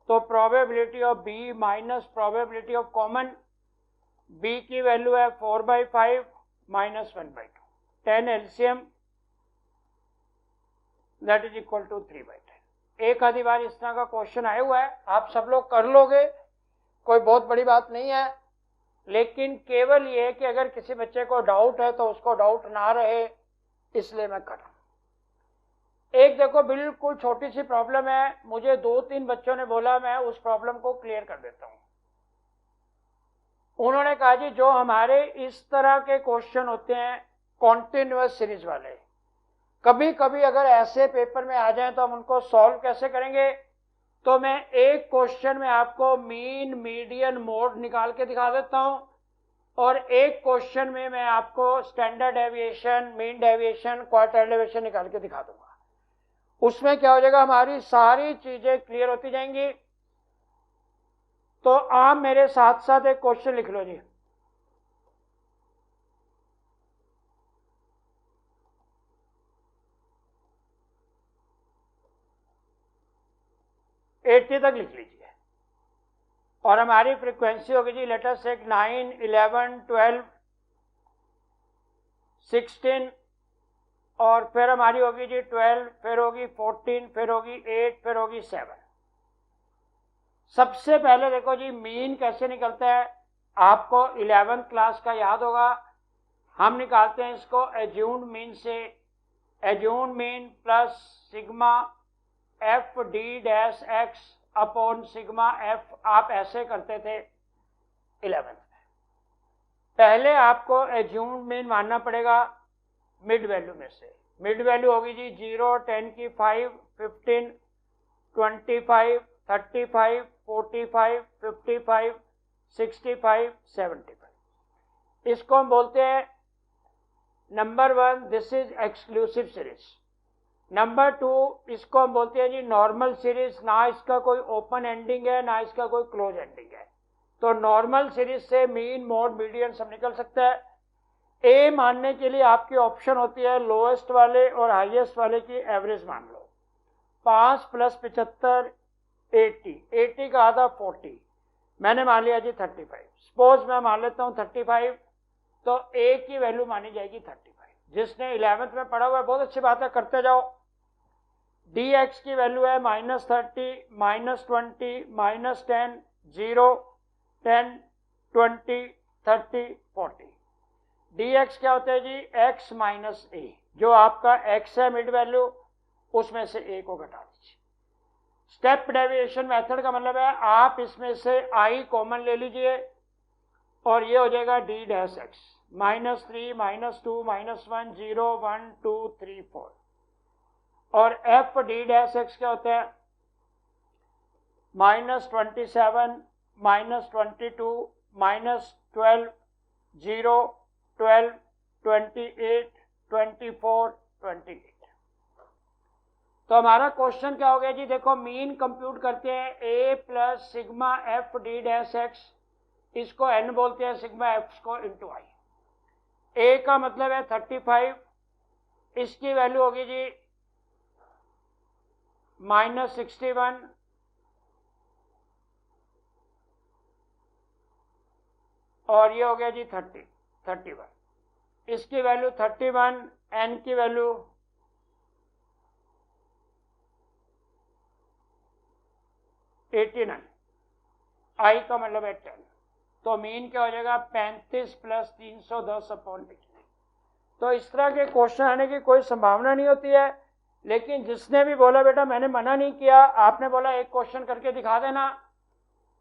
तो probability of B minus probability of common, B की वैल्यू है 4/5 minus 1/2, 10 LCM that is equal to 3/10। एक आधी बार इस तरह का क्वेश्चन आया हुआ है, आप सब लोग कर लोगे, कोई बहुत बड़ी बात नहीं है। लेकिन केवल ये कि अगर किसी बच्चे को डाउट है तो उसको डाउट ना रहे, इसलिए मैं कर रहा हूं। एक देखो बिल्कुल छोटी सी प्रॉब्लम है, मुझे 2-3 बच्चों ने बोला मैं उस प्रॉब्लम को क्लियर कर देता हूं। उन्होंने कहा जी, जो हमारे इस तरह के क्वेश्चन होते हैं कॉन्टिन्यूअस सीरीज वाले, कभी कभी अगर ऐसे पेपर में आ जाए तो हम उनको सॉल्व कैसे करेंगे। तो मैं एक क्वेश्चन में आपको मीन, मीडियन, मोड निकाल के दिखा देता हूं और एक क्वेश्चन में मैं आपको standard deviation, mean deviation, quartile deviation निकाल के दिखा दूंगा। उसमें क्या हो जाएगा, हमारी सारी चीजें क्लियर होती जाएंगी। तो आप मेरे साथ साथ एक क्वेश्चन लिख लो जी। एट्टी तक लिख लीजिए और हमारी फ्रीक्वेंसी होगी जी, लेट अस टेक 9, 11, 12, 16 और फिर हमारी होगी जी 12, फिर होगी 14, फिर होगी 8, फिर होगी 7। सबसे पहले देखो जी, मीन कैसे निकलता है, आपको 11th क्लास का याद होगा। हम निकालते हैं इसको एज्यूम्ड मीन से। Assumed mean plus sigma F D dash x upon sigma F, आप ऐसे करते थे 11th में। पहले आपको एज्यूम्ड मीन मानना पड़ेगा मिड वैल्यू में से। मिड वैल्यू होगी जी 0, 10 की 5, 15, 25, 35, 45, 55, 65, 75। इसको हम बोलते हैं number 1, this is exclusive series. Number 2, इसको हम बोलते हैं जी नॉर्मल सीरीज। ना इसका कोई ओपन एंडिंग है, ना इसका कोई क्लोज एंडिंग है। तो नॉर्मल सीरीज से मीन, मोड, मीडियन सब निकल सकता है। ए मानने के लिए आपकी ऑप्शन होती है लोएस्ट वाले और हाईएस्ट वाले की एवरेज मान लो। 5 + 75 80, 80 का आधा 40, मैंने मान लिया जी 35। सपोज मैं मान लेता हूँ 35, तो ए की वैल्यू मानी जाएगी 35। जिसने 11th में पढ़ा हुआ है बहुत अच्छी बात है, करते जाओ। dx की वैल्यू है -30, -20, -10, 0, 10, 20, 30, 40। dx क्या होता है जी? x माइनस ए, जो आपका x है मिड वैल्यू, उसमें से a को घटा दीजिए। स्टेप डेविएशन मेथड का मतलब है आप इसमें से i कॉमन ले लीजिए और ये हो जाएगा d डैश x, -3, -2, -1, 0, 1, 2, 3, 4। और f d डैश x क्या होता है? -27, -22, -12, 0, 12, 28, 24, 28। तो हमारा क्वेश्चन क्या हो गया जी? देखो मीन कंप्यूट करते हैं a plus sigma F D dash x, इसको n बोलते हैं, सिग्मा एफ को इंटू आई। a का मतलब है 35, इसकी वैल्यू होगी जी -61, और ये हो गया जी 31, इसकी वैल्यू 31, n की वैल्यू 89, i का मतलब है 10। तो मीन क्या हो जाएगा? 35 + 310/18। तो इस तरह के क्वेश्चन आने की कोई संभावना नहीं होती है, लेकिन जिसने भी बोला बेटा मैंने मना नहीं किया, आपने बोला एक क्वेश्चन करके दिखा देना,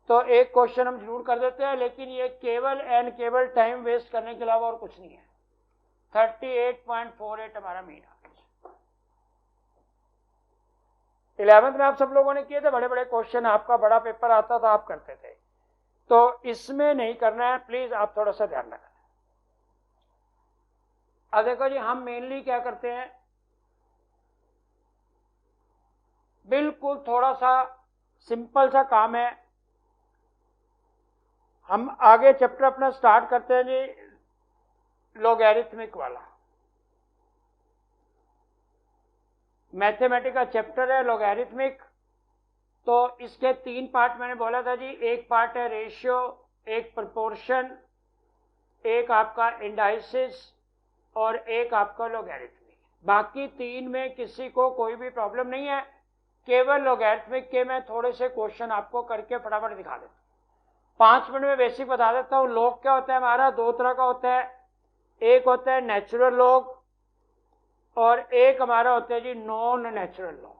तो एक क्वेश्चन हम जरूर कर देते हैं, लेकिन ये केवल टाइम वेस्ट करने के अलावा और कुछ नहीं है। 38.48 हमारा मीन आ गया। 11th में आप सब लोगों ने किए थे बड़े बड़े क्वेश्चन, आपका बड़ा पेपर आता था, आप करते थे, तो इसमें नहीं करना है, प्लीज आप थोड़ा सा ध्यान रखना। अब देखो जी, हम मेनली क्या करते हैं, बिल्कुल थोड़ा सा सिंपल सा काम है। हम आगे चैप्टर अपना स्टार्ट करते हैं जी लॉगरिथमिक वाला, मैथमेटिक्स का चैप्टर है लॉगरिथमिक। तो इसके 3 पार्ट मैंने बोला था जी, एक पार्ट है रेशियो, एक प्रोपोर्शन, एक आपका इंडाइसिस और एक आपका लॉगरिथमिक। बाकी 3 में किसी को कोई भी प्रॉब्लम नहीं है, केवल लॉगरिथमिक के मैं थोड़े से क्वेश्चन आपको करके फटाफट दिखा देता हूँ। 5 मिनट में बेसिक बता देता हूँ। लॉग क्या होता है हमारा? 2 तरह का होता है, एक होता है नेचुरल लॉग और एक हमारा होता है जी नॉन नेचुरल लॉग।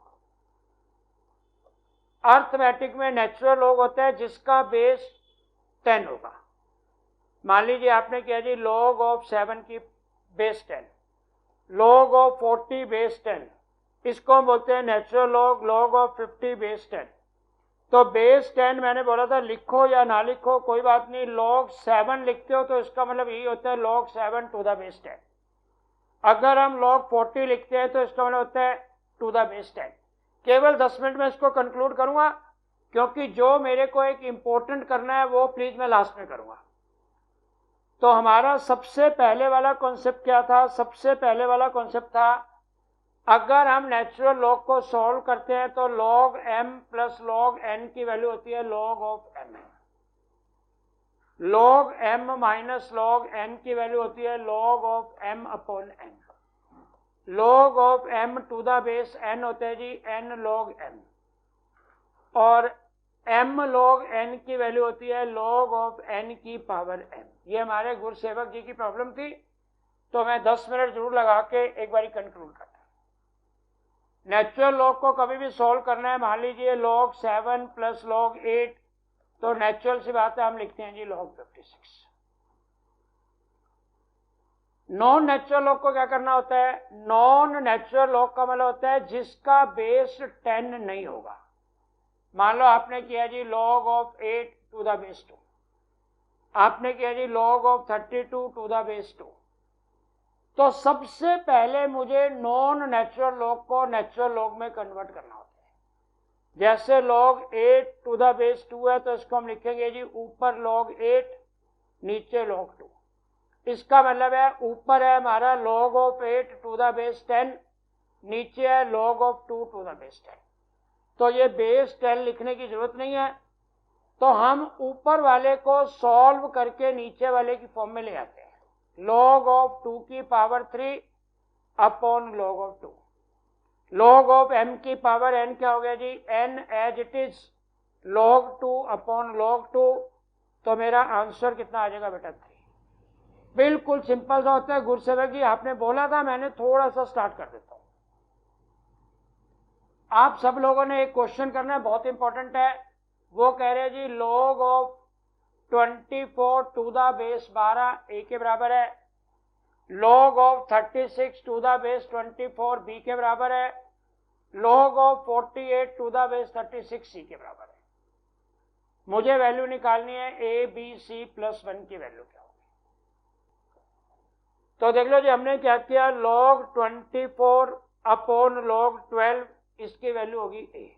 अर्थमेटिक में नेचुरल लॉग होता है जिसका बेस 10 होगा। मान लीजिए आपने किया जी log ऑफ 7 की बेस 10, log ऑफ 40 बेस 10, इसको हम बोलते हैं natural log, log of 50 base 10। तो बेस 10 मैंने बोला था लिखो या ना लिखो कोई बात नहीं, log 7 लिखते हो तो इसका मतलब यही होता है log 7 टू द बेस 10। अगर हम log 40 लिखते हैं तो इसका मतलब होता है टू द बेस 10। केवल 10 मिनट में इसको कंक्लूड करूंगा, क्योंकि जो मेरे को एक इंपॉर्टेंट करना है वो प्लीज मैं लास्ट में करूंगा। तो हमारा सबसे पहले वाला कॉन्सेप्ट क्या था? सबसे पहले वाला कॉन्सेप्ट था, अगर हम नेचुरल लॉग को सॉल्व करते हैं तो log m plus log n की वैल्यू होती है log of m। log m minus log n की वैल्यू होती है log of m upon n। log of m to the base n होता है जी n log m, और m log n की वैल्यू होती है log ऑफ n की पावर m। ये हमारे गुरुसेवक जी की प्रॉब्लम थी, तो मैं 10 मिनट जरूर लगा के एक बारी कंक्लूड करता। नेचुरल लॉग को कभी भी सॉल्व करना है, मान लीजिए log 7 प्लस log 8, तो नेचुरल सी बात है हम लिखते हैं जी log 56। नॉन नेचुरल लॉग को क्या करना होता है? नॉन नेचुरल लॉग का मतलब होता है जिसका बेस 10 नहीं होगा। मान लो आपने किया जी log of 8 to the base 2, आपने किया जी log of 32 to the base 2। तो सबसे पहले मुझे नॉन नेचुरल लॉग को नेचुरल लॉग में कन्वर्ट करना होता है। जैसे log 8 टू द बेस 2 है तो इसको हम लिखेंगे जी ऊपर log 8 नीचे log 2। इसका मतलब है ऊपर है हमारा log of 8 to the base 10, नीचे है log of 2 to the base 10। तो ये बेस 10 लिखने की जरूरत नहीं है, तो हम ऊपर वाले को सॉल्व करके नीचे वाले की फॉर्म में ले आते हैं, log ऑफ 2 की power 3 upon log of 2। log of m की पावर n क्या हो गया जी, n as it is log 2 upon log 2, तो मेरा आंसर कितना आ जाएगा बेटा 3। बिल्कुल सिंपल सा होता है गुरसेवक जी, आपने बोला था, मैंने थोड़ा सा स्टार्ट कर देता हूं। आप सब लोगों ने एक क्वेश्चन करना है, बहुत इंपॉर्टेंट है। वो कह रहे हैं जी log of 24 to the base 12 A के बराबर है, log of 36 to the base 24 B के बराबर है, log of 48 to the base 36 C के बराबर है। मुझे वैल्यू निकालनी है ए बी सी प्लस 1 की वैल्यू क्या होगी। तो देख लो जी, हमने क्या किया, log 24 अपॉन log 12, इसकी वैल्यू होगी ए।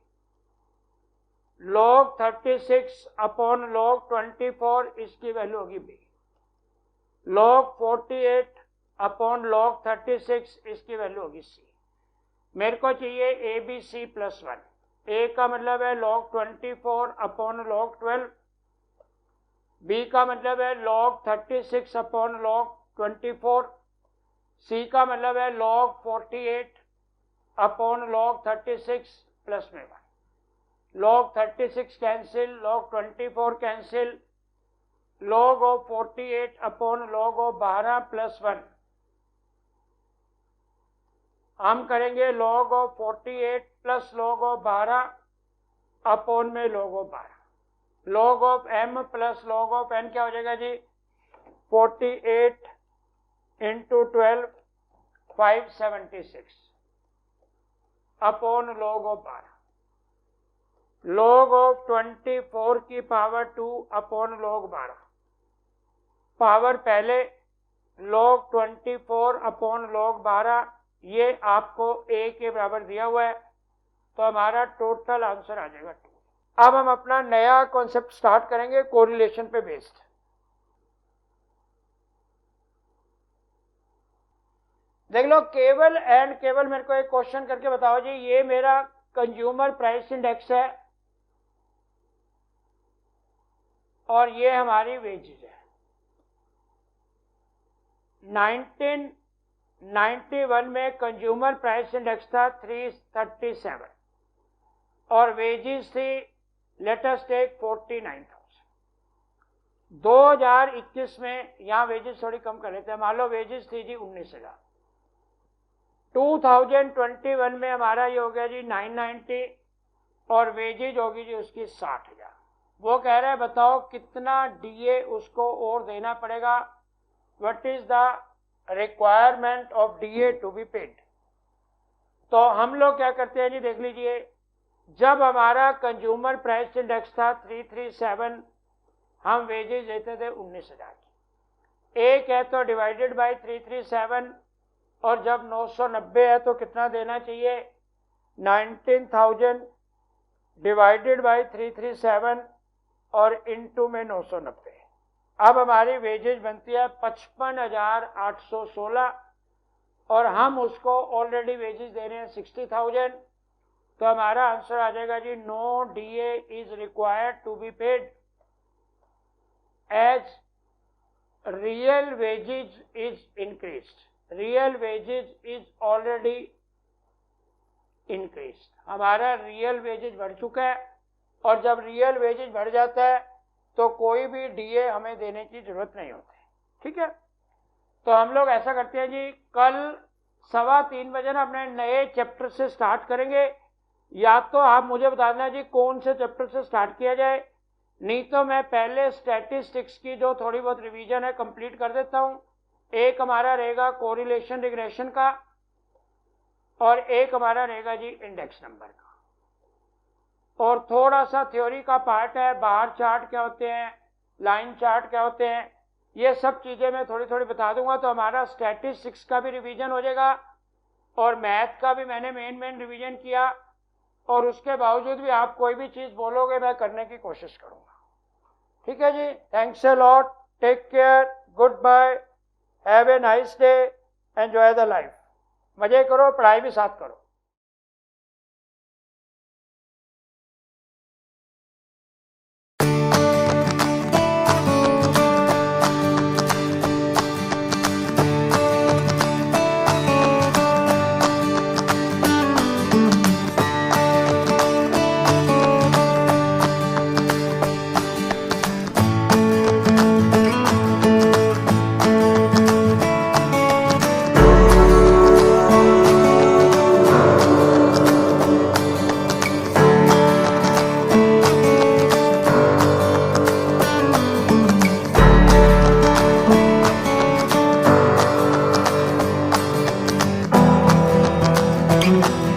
log 36 अपॉन log 24, इसकी वैल्यू होगी बी। log 48 अपॉन log 36, इसकी वैल्यू होगी सी। मेरे को चाहिए ए बी सी प्लस 1। ए का मतलब है log 24 अपॉन log 12, बी का मतलब है log 36 अपॉन log 24, सी का मतलब है log 48 अपॉन log 36 प्लस में 1। log 36 cancel, log 24 cancel, log of 48 upon log of 12 plus 1। हम करेंगे log of 48 plus log of 12 upon में log of 12। log of m plus log of n क्या हो जाएगा जी, 48 into 12 576 upon log of 12। log of 24 की power 2 upon log 12, power पहले log 24 upon log 12, ये आपको a के बराबर दिया हुआ है, तो हमारा टोटल आंसर आ जाएगा 2। अब हम अपना नया कॉन्सेप्ट स्टार्ट करेंगे कोरिलेशन पे बेस्ड। देख लो, केवल एंड केवल मेरे को एक क्वेश्चन करके बताओ जी, ये मेरा कंज्यूमर प्राइस इंडेक्स है और ये हमारी वेजेज है। 1991 में कंज्यूमर प्राइस इंडेक्स था 337 और वेजेस थी, लेट अस टेक 49,000। 2021 में यहाँ वेजेस थोड़ी कम कर लेते हैं, मान लो वेजेस थी जी 19,000। 2021 में हमारा ये हो गया जी 990 और वेजेज होगी जी उसकी 60,000। वो कह रहा है बताओ कितना डीए उसको और देना पड़ेगा, what is the requirement of DA to be paid. तो हम लोग क्या करते हैं जी, देख लीजिए, जब हमारा कंज्यूमर प्राइस इंडेक्स था 337, हम वेजेज देते थे 19,000 की। एक है तो डिवाइडेड बाय 337, और जब 990 है तो कितना देना चाहिए, 19,000 डिवाइडेड बाय 337 और इनटू में 990। अब हमारी वेजेज बनती है 55,816 और हम उसको ऑलरेडी वेजेज दे रहे हैं 60,000, तो हमारा आंसर आ जाएगा जी no DA is required to be paid as real wages is increased. Real wages is already increased. हमारा रियल वेजेज बढ़ चुका है और जब रियल वेजेज बढ़ जाता है तो कोई भी डीए हमें देने की जरूरत नहीं होती। ठीक है, तो हम लोग ऐसा करते हैं जी, कल 3:15 बजे ना अपने नए चैप्टर से स्टार्ट करेंगे। या तो आप मुझे बता देना जी कौन से चैप्टर से स्टार्ट किया जाए, नहीं तो मैं पहले स्टैटिस्टिक्स की जो थोड़ी बहुत रिवीजन है कंप्लीट कर देता हूँ। एक हमारा रहेगा कोरिलेशन रिग्रेशन का और एक हमारा रहेगा जी इंडेक्स नंबर का, और थोड़ा सा थ्योरी का पार्ट है, बार चार्ट क्या होते हैं, लाइन चार्ट क्या होते हैं, ये सब चीज़ें मैं थोड़ी थोड़ी बता दूंगा। तो हमारा स्टैटिस्टिक्स का भी रिवीजन हो जाएगा और मैथ का भी मैंने मेन रिवीजन किया, और उसके बावजूद भी आप कोई भी चीज़ बोलोगे मैं करने की कोशिश करूंगा। ठीक है जी, thanks a lot, take care, goodbye, have a nice day, enjoy the life. मजे करो, पढ़ाई भी साथ करो। है।